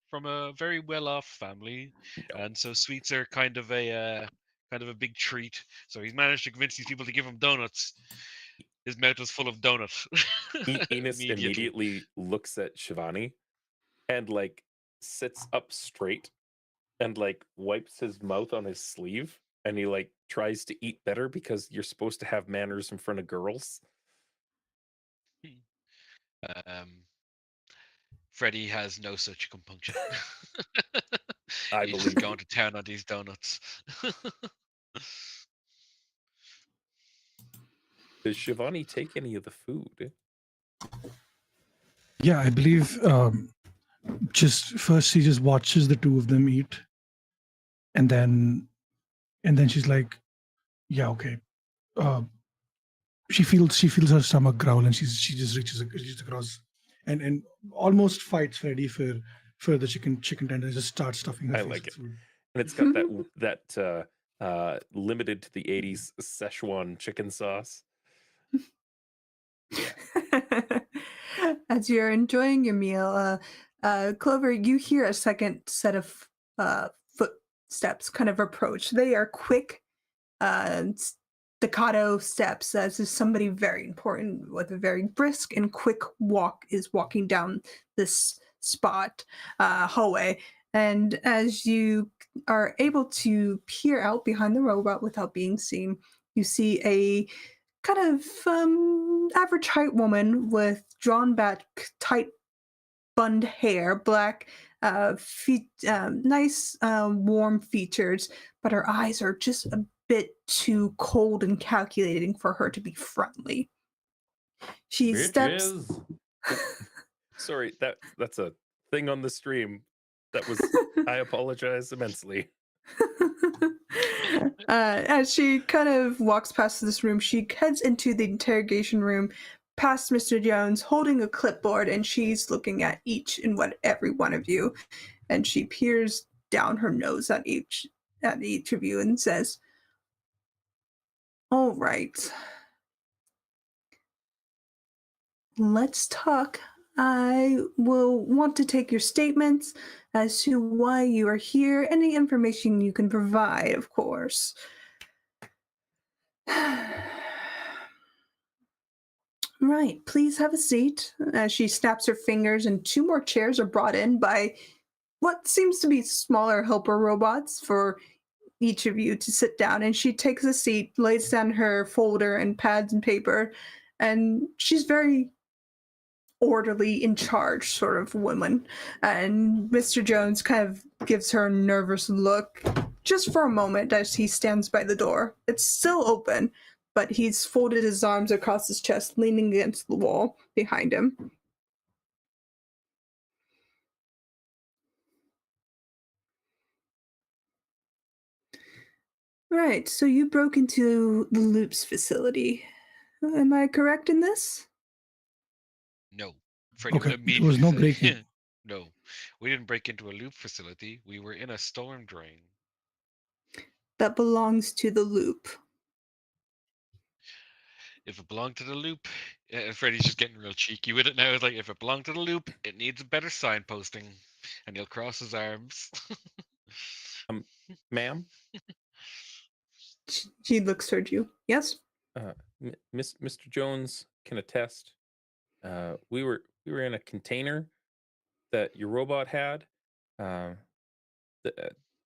very well-off family, No. and so sweets are kind of a big treat. So he's managed to convince these people to give him donuts. His mouth is full of donuts. Enos immediately looks at Shivani and like sits up straight and like wipes his mouth on his sleeve, and he like tries to eat better because you're supposed to have manners in front of girls. Freddy has no such compunction. I He's just believe going to town on these donuts. Does Shivani take any of the food? Yeah, I believe just first she just watches the two of them eat, and then she's like, yeah, okay. She feels her stomach growl, and she just reaches across and almost fights Freddy for the chicken tender, and just starts stuffing her I face like with it. food. And it's got that limited to the 80s Szechuan chicken sauce. As you're enjoying your meal, Clover, you hear a second set of footsteps kind of approach. They are quick, staccato steps, as if somebody very important with a very brisk and quick walk is walking down this hallway. And as you are able to peer out behind the robot without being seen, you see a kind of average height woman with drawn back, tight bunned hair, black, nice, warm features, but her eyes are just a bit too cold and calculating for her to be friendly. She steps. Bitches. Sorry, that's a thing on the stream. That was I apologize immensely. As she kind of walks past this room, she heads into the interrogation room past Mr. Jones holding a clipboard, and she's looking at every one of you, and she peers down her nose at each of you and says, all right, let's talk. I will want to take your statements as to why you are here, any information you can provide, of course. Right, please have a seat. As she snaps her fingers, and 2 more chairs are brought in by what seems to be smaller helper robots for each of you to sit down. And she takes a seat, lays down her folder and pads and paper, and she's very orderly, in charge sort of woman. And Mr. Jones kind of gives her a nervous look just for a moment as he stands by the door. It's still open, but he's folded his arms across his chest, leaning against the wall behind him. Right, so you broke into the Loops facility. Am I correct in this? No. Freddy would Okay, there immediately was no say, breaking. no, we didn't break into a loop facility. We were in a storm drain. That belongs to the Loop. If it belonged to the loop, Freddy's just getting real cheeky with it now. It's like, if it belonged to the loop, it needs a better signposting. And he'll cross his arms. Ma'am, She looks toward you. Yes? Mr. Jones can attest. We were in a container that your robot had,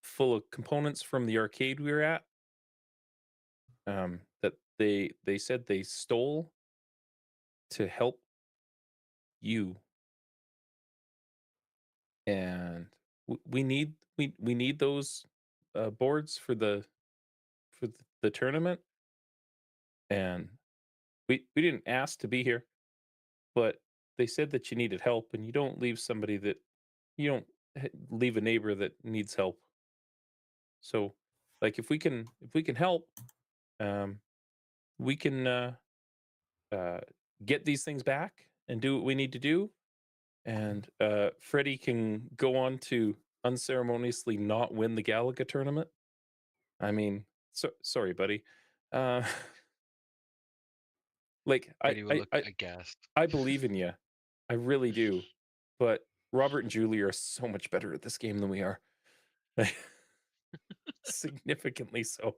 full of components from the arcade we were at. that they said they stole to help you, and we need those boards for the tournament, and we didn't ask to be here, but they said that you needed help, and you don't leave somebody that you don't leave a neighbor that needs help. So, like, if we can help, um, we can uh, get these things back and do what we need to do, and Freddie can go on to unceremoniously not win the Galaga tournament. I mean, sorry, buddy. Uh, like Freddie will look aghast. I believe in you, I really do, but Robert and Julie are so much better at this game than we are, significantly so.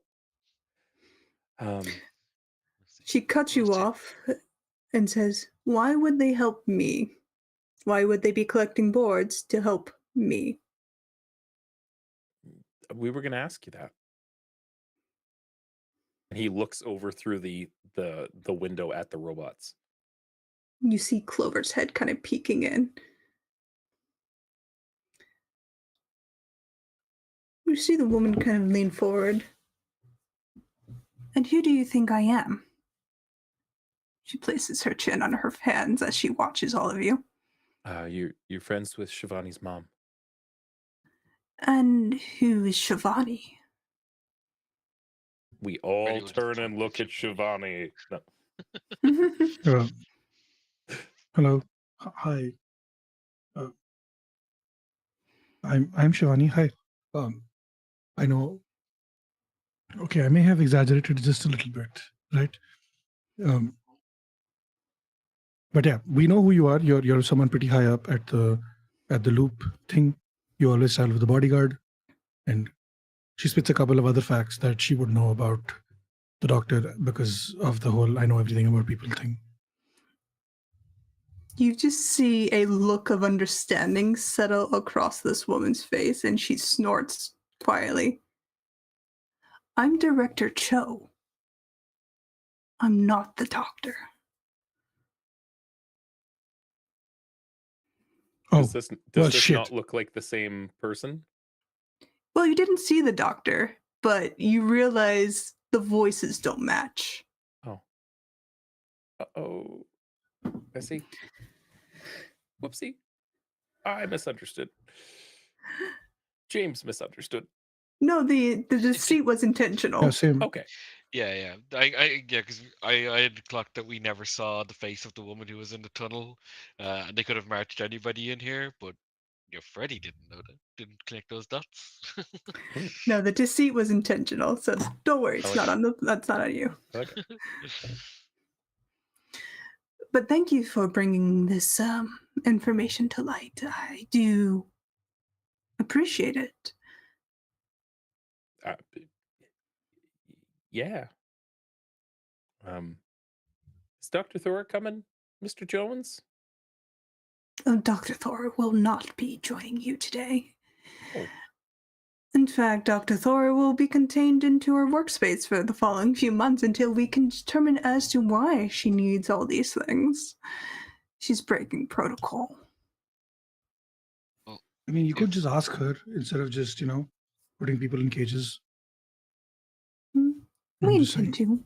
Um, She cuts you Let's see. off and says, "Why would they help me? Why would they be collecting boards to help me?" we were going to ask you that. And he looks over through the window at the robots. You see Clover's head kind of peeking in. You see the woman kind of lean forward. "And who do you think I am?" She places her chin on her hands as she watches all of you. You're friends with Shivani's mom. "And who is Shivani?" We all Freddie wants to turn talk and to look at Shivani. No. Hello. Hi. I'm Shivani. Hi. I know. Okay, I may have exaggerated just a little bit, right? But yeah, we know who you are. You're someone pretty high up at the loop thing. You always travel with the bodyguard, and she spits a couple of other facts that she would know about the doctor because of the whole "I know everything about people" thing. You just see a look of understanding settle across this woman's face, and she snorts quietly. "I'm Director Cho. I'm not the doctor." Oh, Does this well, shit. not look like the same person? Well, you didn't see the doctor, but you realize the voices don't match. Oh. Uh-oh. I see. Whoopsie. I misunderstood. James misunderstood. No, the deceit was intentional. Yeah, same. Okay. Yeah. Because I had clocked that we never saw the face of the woman who was in the tunnel, and they could have marched anybody in here, but Freddie didn't know that, didn't connect those dots. No, the deceit was intentional, so don't worry, it's I like not on the that's not on you. Okay. But thank you for bringing this information to light. I do appreciate it. Yeah. Is Dr. Thor coming, Mr. Jones? Dr. Thor will not be joining you today. Oh. In fact, Dr. Thor will be contained into her workspace for the following few months until we can determine as to why she needs all these things. She's breaking protocol. I mean, you could just ask her instead of just, putting people in cages. We intend to.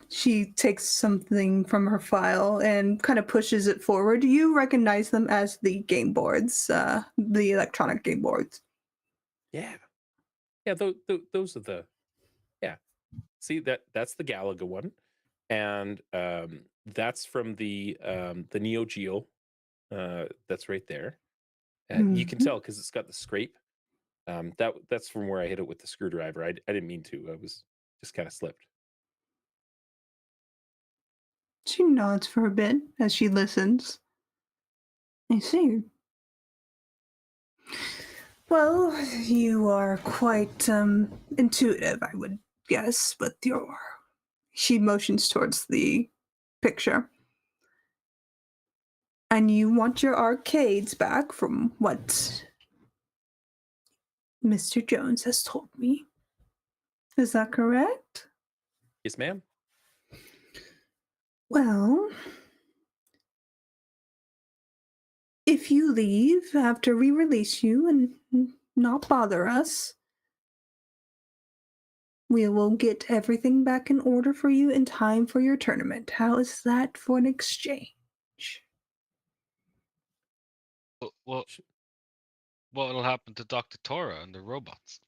She takes something from her file and kind of pushes it forward. You recognize them as the game boards, the electronic game boards. Yeah. Yeah, those are the... Yeah. See, that's the Galaga one. And that's from the Neo Geo. That's right there. And you can tell because it's got the scrape. That's from where I hit it with the screwdriver. I didn't mean to. I was just kind of slipped. She nods for a bit as she listens. I see. Well, you are quite intuitive, I would guess, but she motions towards the picture. And you want your arcades back from what Mr. Jones has told me. Is that correct? Yes, ma'am. Well, if you leave after we release you and not bother us, we will get everything back in order for you in time for your tournament. How is that for an exchange? What what'll happen to Dr. Tora and the robots?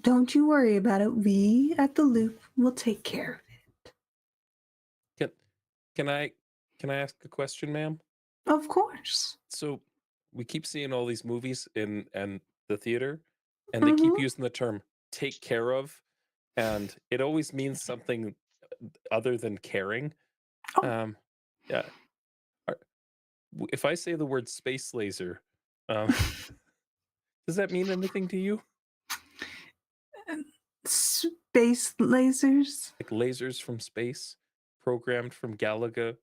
Don't you worry about it. We at the Loop will take care of it. Can I ask a question, ma'am? Of course. So we keep seeing all these movies in and the theater, and they keep Mhm. using the term "take care of," and it always means something other than caring. Oh. Yeah. If I say the word space laser, does that mean anything to you? Space lasers? Like lasers from space, programmed from Galaga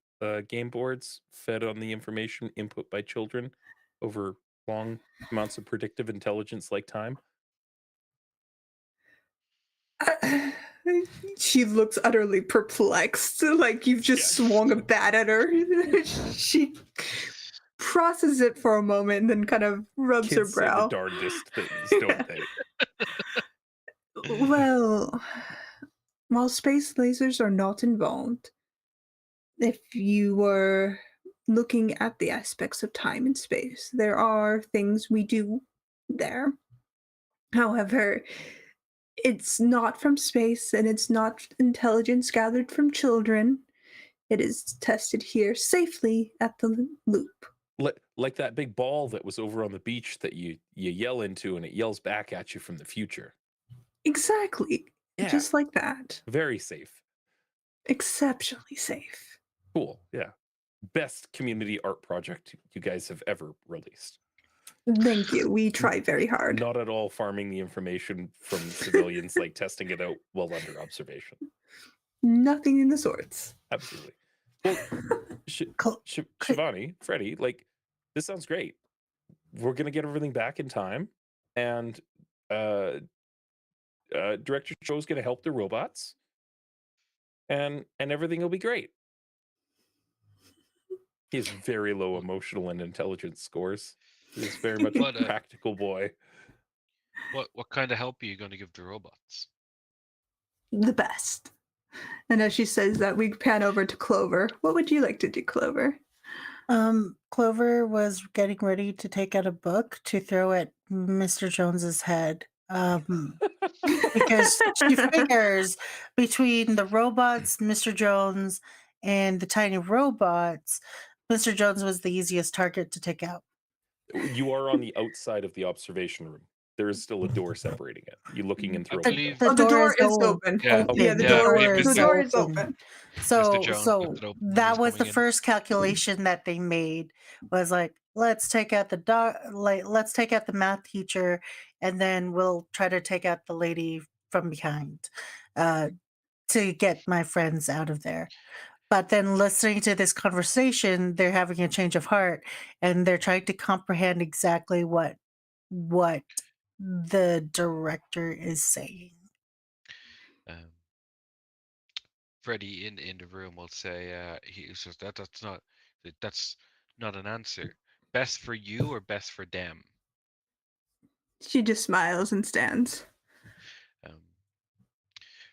game boards, fed on the information input by children over long amounts of predictive intelligence like time? She looks utterly perplexed, like you've just swung a bat at her. She processes it for a moment and then kind of rubs her Kids say the brow. darndest things, don't they? Well, while space lasers are not involved, if you were looking at the aspects of time and space, there are things we do there. However, it's not from space and it's not intelligence gathered from children. It is tested here safely at the Loop. Like that big ball that was over on the beach that you yell into and it yells back at you from the future. Exactly. Yeah. Just like that. Very safe. Exceptionally safe. Cool. Yeah. Best community art project you guys have ever released. Thank you. We try very hard. Not at all farming the information from civilians, like testing it out while under observation. Nothing in the sorts. Absolutely. Well, Shivani, Freddie, like, this sounds great. We're going to get everything back in time. And Director Cho's going to help the robots. And everything will be great. He has very low emotional and intelligence scores. He's very much But, a practical boy. What kind of help are you going to give the robots? The best. And as she says that, we pan over to Clover. What would you like to do, Clover? Clover was getting ready to take out a book to throw at Mr. Jones's head. Because she figures between the robots, Mr. Jones, and the tiny robots, Mr. Jones was the easiest target to take out. You are on the outside of the observation room. There is still a door separating it. You're looking in through. I believe the door is open. Yeah, Yeah, the yeah, door, yeah, the door is open. So, Mr. Jones so left it open when he that was was the coming in. first calculation that they made. Was like, let's take out the let's take out the math teacher, and then we'll try to take out the lady from behind, to get my friends out of there. But then listening to this conversation, they're having a change of heart, and they're trying to comprehend exactly what the director is saying. Freddie in the room will say, he says that's not an answer. Best for you or best for them? She just smiles and stands.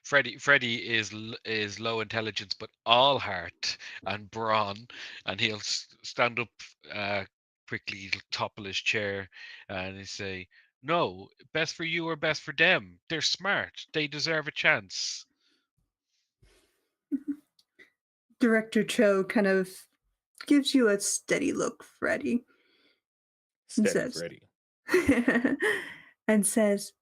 Freddie is low intelligence but all heart and brawn, and he'll stand up quickly, he'll topple his chair, and he'll say, "No, best for you or best for them? They're smart. They deserve a chance." Director Cho kind of gives you a steady look, Freddie. Steady Freddie. And says,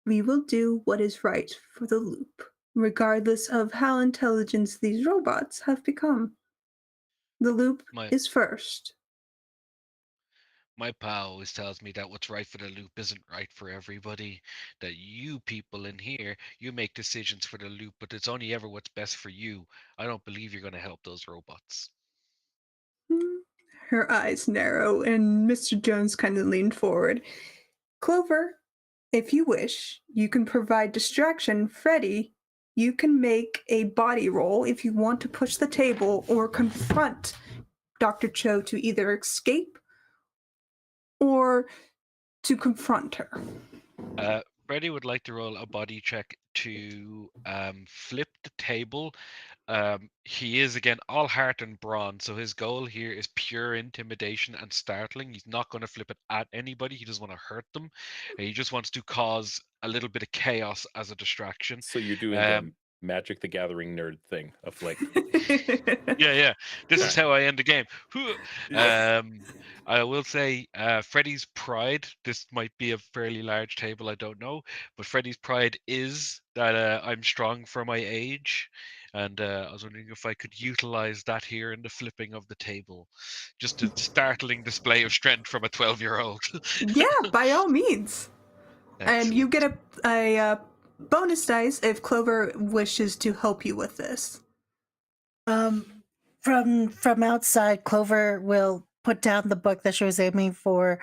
"We will do what is right for the Loop, regardless of how intelligent these robots have become. The Loop is first." My pal always tells me that what's right for the Loop isn't right for everybody. That you people in here, you make decisions for the Loop, but it's only ever what's best for you. I don't believe you're going to help those robots. Her eyes narrow, and Mr. Jones kind of leaned forward. "Clover, If you wish, you can provide distraction. Freddy, you can make a body roll if you want to push the table or confront Dr. Cho to either escape or to confront her. Freddy would like to roll a body check to flip the table. He is again all heart and brawn, so his goal here is pure intimidation and startling. He's not going to flip it at anybody. He doesn't want to hurt them. He just wants to cause a little bit of chaos as a distraction. So you're doing the Magic the Gathering nerd thing of like, Yeah. This is how I end the game. I will say, Freddy's pride. This might be a fairly large table. I don't know, but Freddy's pride is that I'm strong for my age, and I was wondering if I could utilize that here in the flipping of the table. Just a startling display of strength from a 12-year-old. Yeah, by all means. And you get a bonus dice if Clover wishes to help you with this. From outside, Clover will put down the book that she was aiming for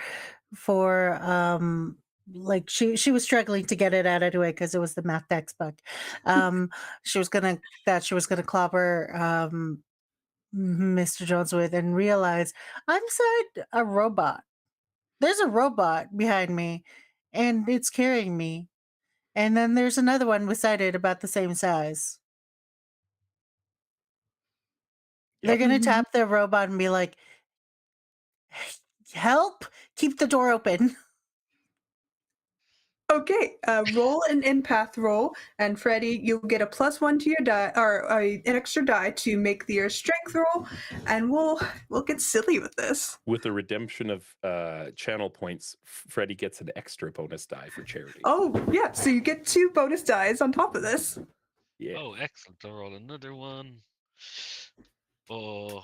like she was struggling to get it out anyway because it was the math textbook. She was gonna clobber Mr. Jones with and realize I'm inside a robot. There's a robot behind me and it's carrying me. And then there's another one beside it about the same size. They're going to tap the robot and be like, help, keep the door open. Okay, roll an empath roll, and Freddy, you'll get a +1 to your die, or an extra die to make your strength roll, and we'll get silly with this. with the redemption of channel points, Freddy gets an extra bonus die for charity. Oh, yeah, so you get 2 bonus dies on top of this. Yeah. Oh, excellent. I'll roll another one. Oh,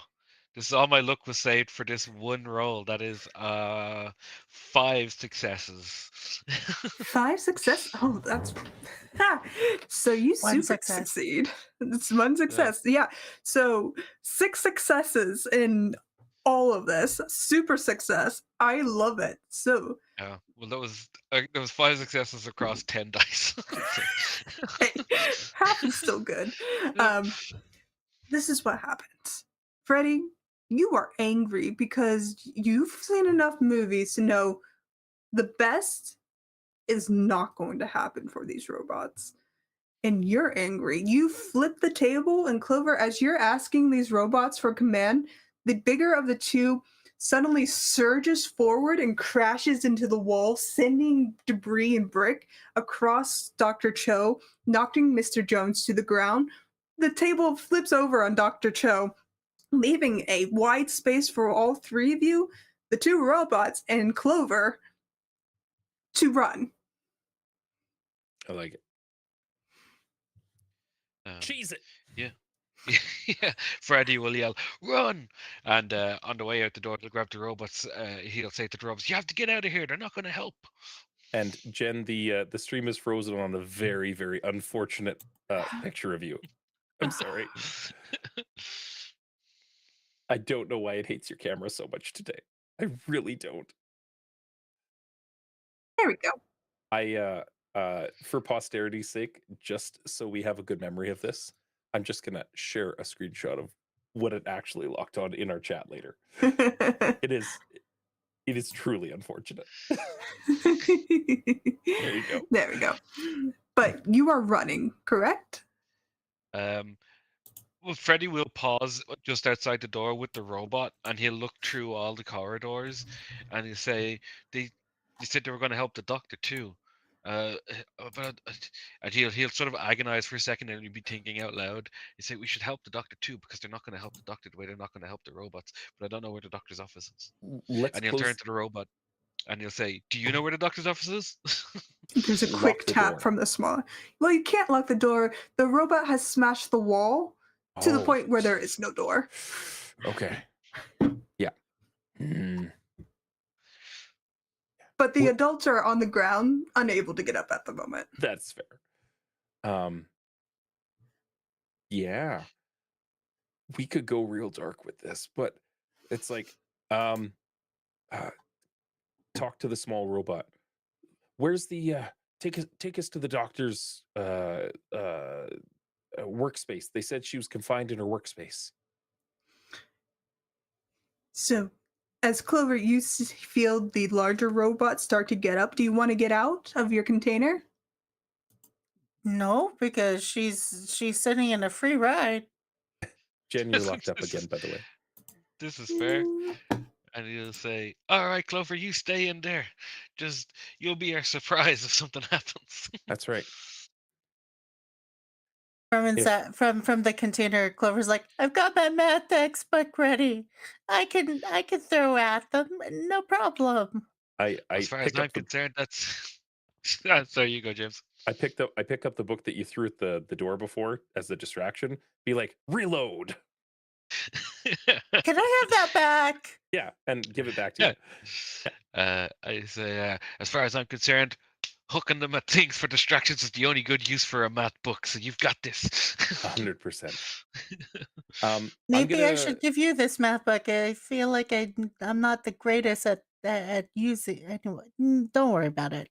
this is all my luck was saved for this one roll. That is 5 successes. 5 success. Oh, that's so you One super success. succeed. It's 1 success. Yeah. So 6 successes in all of this. Super success. I love it. So Yeah. Well, that was 5 successes across 10 dice. hey, half is still good. This is what happens. Freddy, you are angry because you've seen enough movies to know the best is not going to happen for these robots. And you're angry. You flip the table, and Clover, as you're asking these robots for command, the bigger of the two suddenly surges forward and crashes into the wall, sending debris and brick across Dr. Cho, knocking Mr. Jones to the ground. The table flips over on Dr. Cho, leaving a wide space for all 3 of you, the 2 robots, and Clover to run. I like it. Cheese it. Yeah, Freddy will yell, "Run!" And on the way out the door to grab the robots, he'll say to the robots, "You have to get out of here. They're not going to help." And Jen, the stream is frozen on a very, very unfortunate picture of you. I'm sorry. I don't know why it hates your camera so much today. I really don't. There we go. For posterity's sake, just so we have a good memory of this, I'm just gonna share a screenshot of what it actually locked on in our chat later. It is truly unfortunate. There you go. There we go. But you are running, correct? Well, Freddy will pause just outside the door with the robot, and he'll look through all the corridors, and he'll say, "They said they were going to help the doctor too." And he'll sort of agonize for a second, and he'll be thinking out loud. He say, "We should help the doctor too, because they're not going to help the doctor the way they're not going to help the robots." But I don't know where the doctor's office is. Let's And he'll turn to the robot, and he'll say, "Do you know where the doctor's office is?" There's a Lock quick the tap door. from the small. Well, you can't lock the door. The robot has smashed the wall to the point where there is no door. Okay. Yeah. Mm. But the What- adults are on the ground, unable to get up at the moment. That's fair. Yeah. We could go real dark with this, but it's like talk to the small robot. where's the take us to the doctor's workspace? They said she was confined in her workspace. So, as Clover, you feel the larger robot start to get up. Do you want to get out of your container? No, because she's sitting in a free ride. Jen, you're locked up again, by the way. This is fair. And he'll say, "All right, Clover, you stay in there. Just you'll be our surprise if something happens." That's right. From the container, Clover's like, I've got my math textbook ready. I can throw at them, no problem. I As far as pick I'm up the concerned, that's. Sorry, you go, James. I pick up the book that you threw at the door before as the distraction. Be like, reload. Can I have that back? Yeah, and give it back to Yeah. I say, as far as I'm concerned, hooking them at things for distractions is the only good use for a math book. So you've got this. 100%. Maybe I should give you this math book. I feel like I'm not the greatest at using anyway. Don't worry about it.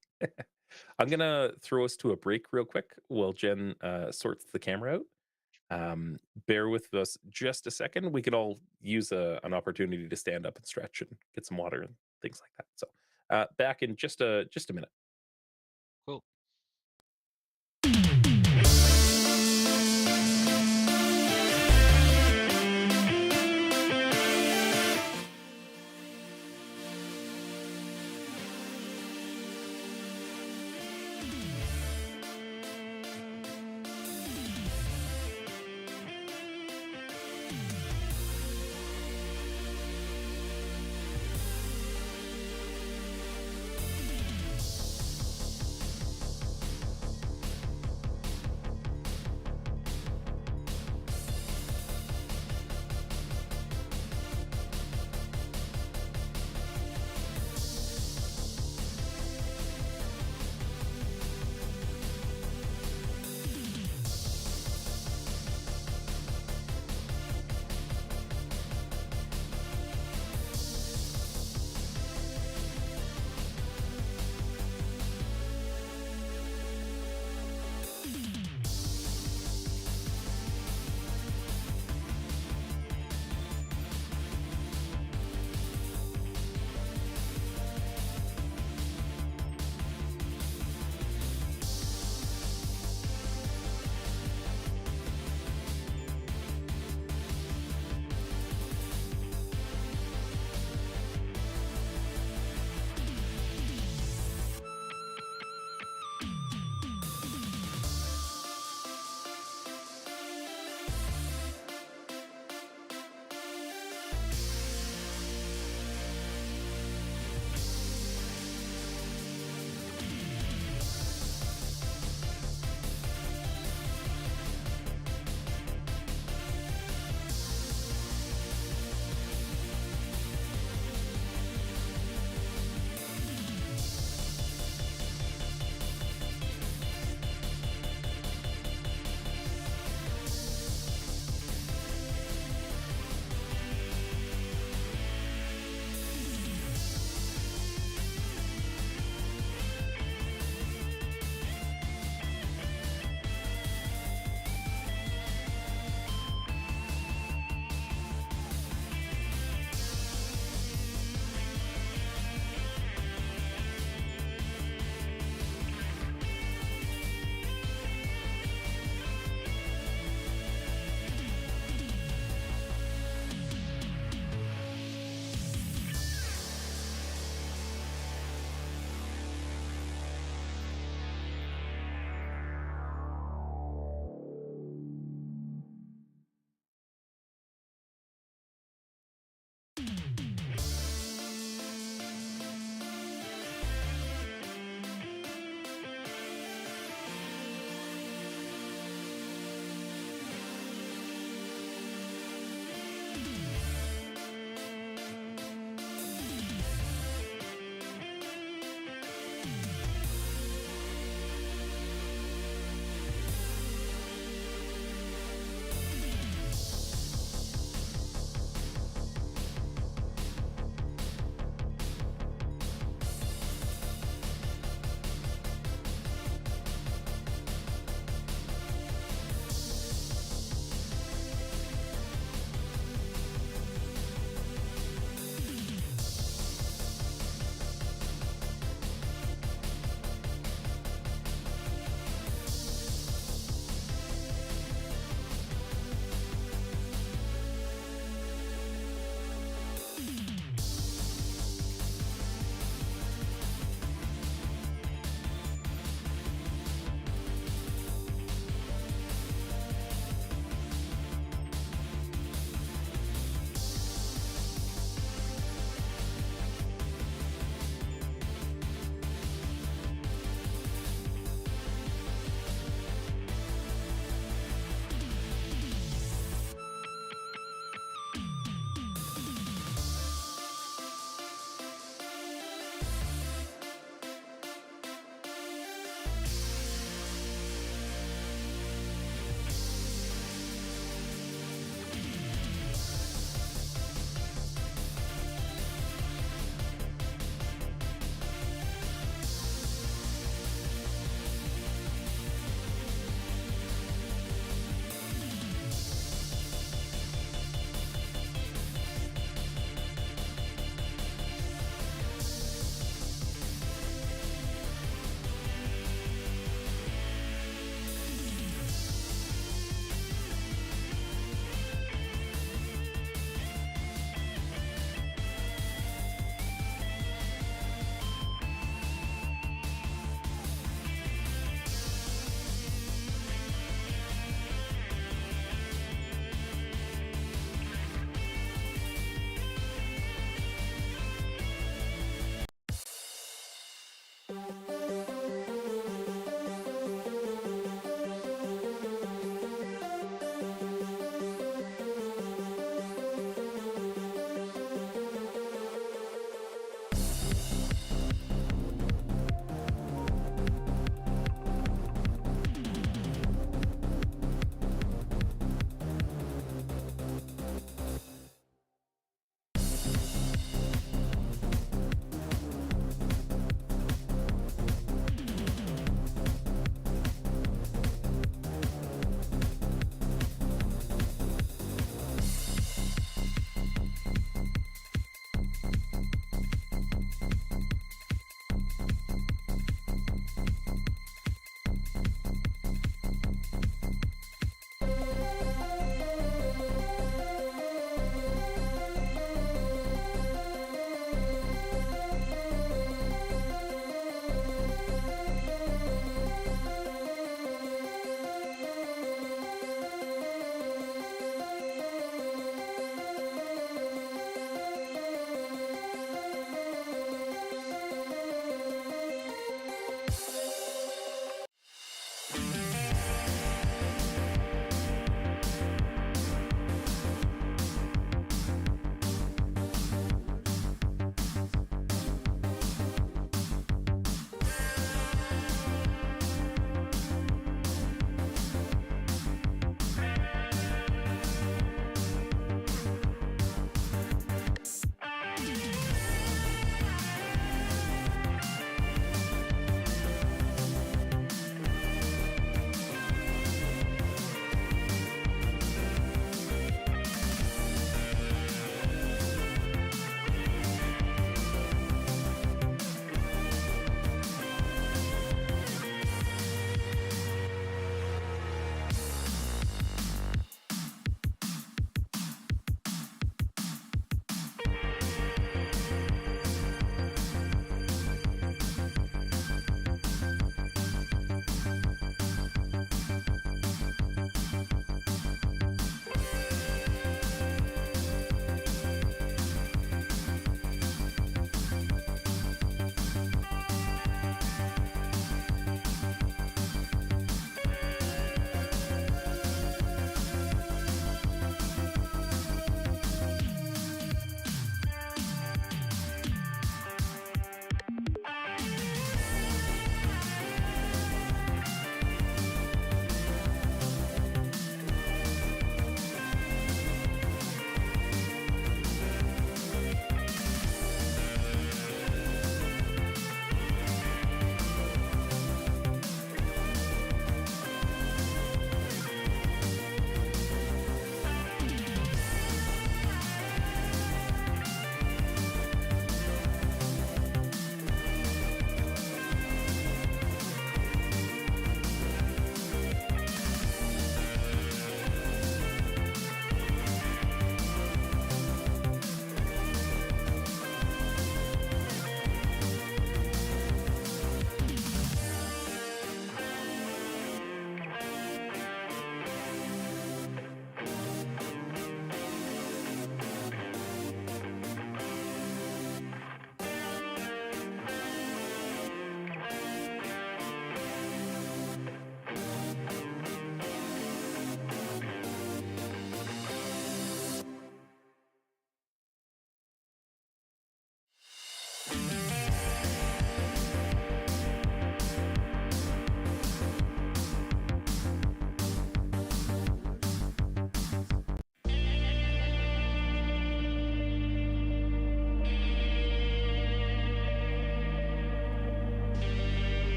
I'm gonna throw us to a break real quick while Jen sorts the camera out. Bear with us just a second. We could all use an opportunity to stand up and stretch and get some water and things like that. So back in just a minute. Cool.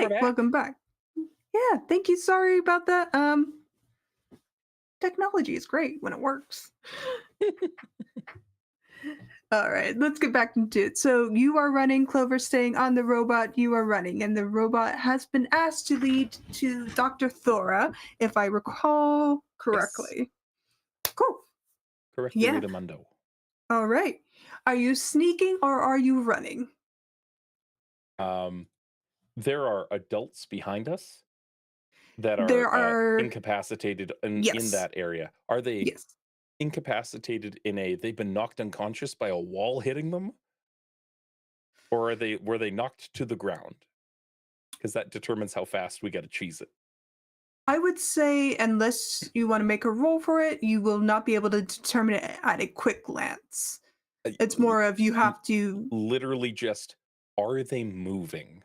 Hi, back. welcome back. Yeah, thank you. Sorry about that. Technology is great when it works. All right, let's get back into it. So you are running, Clover staying on the robot, you are running, and the robot has been asked to lead to Dr. Thora, if I recall correctly. Cool. Correct. Yeah. Mundo. All right. Are you sneaking or are you running? There are adults behind us that There are are incapacitated in Yes. that area. Are they Yes. incapacitated they've been knocked unconscious by a wall hitting them? Or were they knocked to the ground? Because that determines how fast we got to cheese it. I would say, unless you want to make a roll for it, you will not be able to determine it at a quick glance. It's more of you have to. Literally just, are they moving?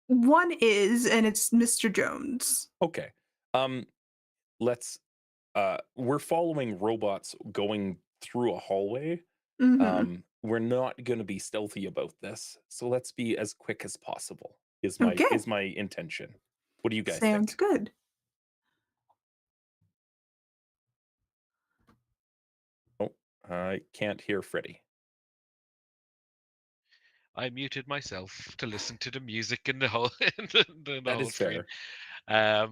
One is, and it's Mr. Jones. Okay. Let's we're following robots going through a hallway. Mhm. We're not going to be stealthy about this. So let's be as quick as possible. Is Okay. my intention. What do you guys Sounds think? good. Oh, I can't hear Freddy. I muted myself to listen to the music in the whole the That whole is screen. fair.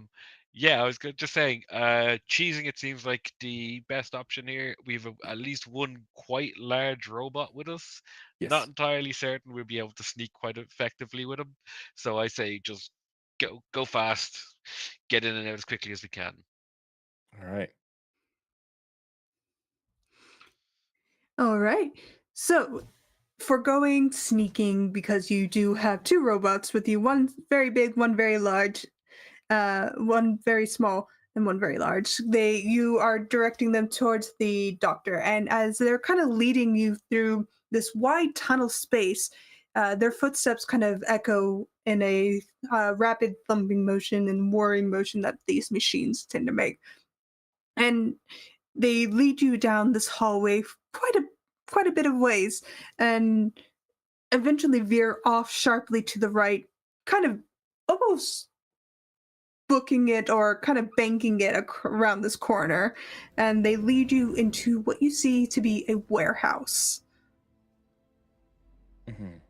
Yeah, I was just saying, cheesing it seems like the best option here. We've at least one quite large robot with us. Yes. Not entirely certain we'll be able to sneak quite effectively with him. So I say just go fast, get in and out as quickly as we can. All right. All right. So, foregoing sneaking because you do have two robots with you, one very big, one very large, one very small, and one very large. You are directing them towards the doctor, and as they're kind of leading you through this wide tunnel space, their footsteps kind of echo in a rapid thumping motion and whirring motion that these machines tend to make. And they lead you down this hallway quite a bit of ways, and eventually veer off sharply to the right, kind of almost booking it or kind of banking it around this corner, and they lead you into what you see to be a warehouse. Mhm.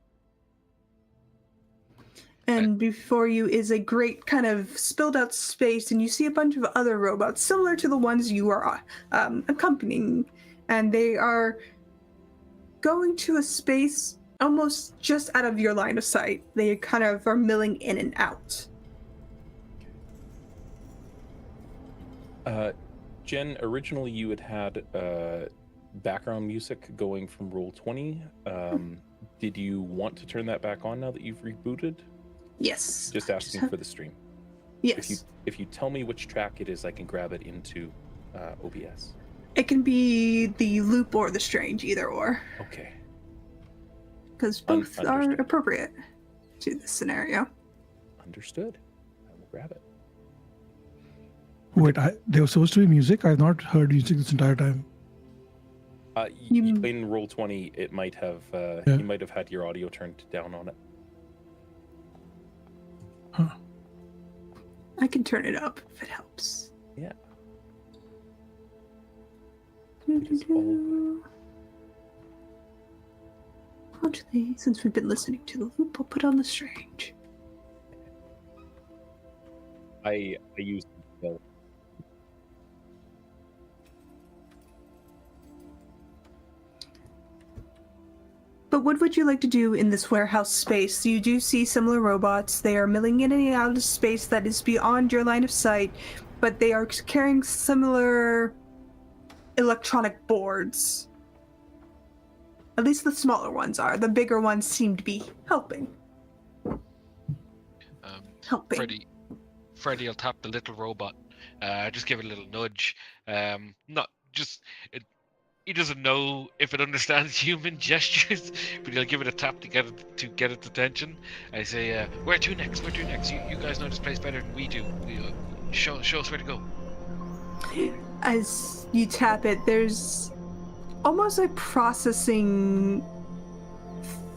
And before you is a great kind of spilled out space, and you see a bunch of other robots similar to the ones you are accompanying, and they are going to a space almost just out of your line of sight. They kind of are milling in and out. Jen, originally you had background music going from Roll20. Did you want to turn that back on now that you've rebooted? Yes. Just asking for the stream. Yes. If you tell me which track it is, I can grab it into OBS. It can be the loop or the strange, either or. Okay. Because both are Understood. appropriate to this scenario. Understood. I will grab it. Wait, there was supposed to be music? I've not heard music this entire time. You- In Roll20, it might have Yeah. you might have had your audio turned down on it. Huh. I can turn it up if it helps. Yeah. It is all Actually, since we've been listening to the loop, I'll put on the strange. I used But what would you like to do in this warehouse space? You do see similar robots. They are milling in and out of space that is beyond your line of sight, but they are carrying similar electronic boards. At least the smaller ones are. The bigger ones seem to be helping. Freddy will tap the little robot. Just give it a little nudge. Not just it. He doesn't know if it understands human gestures, but he'll give it a tap to get its attention. I say, "Where to next? Where to next? You guys know this place better than we do. Show us where to go." As you tap it, there's almost a processing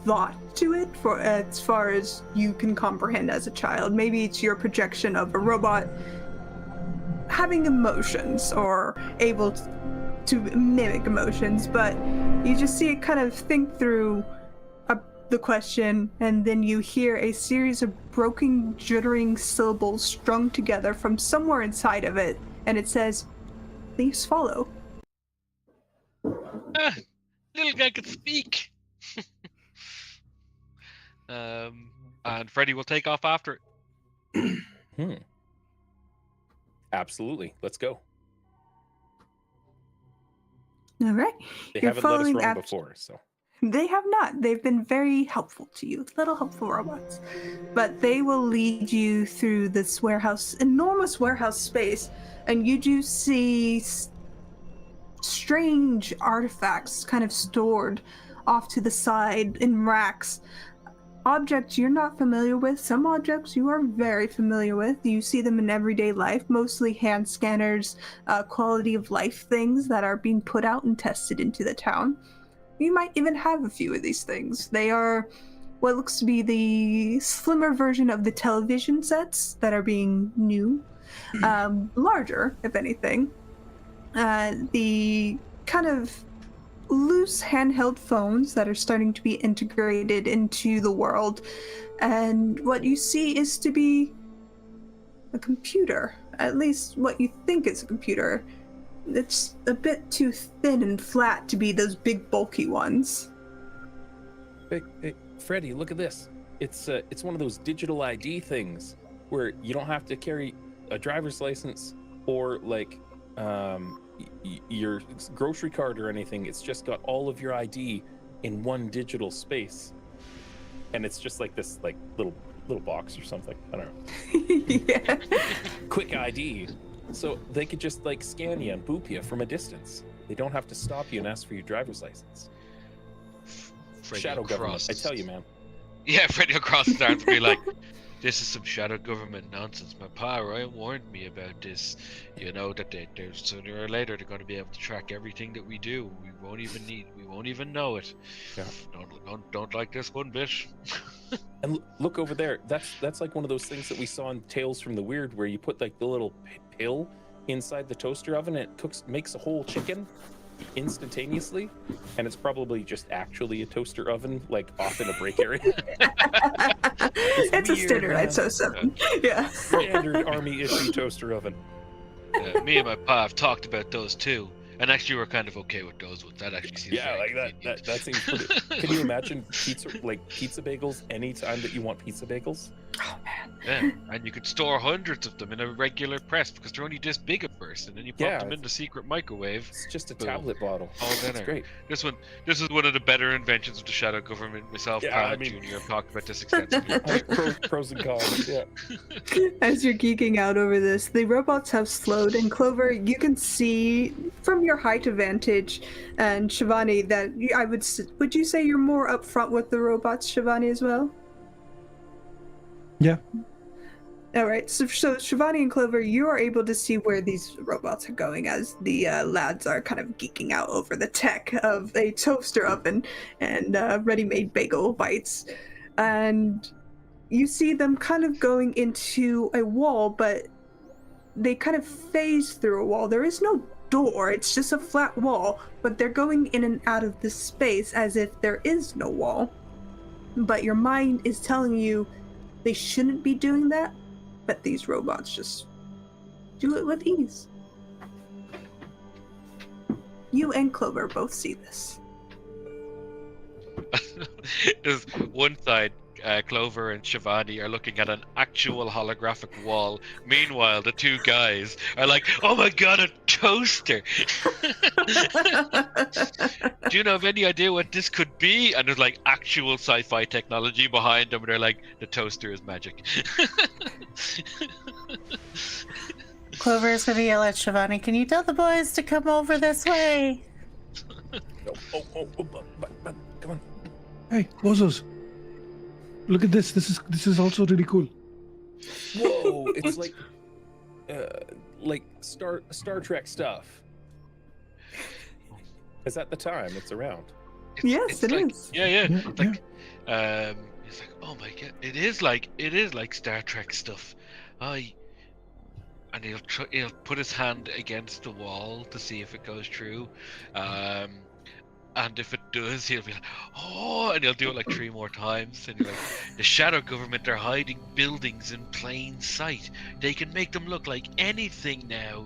thought to it for as far as you can comprehend as a child. Maybe it's your projection of a robot having emotions or able to mimic emotions, but you just see it kind of think through the question, and then you hear a series of broken, jittering syllables strung together from somewhere inside of it, and it says, "Please follow." Ah, little guy could speak. And Freddy will take off after it. Absolutely. Let's go. All right. They You're haven't let us following run after- before, so. They have not. They've been very helpful to you. Little helpful robots. But they will lead you through this warehouse, enormous warehouse space, and you do see strange artifacts kind of stored off to the side in racks. Objects you're not familiar with, some objects you are very familiar with. You see them in everyday life, mostly hand scanners, quality of life things that are being put out and tested into the town. You might even have a few of these things. They are what looks to be the slimmer version of the television sets that are being new, larger, if anything. The kind of loose handheld phones that are starting to be integrated into the world, and what you see is to be a computer, at least what you think is a computer. It's a bit too thin and flat to be those big bulky ones. Hey, Freddy, look at this. It's one of those digital ID things where you don't have to carry a driver's license or like your grocery card or anything. It's just got all of your ID in one digital space, and it's just like this like little box or something. I don't know. Yeah. Quick ID, so they could just like scan you and boop you from a distance. They don't have to stop you and ask for your driver's license. Freddy Shadow will government, cross- I tell you, man. Yeah, Freddy will cross his arms and be like, "This is some shadow government nonsense. My pa Ryan warned me about this. You know that they're sooner or later they're going to be able to track everything that we do. We won't even know it. Yeah. Don't like this one bit." And look over there. That's like one of those things that we saw in Tales from the Weird, where you put like the little pill inside the toaster oven and it makes a whole chicken instantaneously, and it's probably just actually a toaster oven like off in a break area. It's a weird, standardized man. toast oven. Yeah. Standard army issue toaster oven. Me and my pa have talked about those too, and actually we're kind of okay with those. That actually seems Yeah, very like convenient. that seems pretty. Can you imagine pizza bagels anytime that you want pizza bagels? Oh man. Yeah, and you could store hundreds of them in a regular press because they're only this big at first, and then you pop Yeah, them in the secret microwave. It's just a Boom. tablet bottle. All It's dinner. great. This is one of the better inventions of the shadow government. Myself, Yeah, Pal, I and mean- Junior have talked about this extensively. Pros and cons. Yeah. As you're geeking out over this, the robots have slowed, and Clover, you can see from your height of vantage, and Shivani, that would you say you're more upfront with the robots, Shivani, as well? Yeah. All right, so Shivani and Clover, you are able to see where these robots are going as the lads are kind of geeking out over the tech of a toaster oven and ready-made bagel bites. And you see them kind of going into a wall, but they kind of phase through a wall. There is no door, it's just a flat wall, but they're going in and out of this space as if there is no wall. But your mind is telling you they shouldn't be doing that, but these robots just do it with ease. You and Clover both see this. There's one side, Clover and Shivani are looking at an actual holographic wall. Meanwhile, the two guys are like, "Oh my god, a toaster!" Do you have any idea what this could be? And there's like actual sci-fi technology behind them. And they're like, "The toaster is magic." Clover is going to yell at Shivani, "Can you tell the boys to come over this way?" But come on. Hey, Bozos. Look at this. This is also really cool. Whoa! It's like Star Trek stuff. Is that the time? It's around. Yes, it like, is. Yeah, yeah. Yeah, Like, it's like, oh my god, it is like Star Trek stuff. I and he'll put his hand against the wall to see if it goes through. And if it does, he'll be like, oh, and he'll do it like 3 more times. And you're like, the shadow government are hiding buildings in plain sight. They can make them look like anything now.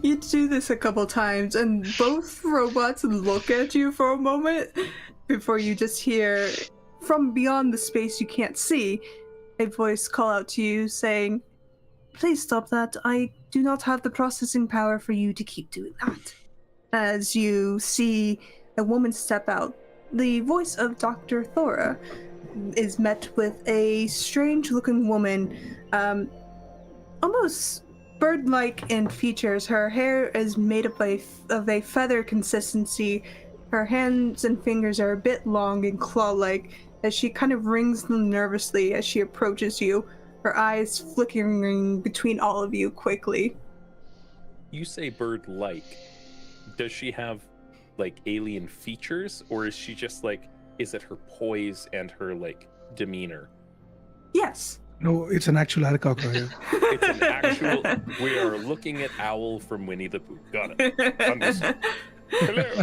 You do this a couple times, and both robots look at you for a moment before you just hear, from beyond the space you can't see, a voice call out to you saying, "Please stop that. I do not have the processing power for you to keep doing that." As you see a woman step out, the voice of Dr. Thora is met with a strange looking woman, almost bird-like in features. Her hair is made up of a feather consistency. Her hands and fingers are a bit long and claw-like as she kind of wrings them nervously as she approaches you, her eyes flickering between all of you quickly. You say bird-like. Does she have like alien features, or is she just like, is it her poise and her like demeanor? Yes. No, it's an actual Arakawa. It's an actual. We are looking at Owl from Winnie the Pooh. Got it. Understood. Hello.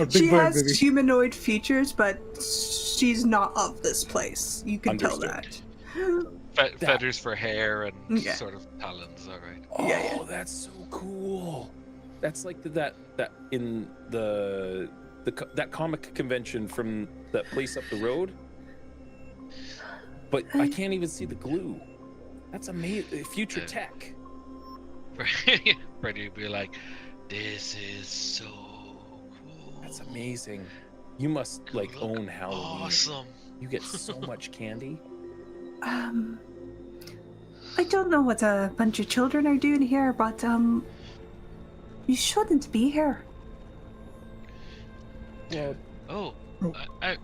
She has humanoid features, but she's not of this place. You can tell Understood. that. Feathers for hair and Yeah. sort of talons, alright. Oh, Yeah. that's so cool. That's like that in that comic convention from that place up the road. But I can't even see the glue. That's amazing. Future tech. Freddy would be like, this is so cool. That's amazing. You must like Look own Halloween. Awesome. You get so much candy. I don't know what a bunch of children are doing here, but you shouldn't be here. Yeah. Oh, Oh. I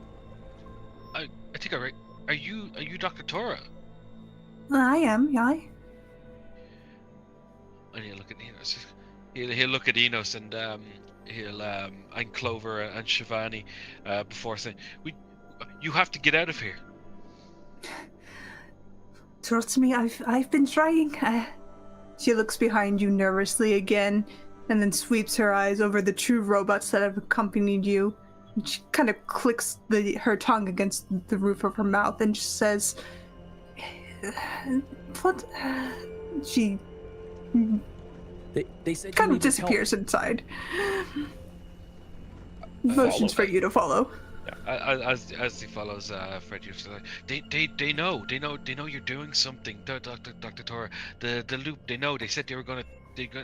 think I right. Are you Dr. Tora? I am, yeah. And he'll look at Enos. He'll look at Enos and and Clover and Shivani before saying, you have to get out of here. Trust me, I've been trying. She looks behind you nervously again, and then sweeps her eyes over the two robots that have accompanied you. And she kind of clicks her tongue against the roof of her mouth and just says, "What?" She They said kind you of needed disappears help. inside. Motions for them. you to follow. As he follows Freddy, he's like, they know you're doing something. Dr. Tora, the loop, they know. They said they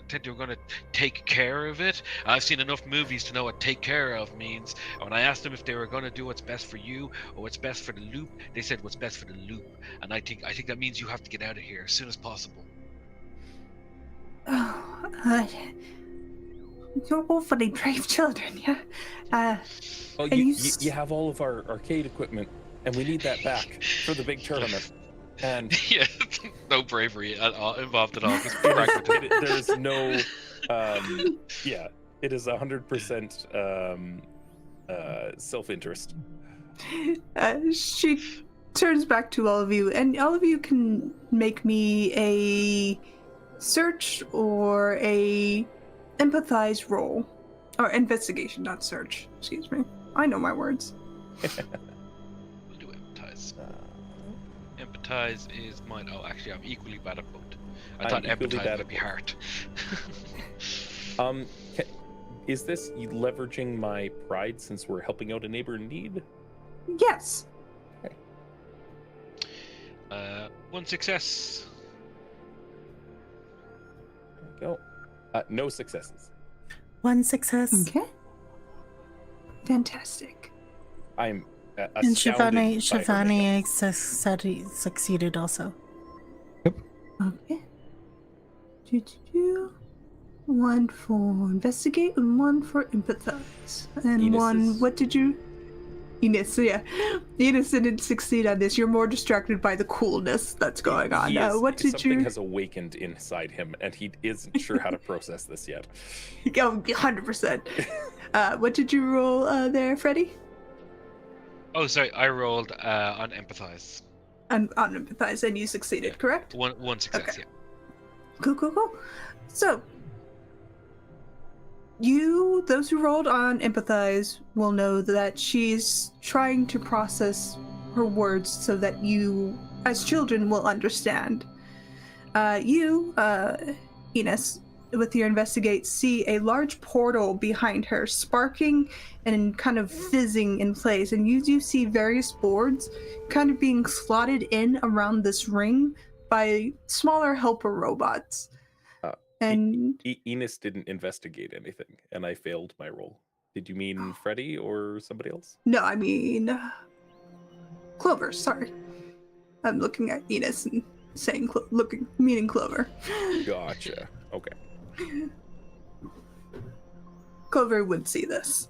said they were gonna take care of it. I've seen enough movies to know what take care of means. And when I asked them if they were gonna do what's best for you or what's best for the loop, they said what's best for the loop. And I think that means you have to get out of here as soon as possible. Oh, you're awfully brave children, yeah. Oh, and you have all of our arcade equipment, and we need that back for the big tournament. And Yeah, no bravery at all involved at all. Just it pragmatism. there is no, yeah, it is 100% self-interest. She turns back to all of you, and all of you can make me a search or a empathize roll. Or investigation, not search. Excuse me. I know my words. We'll do empathize. Empathize is mine. Oh, actually, I'm equally bad at both. I I'm thought equally empathize bad would at be both. hard. Is this you leveraging my pride since we're helping out a neighbor in need? Yes. One success. There we go. No successes. One success. Okay. Fantastic. I'm And astounded by her Shivani succeeded also. Okay. One for investigate and one for empathize. And Enos one, is- what did you? Enos, yeah. Enos didn't succeed on this. You're more distracted by the coolness that's going on. Something has awakened inside him, and he isn't sure how to process this yet. Oh, 100%. What did you roll there, Freddie? Oh, sorry, I rolled on empathize. On empathize, and you succeeded, correct? One success, Okay. yeah. Cool. So, those who rolled on empathize will know that she's trying to process her words so that you, as children, will understand. Enos, with your investigate, see a large portal behind her, sparking and kind of fizzing in place, and you do see various boards kind of being slotted in around this ring by smaller helper robots. And Enos didn't investigate anything, and I failed my roll. Did you mean Freddy or somebody else? no, I mean Clover. Sorry, I'm looking at Enos and saying meaning Clover. Gotcha. Okay. Clover would see this.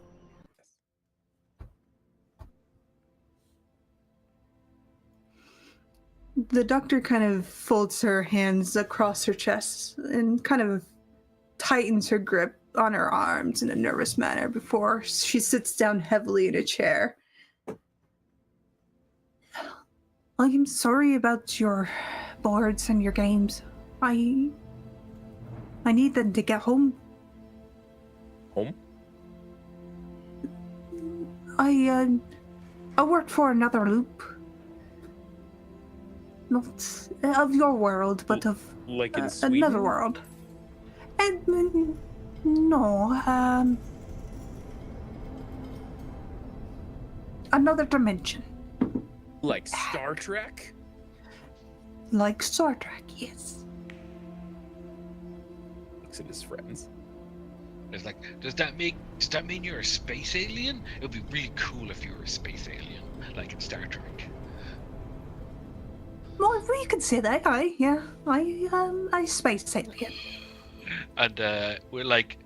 The doctor kind of folds her hands across her chest and kind of tightens her grip on her arms in a nervous manner before she sits down heavily in a chair. I'm sorry about your boards and your games. I need them to get home. Home? I work for another loop. Not of your world, but of Like in Sweden? another world. And no, another dimension. Like Star Trek? Like Star Trek, yes. Looks at his friends. It's like, does that mean you're a space alien? It would be really cool if you were a space alien, like in Star Trek. Well, you could say that. I space alien. And we're like,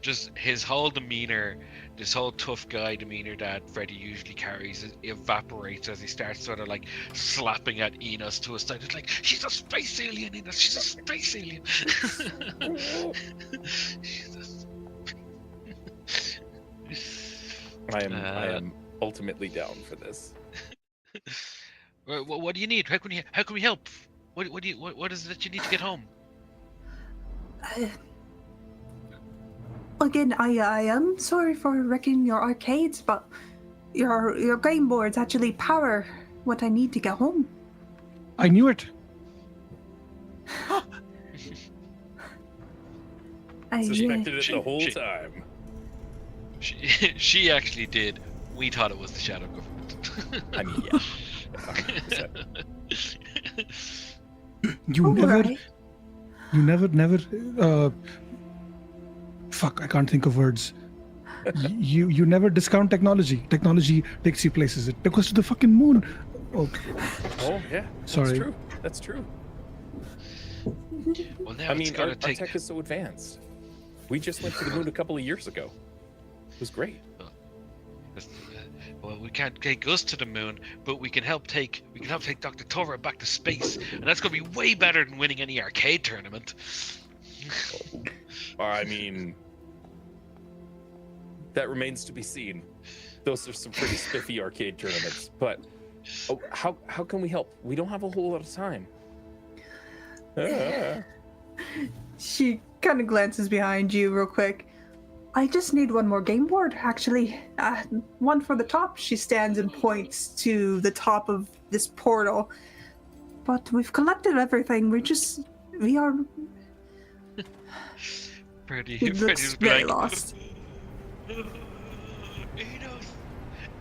just his whole demeanor, this whole tough guy demeanor that Freddy usually carries, evaporates as he starts sort of like slapping at Enos to his side. It's like, she's a space alien, Enos. She's a space alien. I am ultimately down for this. What do you need? How can we help? What is it that you need to get home? Again, I am sorry for wrecking your arcades, but your game boards actually power what I need to get home. I knew it. Suspected it the whole time. She actually did. We thought it was the Shadow Government. I mean, yeah. 100%. You never fuck, I can't think of words. You never discount technology. Technology takes you places. It took us to the fucking moon. Oh Yeah. Sorry. That's true. Well, now I it's mean, gonna our take. tech is so advanced. We just went to the moon a couple of years ago. It was great. Well, we can't take us to the moon, but we can help take Dr. Tova back to space, and that's gonna be way better than winning any arcade tournament. I mean, that remains to be seen. Those are some pretty spiffy arcade tournaments. But how can we help? We don't have a whole lot of time. She kind of glances behind you real quick. I just need one more game board, actually. One for the top. She stands and points to the top of this portal. But we've collected everything. We are... Freddy, He looks Freddy's very like, lost.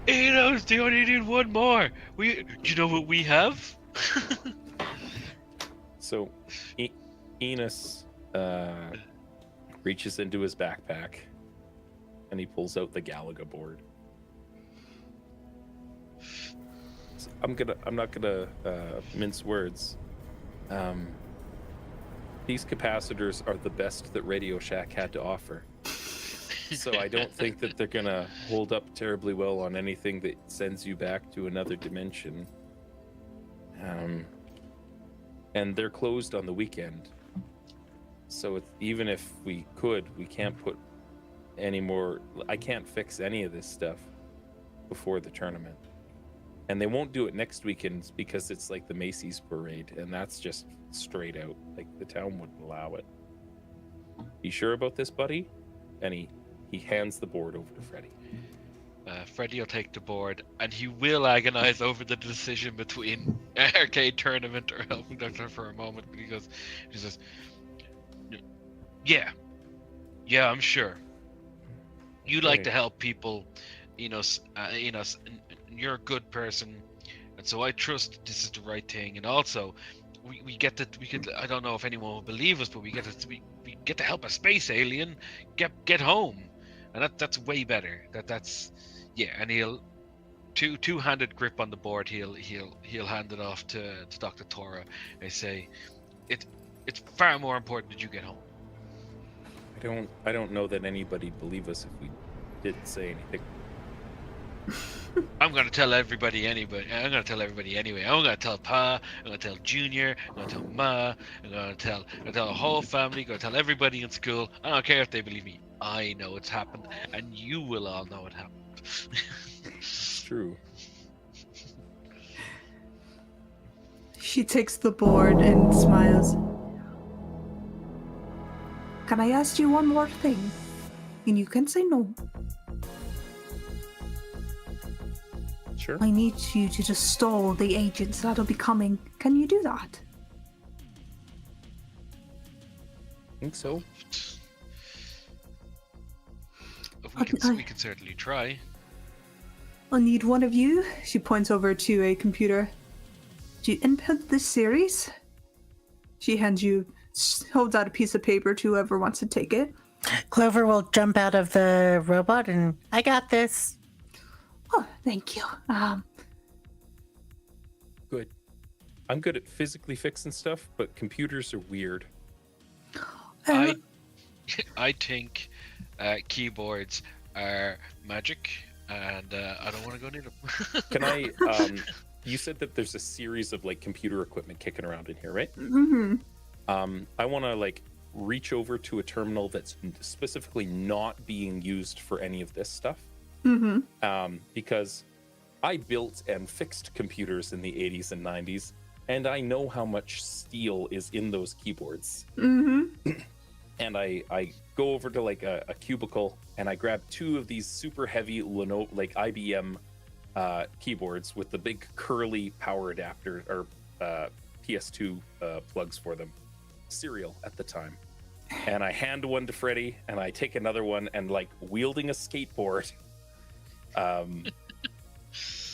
Enos, they only need one more. Do you know what we have? So, Enos reaches into his backpack and he pulls out the Galaga board. So I'm not gonna mince words. These capacitors are the best that Radio Shack had to offer. So I don't think that they're gonna hold up terribly well on anything that sends you back to another dimension. And they're closed on the weekend. So even if we could, we can't put any more. I can't fix any of this stuff before the tournament. And they won't do it next weekend because it's like the Macy's parade, and that's just straight out. Like the town wouldn't allow it. You sure about this, buddy? And he hands the board over to Freddy. Freddy will take the board, and he will agonize over the decision between arcade tournament or helping Doctor for a moment. But he says, "Yeah, I'm sure. You like Right. to help people, and you're a good person, and so I trust this is the right thing. And also, we get that we could. I don't know if anyone will believe us, but we get to help a space alien get home, and that's way better. That's and he'll two-handed grip on the board. He'll hand it off to Dr. Tora and say, it's far more important that you get home. I don't know that anybody'd believe us if we didn't say anything. I'm gonna tell everybody anyway. I'm gonna tell Pa. I'm gonna tell Junior. I'm gonna tell Ma. I'm gonna tell the whole family. I'm gonna tell everybody in school. I don't care if they believe me. I know it's happened, and you will all know it happened. It's true. She takes the board and smiles. Can I ask you one more thing? And you can say no. Sure. I need you to just stall the agents that'll be coming. Can you do that? I think so. We can certainly try. I'll need one of you. She points over to a computer. Do you input this series? She holds out a piece of paper to whoever wants to take it. Clover will jump out of the robot and I got this. Oh, thank you. Good. I'm good at physically fixing stuff, but computers are weird. I think keyboards are magic, and I don't want to go near them. Can I? You said that there's a series of like computer equipment kicking around in here, right? Mm-hmm. I want to like reach over to a terminal that's specifically not being used for any of this stuff. Mm-hmm. Because I built and fixed computers in the 80s and 90s, and I know how much steel is in those keyboards. Mm-hmm. And I go over to like a cubicle and I grab two of these super heavy Lenovo, like IBM keyboards with the big curly power adapter or PS2 plugs for them. Serial at the time. And I hand one to Freddy and I take another one and like wielding a skateboard.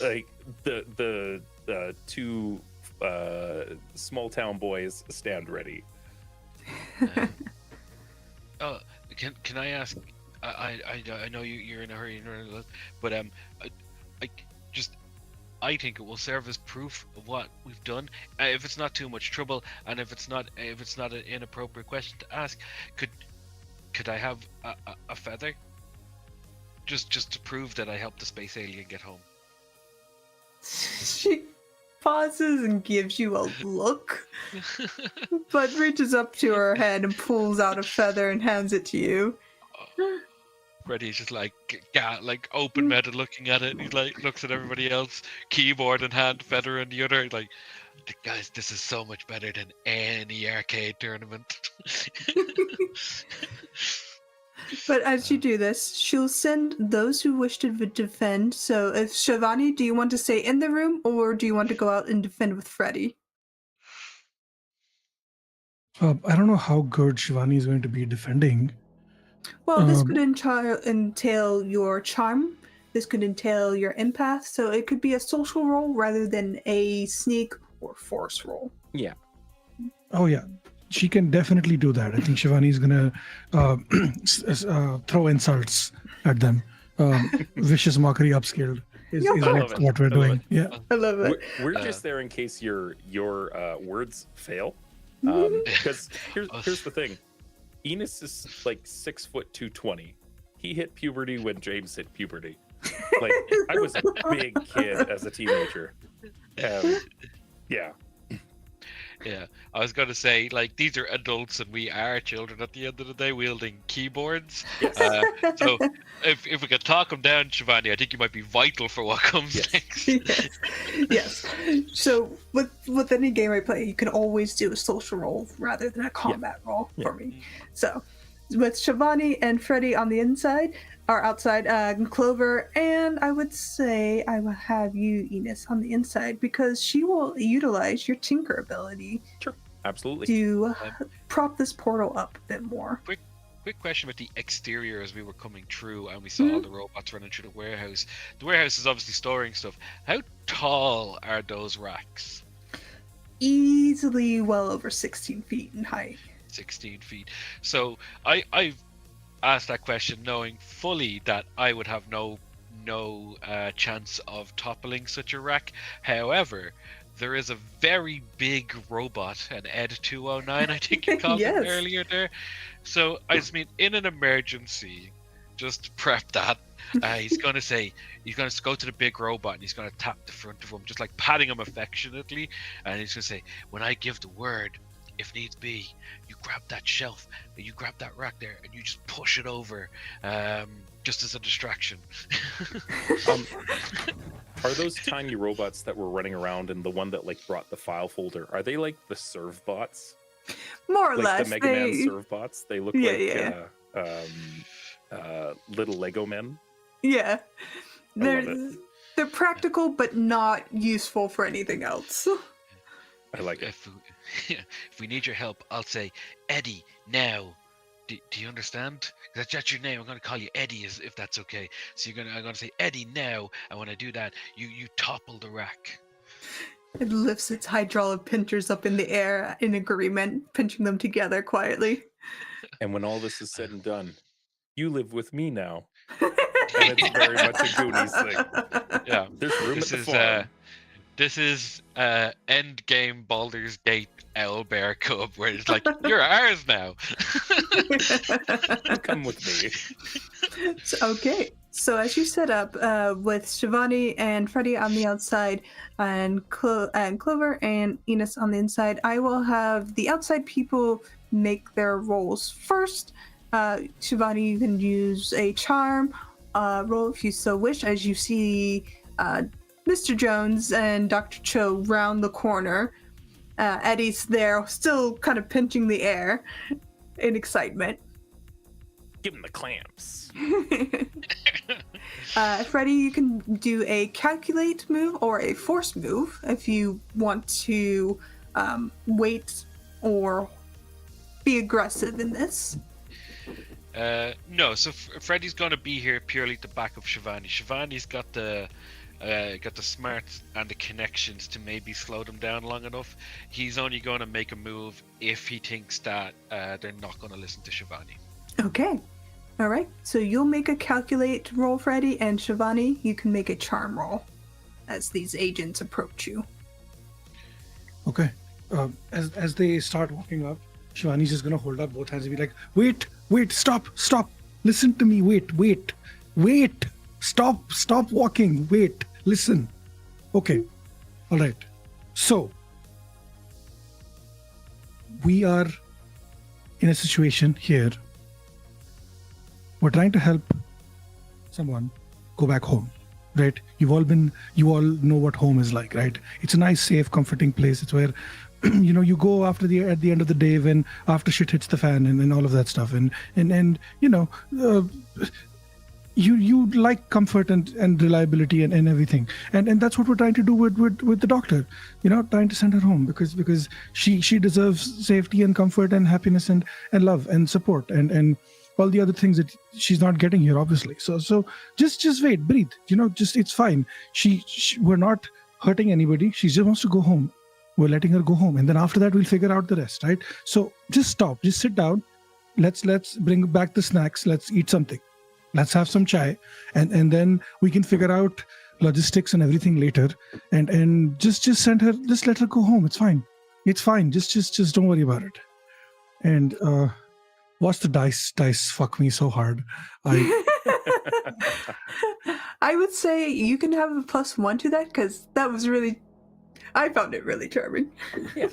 Like the two small town boys stand ready. Can I ask? I know you're in a hurry, but I think it will serve as proof of what we've done. If it's not too much trouble, and if it's not an inappropriate question to ask, could I have a feather? Just to prove that I helped the space alien get home. She pauses and gives you a look, but reaches up to her head and pulls out a feather and hands it to you. Freddy's just like open-mouthed looking at it. And he like looks at everybody else, keyboard in hand, feather in the other. Like, guys, this is so much better than any arcade tournament. But as you do this, she'll send those who wish to defend. So if Shivani, do you want to stay in the room or do you want to go out and defend with Freddy? I don't know how good Shivani is going to be defending. Well, this could entail your charm. This could entail your empath. So it could be a social role rather than a sneak or force role. Yeah. Oh yeah, she can definitely do that. I think Shivani is gonna throw insults at them. Vicious mockery upscaled is I love it. what we're I love doing. it. Yeah. I love it. We're just there in case your words fail. Because here's the thing. Enos is like 6'2", 220. he hit puberty when James hit puberty. Like, I was a big kid as a teenager. Yeah. Yeah, I was going to say, like, these are adults and we are children at the end of the day wielding keyboards. Yes. So if we could talk them down, Shivani, I think you might be vital for what comes Yes. next. Yes. So with any game I play, you can always do a social role rather than a combat role for me. So with Shivani and Freddy on the inside, or outside, Clover, and I would say I will have you, Enos, on the inside because she will utilize your Tinker ability Absolutely. to prop this portal up a bit more. Quick question about the exterior as we were coming through and we saw all the robots running through the warehouse. The warehouse is obviously storing stuff. How tall are those racks? Easily well over 16 feet in height. 16 feet. So I've asked that question knowing fully that I would have no chance of toppling such a rack. However, there is a very big robot, an Ed 209, I think you called Yes. it earlier there. So I just mean, in an emergency, just prep that. He's going to go to the big robot and he's going to tap the front of him, just like patting him affectionately. And he's going to say, when I give the word, if needs be, you grab that shelf, you grab that rack there, and you just push it over, just as a distraction. Are those tiny robots that were running around and the one that like brought the file folder, are they like the serve bots? More or Like less. the Mega Man serve bots? They look Yeah, little Lego men. Yeah. I love They're practical but not useful for anything else. I like it. If we need your help, I'll say, Eddie, now. Do you understand? That's your name. I'm going to call you Eddie, if that's okay. So I'm going to say, Eddie, now. And when I do that, you topple the rack. It lifts its hydraulic pinchers up in the air in agreement, pinching them together quietly. And when all this is said and done, you live with me now. And it's very much a Goonies thing. Yeah. There's room This at the is farm. this is end game Baldur's Gate Owlbear Cub, where it's like, you're ours now. Come with me. Okay, so as you set up with Shivani and Freddy on the outside and Clover and Enos on the inside, I will have the outside people make their rolls first. Shivani, you can use a charm roll if you so wish, as you see Mr. Jones and Dr. Cho round the corner. Eddie's there, still kind of pinching the air in excitement. Give him the clamps. Freddy, you can do a calculate move or a force move if you want to wait or be aggressive in this. No, so Freddy's going to be here purely to back up Shivani. Shivani's got the smarts and the connections to maybe slow them down long enough. He's only going to make a move if he thinks that they're not going to listen to Shivani. Okay. All right. So you'll make a calculate roll, Freddy, and Shivani, you can make a charm roll as these agents approach you. Okay. As they start walking up, Shivani's just gonna hold up both hands and be like, wait, stop, listen to me, wait, stop walking, wait, listen. Okay. All right. So we are in a situation here. We're trying to help someone go back home, right? You all know what home is like, right? It's a nice, safe, comforting place. It's where you go at the end of the day when after shit hits the fan and all of that stuff, and you like comfort and reliability and everything, and that's what we're trying to do with the doctor, trying to send her home because she deserves safety and comfort and happiness and love and support and all the other things that she's not getting here, obviously. So just wait, breathe, just it's fine. We're not hurting anybody. She just wants to go home. We're letting her go home, and then after that we'll figure out the rest, right? So just stop, just sit down. Let's bring back the snacks. Let's eat something. Let's have some chai, and then we can figure out logistics and everything later. And just send her. Just let her go home. It's fine. It's fine. Just don't worry about it. And watch the dice fuck me so hard. I would say you can have a +1 to that because that was really. I found it really charming. Yeah.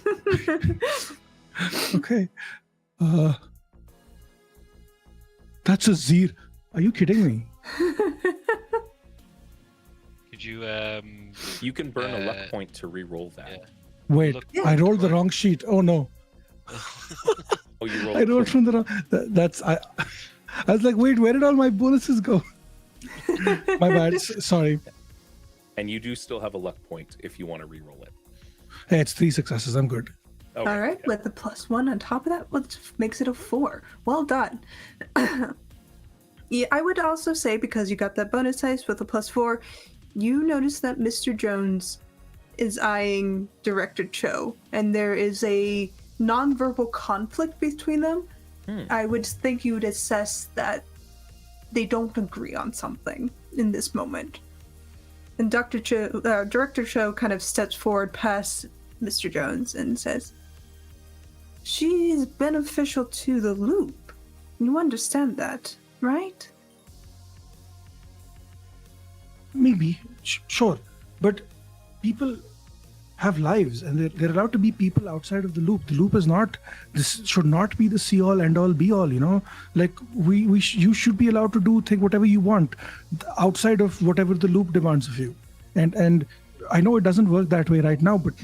Okay. That's a zero. Are you kidding me? Could you You can burn a luck Uh, point to re-roll that. yeah. Wait, Look- I rolled the wrong sheet. Oh no. Oh, you rolled. I rolled from the wrong. That's I. I was like, wait, where did all my bonuses go? My bad. Sorry. And you do still have a luck point if you want to re-roll it. Hey, it's 3 successes. I'm good. Okay, All right, yeah. with the +1 on top of that, which makes it a 4. Well done. Yeah, I would also say because you got that bonus dice with a +4, you notice that Mr. Jones is eyeing Director Cho, and there is a nonverbal conflict between them. I would think you would assess that they don't agree on something in this moment. And Director Cho kind of steps forward past Mr. Jones and says, "She is beneficial to the loop. You understand that, right?" Maybe, sure, but people have lives, and they're allowed to be people outside of the loop. The loop is not. This should not be the see all, end all, be all. You know, like you should be allowed to think whatever you want outside of whatever the loop demands of you. And I know it doesn't work that way right now, but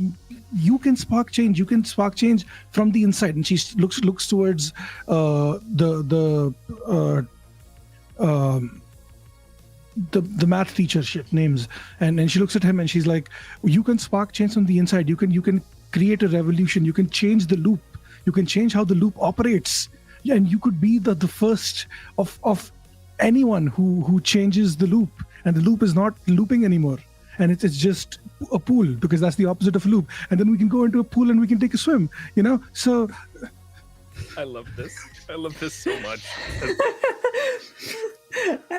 you can spark change. You can spark change from the inside. And she looks towards the math teacher names, and she looks at him and she's like, you can spark change from the inside. You can create a revolution. You can change the loop. You can change how the loop operates, and you could be the first of anyone who changes the loop, and the loop is not looping anymore, and it's just a pool, because that's the opposite of a loop. And then we can go into a pool and we can take a swim, so I love this. I love this so much.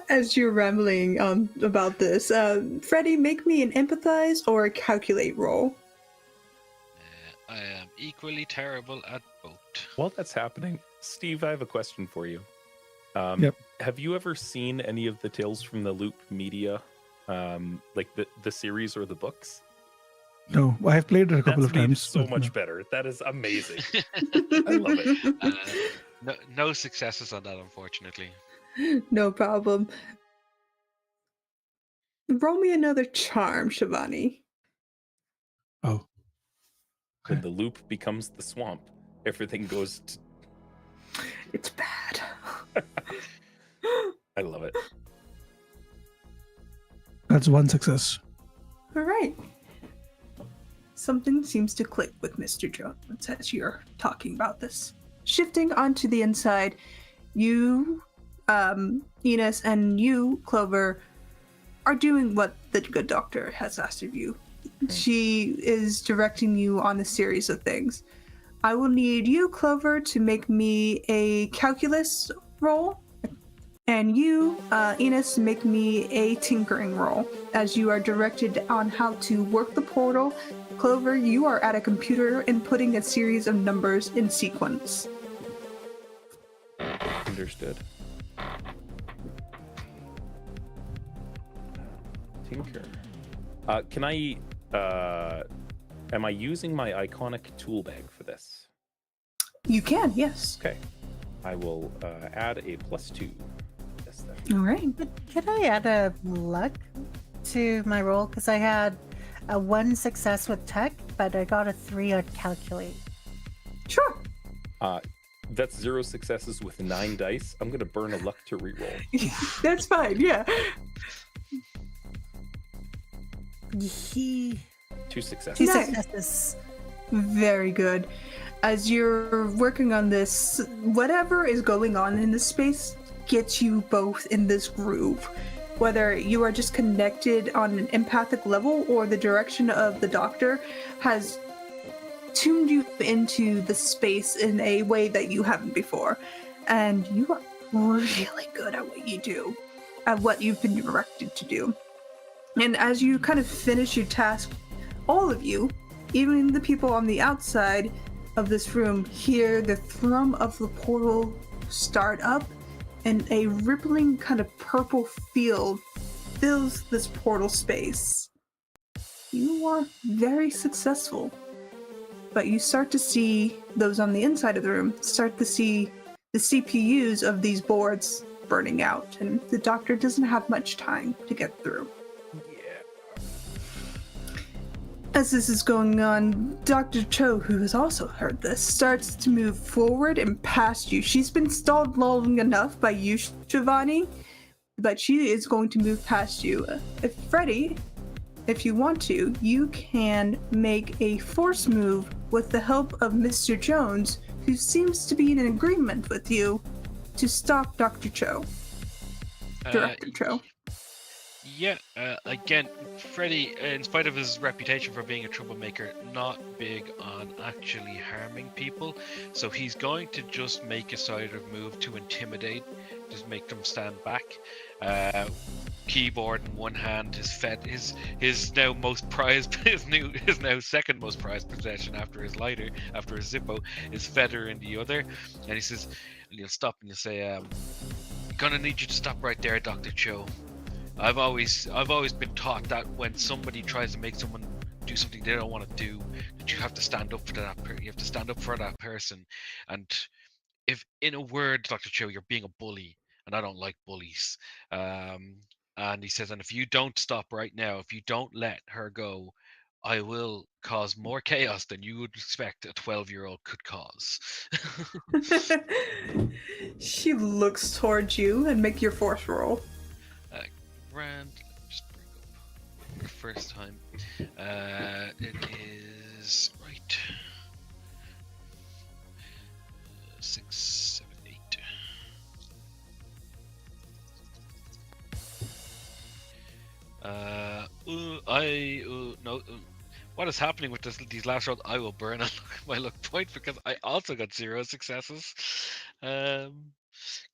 As you're rambling about this, Freddie, make me an empathize or a calculate roll. I am equally terrible at both. While that's happening, Steve, I have a question for you. Yep. Have you ever seen any of the Tales from the Loop media, like the series or the books? no, I have played it a couple That's of made it times. so but much no. better. That is amazing. I love it. No successes on that, unfortunately. No problem. Roll me another charm, Shivani. Oh, When the loop becomes the swamp, everything goes to... It's bad. I love it. that's 1 success. All right. Something seems to click with Mr. Jones as you're talking about this. Shifting onto the inside, you, Enos, and you, Clover, are doing what the good doctor has asked of you. She is directing you on a series of things. I will need you, Clover, to make me a calculus roll, and you, Enos, make me a tinkering roll, as you are directed on how to work the portal. Clover, you are at a computer inputting a series of numbers in sequence. Understood. Tinker. Can I... am I using my iconic tool bag for this? You can, yes. Okay. I will add a +2. Yes, then. All right. Could I add a luck to my roll? Because I had a 1 success with tech, but I got a 3 on calculate. Sure. That's 0 successes with 9 dice. I'm going to burn a luck to reroll. That's fine, yeah. 2 successes. 2 Nice. successes. Very good. As you're working on this, whatever is going on in this space gets you both in this groove. Whether you are just connected on an empathic level or the direction of the doctor has tuned you into the space in a way that you haven't before. And you are really good at what you do, at what you've been directed to do. And as you kind of finish your task, all of you, even the people on the outside, of this room hear the thrum of the portal start up and a rippling kind of purple field fills this portal space. You are very successful, but you start to see those on the inside of the room start to see the CPUs of these boards burning out, and the doctor doesn't have much time to get through. As this is going on, Dr. Cho, who has also heard this, starts to move forward and past you. She's been stalled long enough by you, Shivani, but she is going to move past you. If Freddy, if you want to, you can make a force move with the help of Mr. Jones, who seems to be in agreement with you to stop Dr. Cho. Director Cho. Yeah, again, Freddy, in spite of his reputation for being a troublemaker, not big on actually harming people. So he's going to just make a side of move to intimidate, just make them stand back. Keyboard in one hand, his now most prized, his now second most prized possession after his lighter, after his Zippo, his feather in the other, and he says, and he'll stop and he'll say, "Gonna need you to stop right there, Dr. Cho. I've always been taught that when somebody tries to make someone do something they don't want to do, that you have to stand up for that. You have to stand up for that person. And if, in a word, Dr. Cho, you're being a bully, and I don't like bullies." And he says, "And if you don't stop right now, if you don't let her go, I will cause more chaos than you would expect a 12-year-old could cause." She looks towards you and make your force roll. Grand, let me just bring up the first time. It is right. 6, 7, 8. No. What is happening with these last rounds? I will burn my luck point because I also got 0 successes. Oh,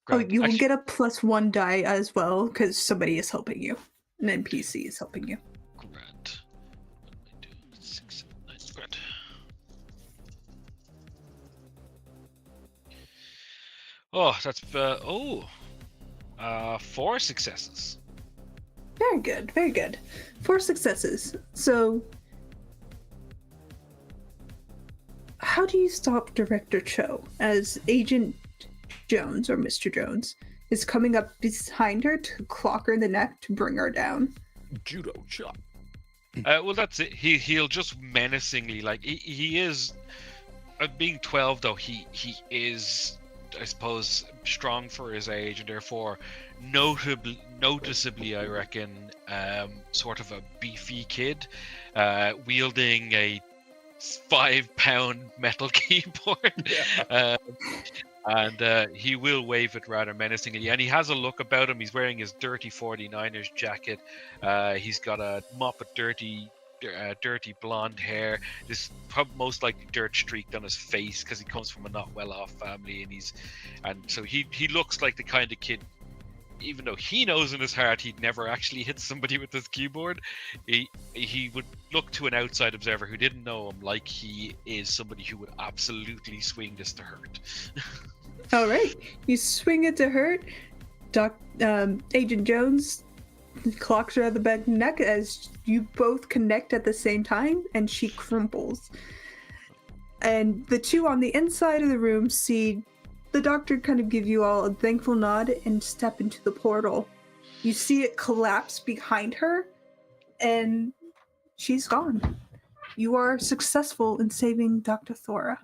Grand. you will Actually, get a +1 die as well because somebody is helping you. An NPC is helping you. grand. What am I doing? 6, 7, 9. Grand. Oh, that's 4 successes. Very good, very good. 4 successes. So, how do you stop Director Cho as Agent Jones, or Mr. Jones, is coming up behind her to clock her in the neck to bring her down? Judo chop. Well, that's it. He'll just menacingly, like he is, being 12 though. He is, I suppose, strong for his age, and therefore noticeably, I reckon, sort of a beefy kid, wielding a 5-pound metal keyboard. Yeah. And he will wave it rather menacingly, and he has a look about him. He's wearing his dirty 49ers jacket. He's got a mop of dirty blonde hair. This most likely dirt streaked on his face because he comes from a not well-off family, and so he looks like the kind of kid, even though he knows in his heart he'd never actually hit somebody with his keyboard, he would look to an outside observer who didn't know him like he is somebody who would absolutely swing this to hurt. All right, you swing it to hurt. Agent Jones clocks her at the back neck as you both connect at the same time, and she crumples. And the two on the inside of the room see the doctor kind of give you all a thankful nod and step into the portal. You see it collapse behind her, and she's gone. You are successful in saving Dr. Thora.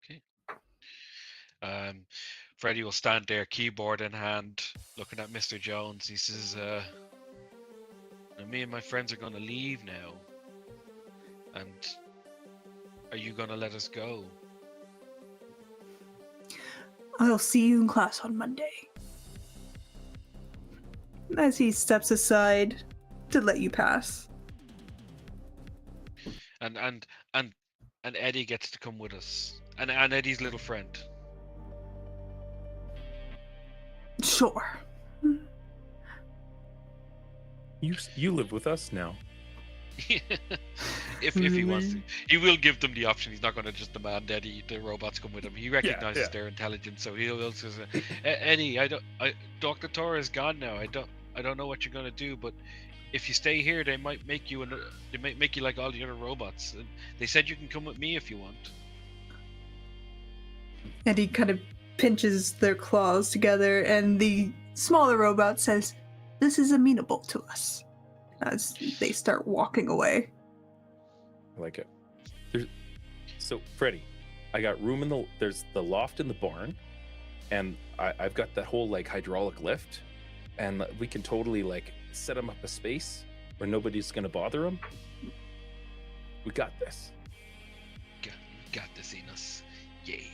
Okay. Freddy will stand there, keyboard in hand, looking at Mr. Jones. He says, "Me and my friends are going to leave now. And are you going to let us go?" I'll see you in class on Monday. As he steps aside to let you pass. And Eddie gets to come with us. And Eddie's little friend. Sure. You live with us now. if he wants to, he will give them the option. He's not going to just demand Eddie the robots come with him. He recognizes yeah. their intelligence, so he'll also say, Eddie, Dr. Tora is gone now. I don't know what you're going to do, but if you stay here, they might make you like all the other robots. And they said you can come with me if you want. And he kind of pinches their claws together, and the smaller robot says, "This is amenable to us," as they start walking away. I like it. So, Freddy, I got room there's the loft in the barn, and I've got that whole like hydraulic lift, and we can totally like set him up a space where nobody's gonna bother him. We got this. Got this, Enos. Yay.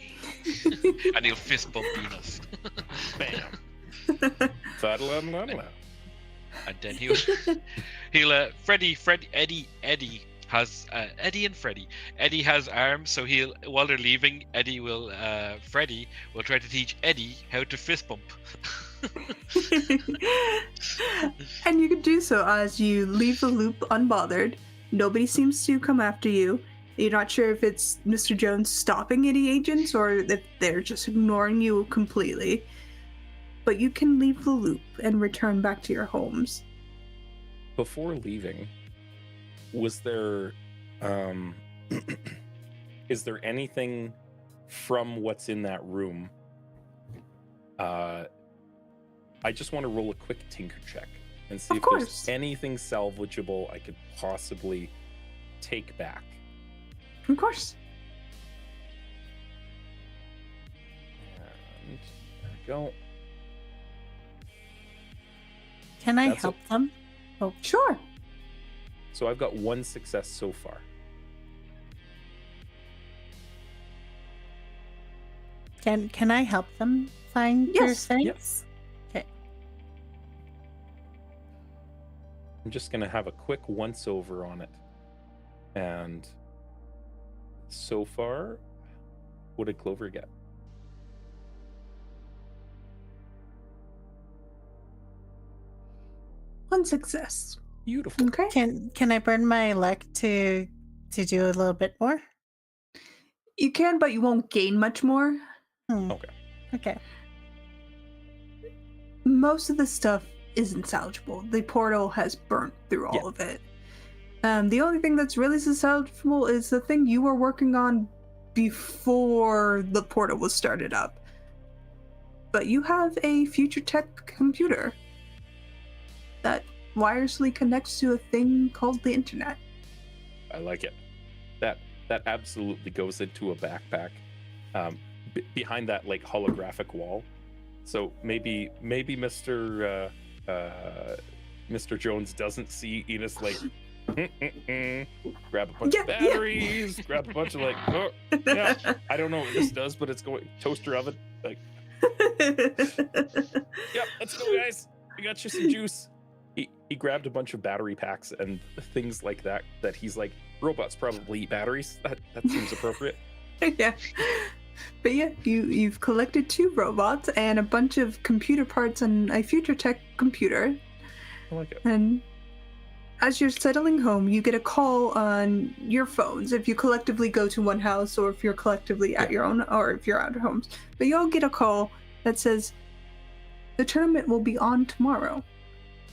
And he'll fist bump Enos. Bam. Fa-da-la-la-la. And then he'll Eddie has Eddie and Freddy. Eddie has arms, so while they're leaving, Freddy will try to teach Eddie how to fist bump. And you can do so as you leave the loop unbothered. Nobody seems to come after you. You're not sure if it's Mr. Jones stopping any agents or if they're just ignoring you completely. But you can leave the loop and return back to your homes. Before leaving, was there is there anything from what's in that room? I just want to roll a quick tinker check and see if there's anything salvageable I could possibly take back. Of course. And there we go. Can I That's help them? Oh, Sure. So I've got one success so far. can I help them find Yes, your things? Okay. I'm just going to have a quick once over on it. And so far, what did Clover get? One success. Beautiful. Okay. Can I burn my luck to do a little bit more? You can, but you won't gain much more. Okay. Most of the stuff isn't salvageable. The portal has burnt through all of it. The only thing that's really salvageable is the thing you were working on before the portal was started up. But you have a future tech computer that wirelessly connects to a thing called the internet. I like it. That absolutely goes into a backpack behind that like holographic wall. So maybe Mr. Jones doesn't see Enos like grab a bunch of batteries, grab a bunch of like I don't know what this does, but it's going toaster oven like yep, let's go guys. We got you some juice. He grabbed a bunch of battery packs and things like that he's like, robots probably eat batteries. That seems appropriate. Yeah. But yeah, you've collected 2 robots and a bunch of computer parts and a future tech computer. I like it. And as you're settling home, you get a call on your phones if you collectively go to one house or if you're collectively at your own or if you're at homes. But you'll get a call that says, the tournament will be on tomorrow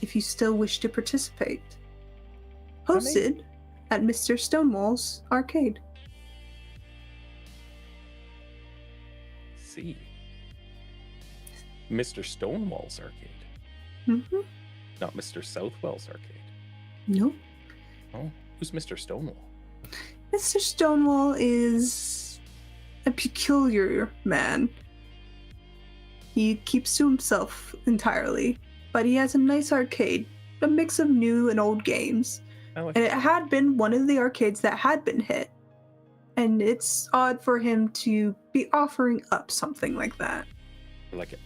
if you still wish to participate. Hosted at Mr. Stonewall's arcade. See. Mr. Stonewall's arcade. Mm-hmm. Not Mr. Southwell's arcade. Nope. Oh, who's Mr. Stonewall? Mr. Stonewall is a peculiar man. He keeps to himself entirely, but he has a nice arcade, a mix of new and old games. I like And it. it had been one of the arcades that had been hit. And it's odd for him to be offering up something like that. I like it.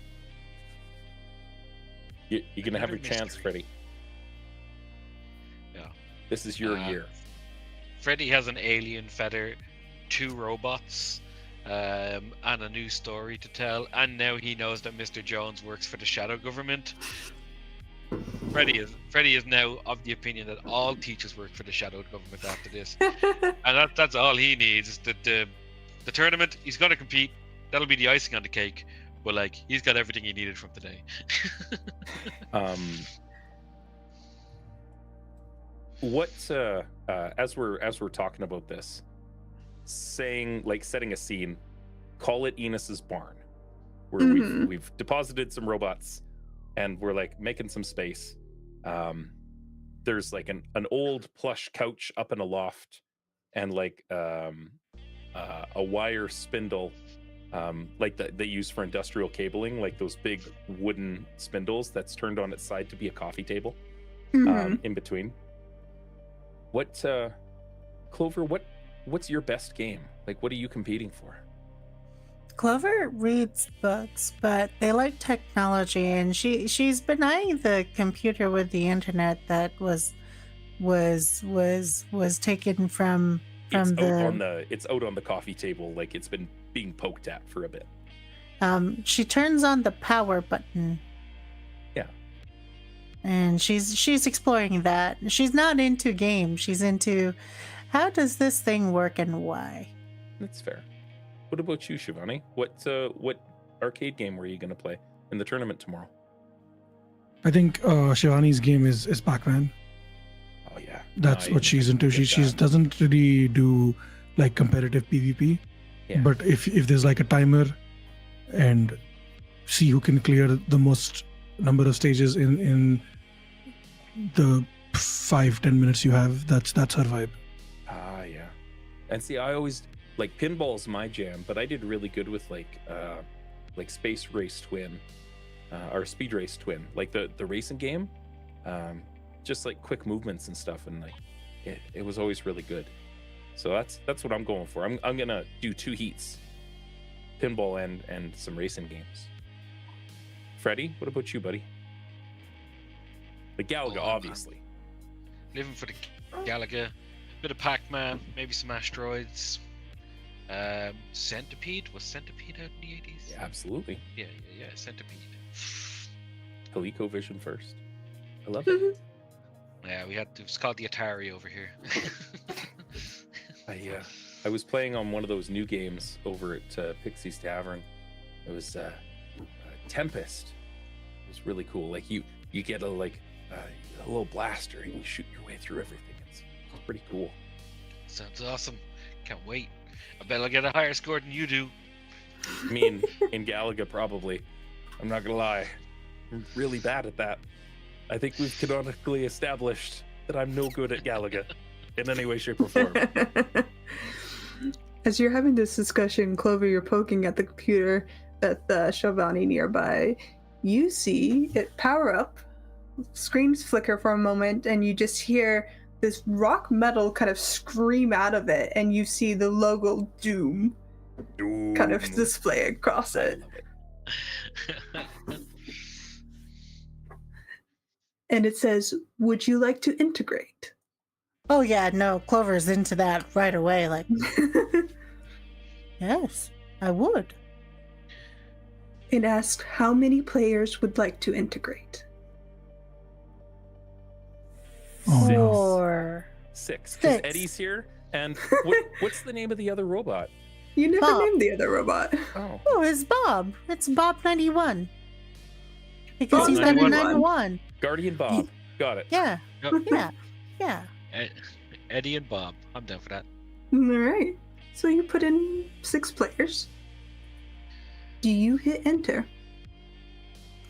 You're gonna have your Another chance, mystery. Freddy. Yeah. This is your year. Freddy has an alien feather, 2 robots, and a new story to tell. And now he knows that Mr. Jones works for the Shadow Government. Freddie is now of the opinion that all teachers work for the shadow government after this, and that's all he needs. Is the tournament. He's going to compete. That'll be the icing on the cake. But like, he's got everything he needed from today. What as we're talking about this, setting a scene, call it Enos's barn, where we've deposited some robots, and we're like making some space. There's like an old plush couch up in a loft, and like a wire spindle, like that they use for industrial cabling, like those big wooden spindles that's turned on its side to be a coffee table. In between. What, Clover? What's your best game? Like, what are you competing for? Clover reads books, but they like technology, and she's been eyeing the computer with the internet that was taken from it's out on the coffee table, like it's been being poked at for a bit. She turns on the power button. Yeah. And she's exploring that. She's not into games. She's into how does this thing work and why. That's fair. What about you, Shivani? What arcade game were you going to play in the tournament tomorrow? I think Shivani's game is Pac-Man. Oh yeah, That's what she's into. She doesn't really do like competitive PvP. Yeah. But if there's like a timer and see who can clear the most number of stages in the 5-10 minutes you have, that's her vibe. Ah, yeah. And see, I always like pinball's my jam, but I did really good with like Space Race Twin, or Speed Race Twin, like the racing game. Just like quick movements and stuff, and like it was always really good. So that's what I'm going for. I'm gonna do 2 heats, pinball and some racing games. Freddie, what about you, buddy? The Galaga, obviously. Living for the Galaga, bit of Pac-Man, maybe some asteroids. Centipede, was Centipede out in the 80s? Yeah, absolutely. Yeah, Centipede. ColecoVision first. I love it. Yeah, it was called the Atari over here. I was playing on one of those new games over at Pixie's Tavern. It was Tempest. It was really cool. Like you get a little blaster and you shoot your way through everything. It's pretty cool. Sounds awesome. Can't wait. I bet I'll get a higher score than you do. I mean, in Galaga, probably. I'm not gonna lie. I'm really bad at that. I think we've canonically established that I'm no good at Galaga in any way, shape, or form. As you're having this discussion, Clover, you're poking at the computer at the Shivani nearby. You see it power up, screens flicker for a moment, and you just hear this rock metal kind of scream out of it, and you see the logo Doom kind of display across it. And it says, "Would you like to integrate?" Oh yeah, no, Clover's into that right away. Like, yes, I would. It asks how many players would like to integrate. Oh, no. 4. 6. Because 6. Eddie's here. And what's the name of the other robot? You never Bob. named the other robot. Oh, Oh, it's Bob. It's Bob 91. Because Bob he's got a 91. 91. Guardian Bob. Got it. Yeah, Yep. yeah. Eddie and Bob. I'm down for that. All right. So you put in 6 players. Do you hit enter?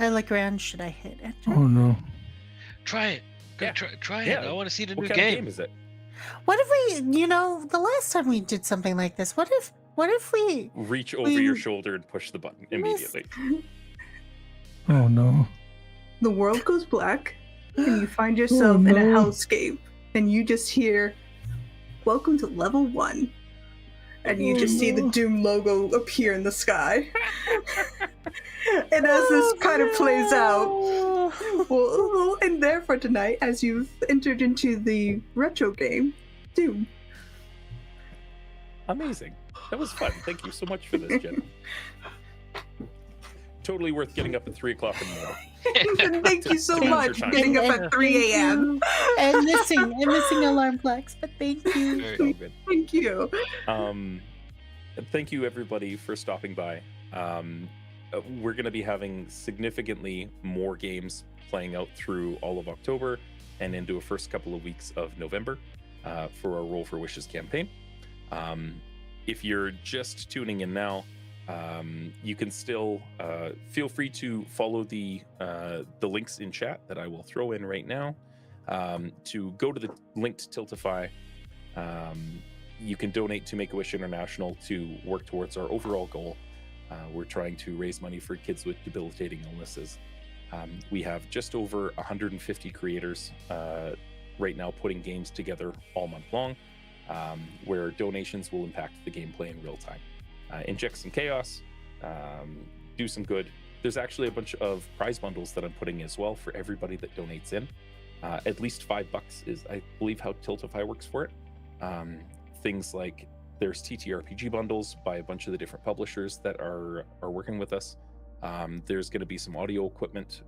I look around. Should I hit enter? Oh no. Try it. Go Yeah. Try Yeah. it. I want to see the What new kind of game. game is it? What if we, the last time we did something like this, what if we Reach over your shoulder and push the button immediately. Oh no. The world goes black, and you find yourself in a no. hellscape, and you just hear, "Welcome to level 1." And you just see the Doom logo appear in the sky. And as this kind of plays out, we'll end there for tonight as you've entered into the retro game, Doom. Amazing. That was fun. Thank you so much for this, Jen. totally worth getting up at 3 o'clock in the morning. Thank you so Thank you for much. your time. Getting up And at 3 a.m. and missing alarm clocks, but thank you. Very It's all good. Thank you. Thank you everybody for stopping by. We're going to be having significantly more games playing out through all of October and into a first couple of weeks of November for our Roll for Wishes campaign. If you're just tuning in now, you can still feel free to follow the links in chat that I will throw in right now to go to the linked Tiltify. You can donate to Make-A-Wish International to work towards our overall goal. We're trying to raise money for kids with debilitating illnesses. We have just over 150 creators right now putting games together all month long, where donations will impact the gameplay in real time. Inject some chaos, do some good. There's actually a bunch of prize bundles that I'm putting as well for everybody that donates in. At least $5 is, I believe, how Tiltify works for it. Things like there's TTRPG bundles by a bunch of the different publishers that are working with us. There's going to be some audio equipment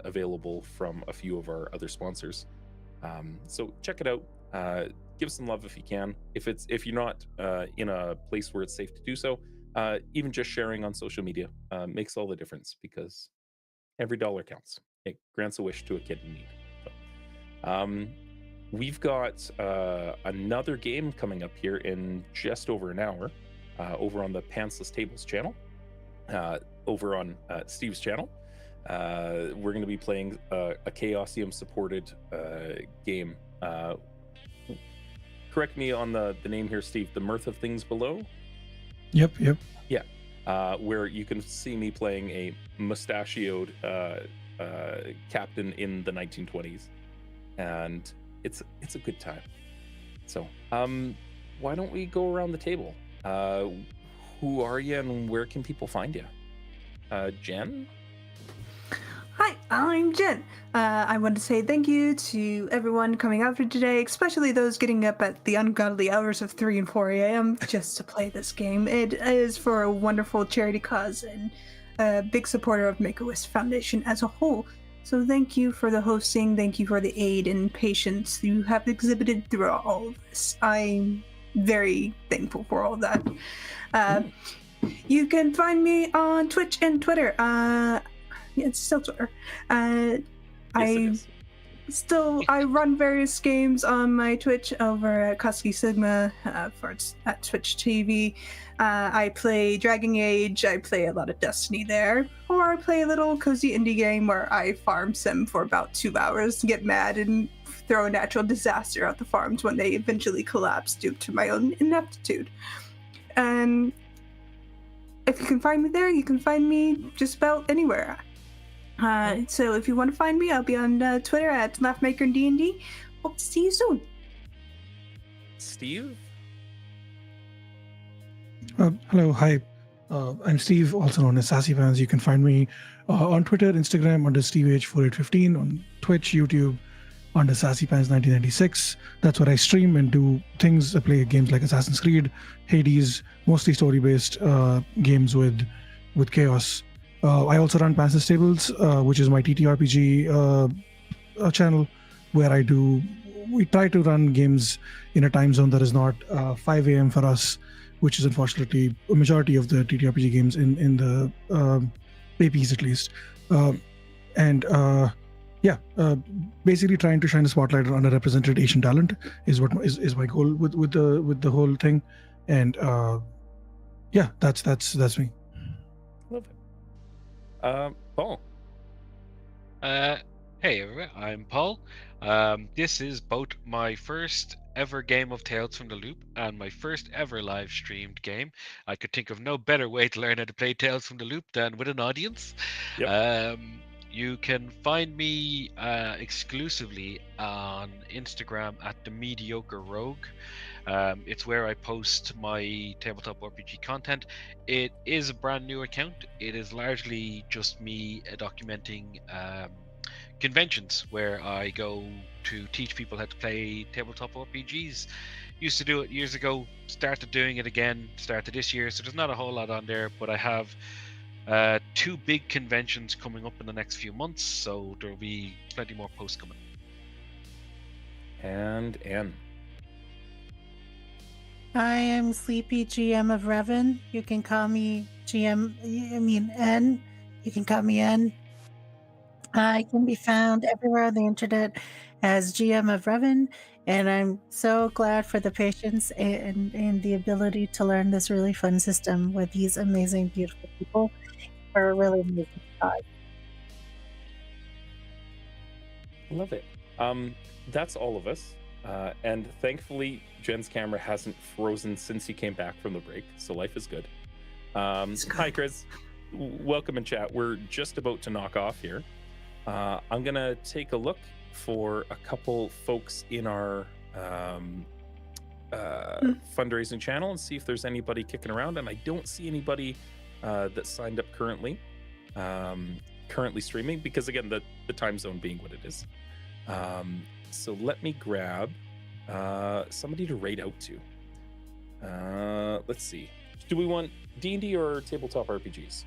available from a few of our other sponsors. So check it out. Give some love if you can. If you're not in a place where it's safe to do so, even just sharing on social media makes all the difference, because every dollar counts. It grants a wish to a kid in need. So, we've got another game coming up here in just over an hour over on the Pantsless Tables channel, over on Steve's channel. We're going to be playing a Chaosium supported game. Correct me on the name here, Steve. The Mirth of Things Below? Yep. Yeah. Where you can see me playing a mustachioed captain in the 1920s. And it's a good time. So, why don't we go around the table? Who are you and where can people find you? Jen? Hi, I'm Jen. I want to say thank you to everyone coming out for today, especially those getting up at the ungodly hours of 3 and 4 a.m. just to play this game. It is for a wonderful charity cause and a big supporter of Make-A-Wish Foundation as a whole. So thank you for the hosting, thank you for the aid and patience you have exhibited throughout all of this. I'm very thankful for all that. You can find me on Twitch and Twitter. It's still Twitter. Yes, it is. I run various games on my Twitch over at Koski Sigma at Twitch TV. I play Dragon Age, I play a lot of Destiny there, or I play a little cozy indie game where I farm sim for about 2 hours, get mad and throw a natural disaster out the farms when they eventually collapse due to my own ineptitude. And if you can find me there, you can find me just about anywhere. So if you want to find me, I'll be on Twitter at LaughMakerDND. Hope to see you soon. Steve? Hello, hi. I'm Steve, also known as Sassy Fans. You can find me on Twitter, Instagram under SteveH4815, on Twitch, YouTube under SassyPants1996. That's where I stream and do things. I play games like Assassin's Creed, Hades, mostly story-based games with chaos. I also run Pantsless Tables, which is my TTRPG channel, where we try to run games in a time zone that is not 5 a.m. for us, which is unfortunately a majority of the TTRPG games in the APs at least. Basically trying to shine a spotlight on underrepresented Asian talent is what is my goal with the whole thing. And that's me. Love it. Paul? Hey everyone, I'm Paul. This is both my first ever game of Tales from the Loop and my first ever live streamed game. I could think of no better way to learn how to play Tales from the Loop than with an audience. Yep. You can find me exclusively on Instagram at The Mediocre Rogue. It's where I post my tabletop RPG content. It is a brand new account. It is largely just me documenting conventions where I go to teach people how to play tabletop RPGs. Used to do it years ago, started doing it again, started this year, so there's not a whole lot on there, but I have 2 big conventions coming up in the next few months, so there'll be plenty more posts coming. And Anne. I am Sleepy, GM of Revan. You can call me N. You can call me N. I can be found everywhere on the internet as GM of Revan, and I'm so glad for the patience and the ability to learn this really fun system with these amazing, beautiful people for a really amazing cause. Love it. That's all of us. And thankfully, Jen's camera hasn't frozen since he came back from the break, so life is good. Hi, Chris. Welcome in chat. We're just about to knock off here. I'm going to take a look for a couple folks in our fundraising channel and see if there's anybody kicking around. And I don't see anybody that signed up currently streaming, because again, the time zone being what it is. So let me grab somebody to raid out to. Let's see. Do we want D&D or tabletop RPGs?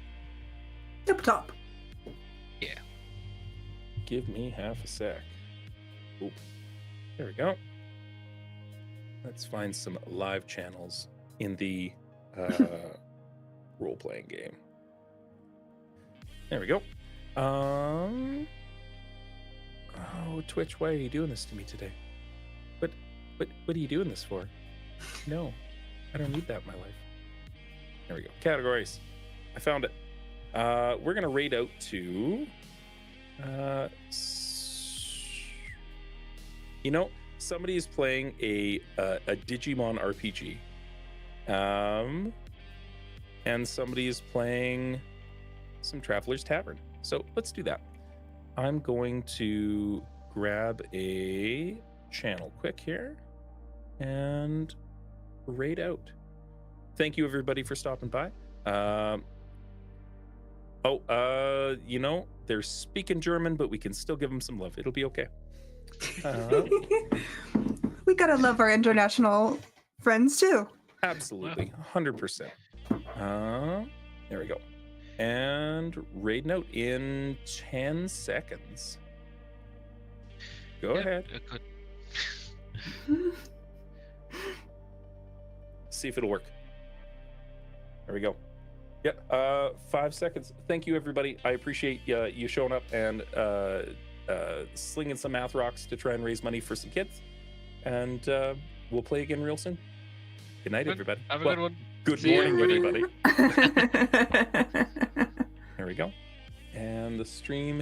Tabletop. Yeah. Give me half a sec. Oop. There we go. Let's find some live channels in the role-playing game. There we go. Oh, Twitch, why are you doing this to me today? What are you doing this for? No, I don't need that in my life. There we go. Categories. I found it. We're gonna raid out to. Somebody is playing a Digimon RPG, and somebody is playing some Traveler's Tavern. So let's do that. I'm going to grab a channel quick here and raid out. Thank you everybody for stopping by. They're speaking German, but we can still give them some love. It'll be okay. We gotta love our international friends too. Absolutely, 100%. There we go. And raid note in 10 seconds. Go ahead. Good. See if it'll work. There we go. Yeah, 5 seconds. Thank you, everybody. I appreciate you showing up and slinging some math rocks to try and raise money for some kids. And we'll play again real soon. Good night, everybody. Have a good one. Good See you, morning, everybody. everybody. There we go. And the stream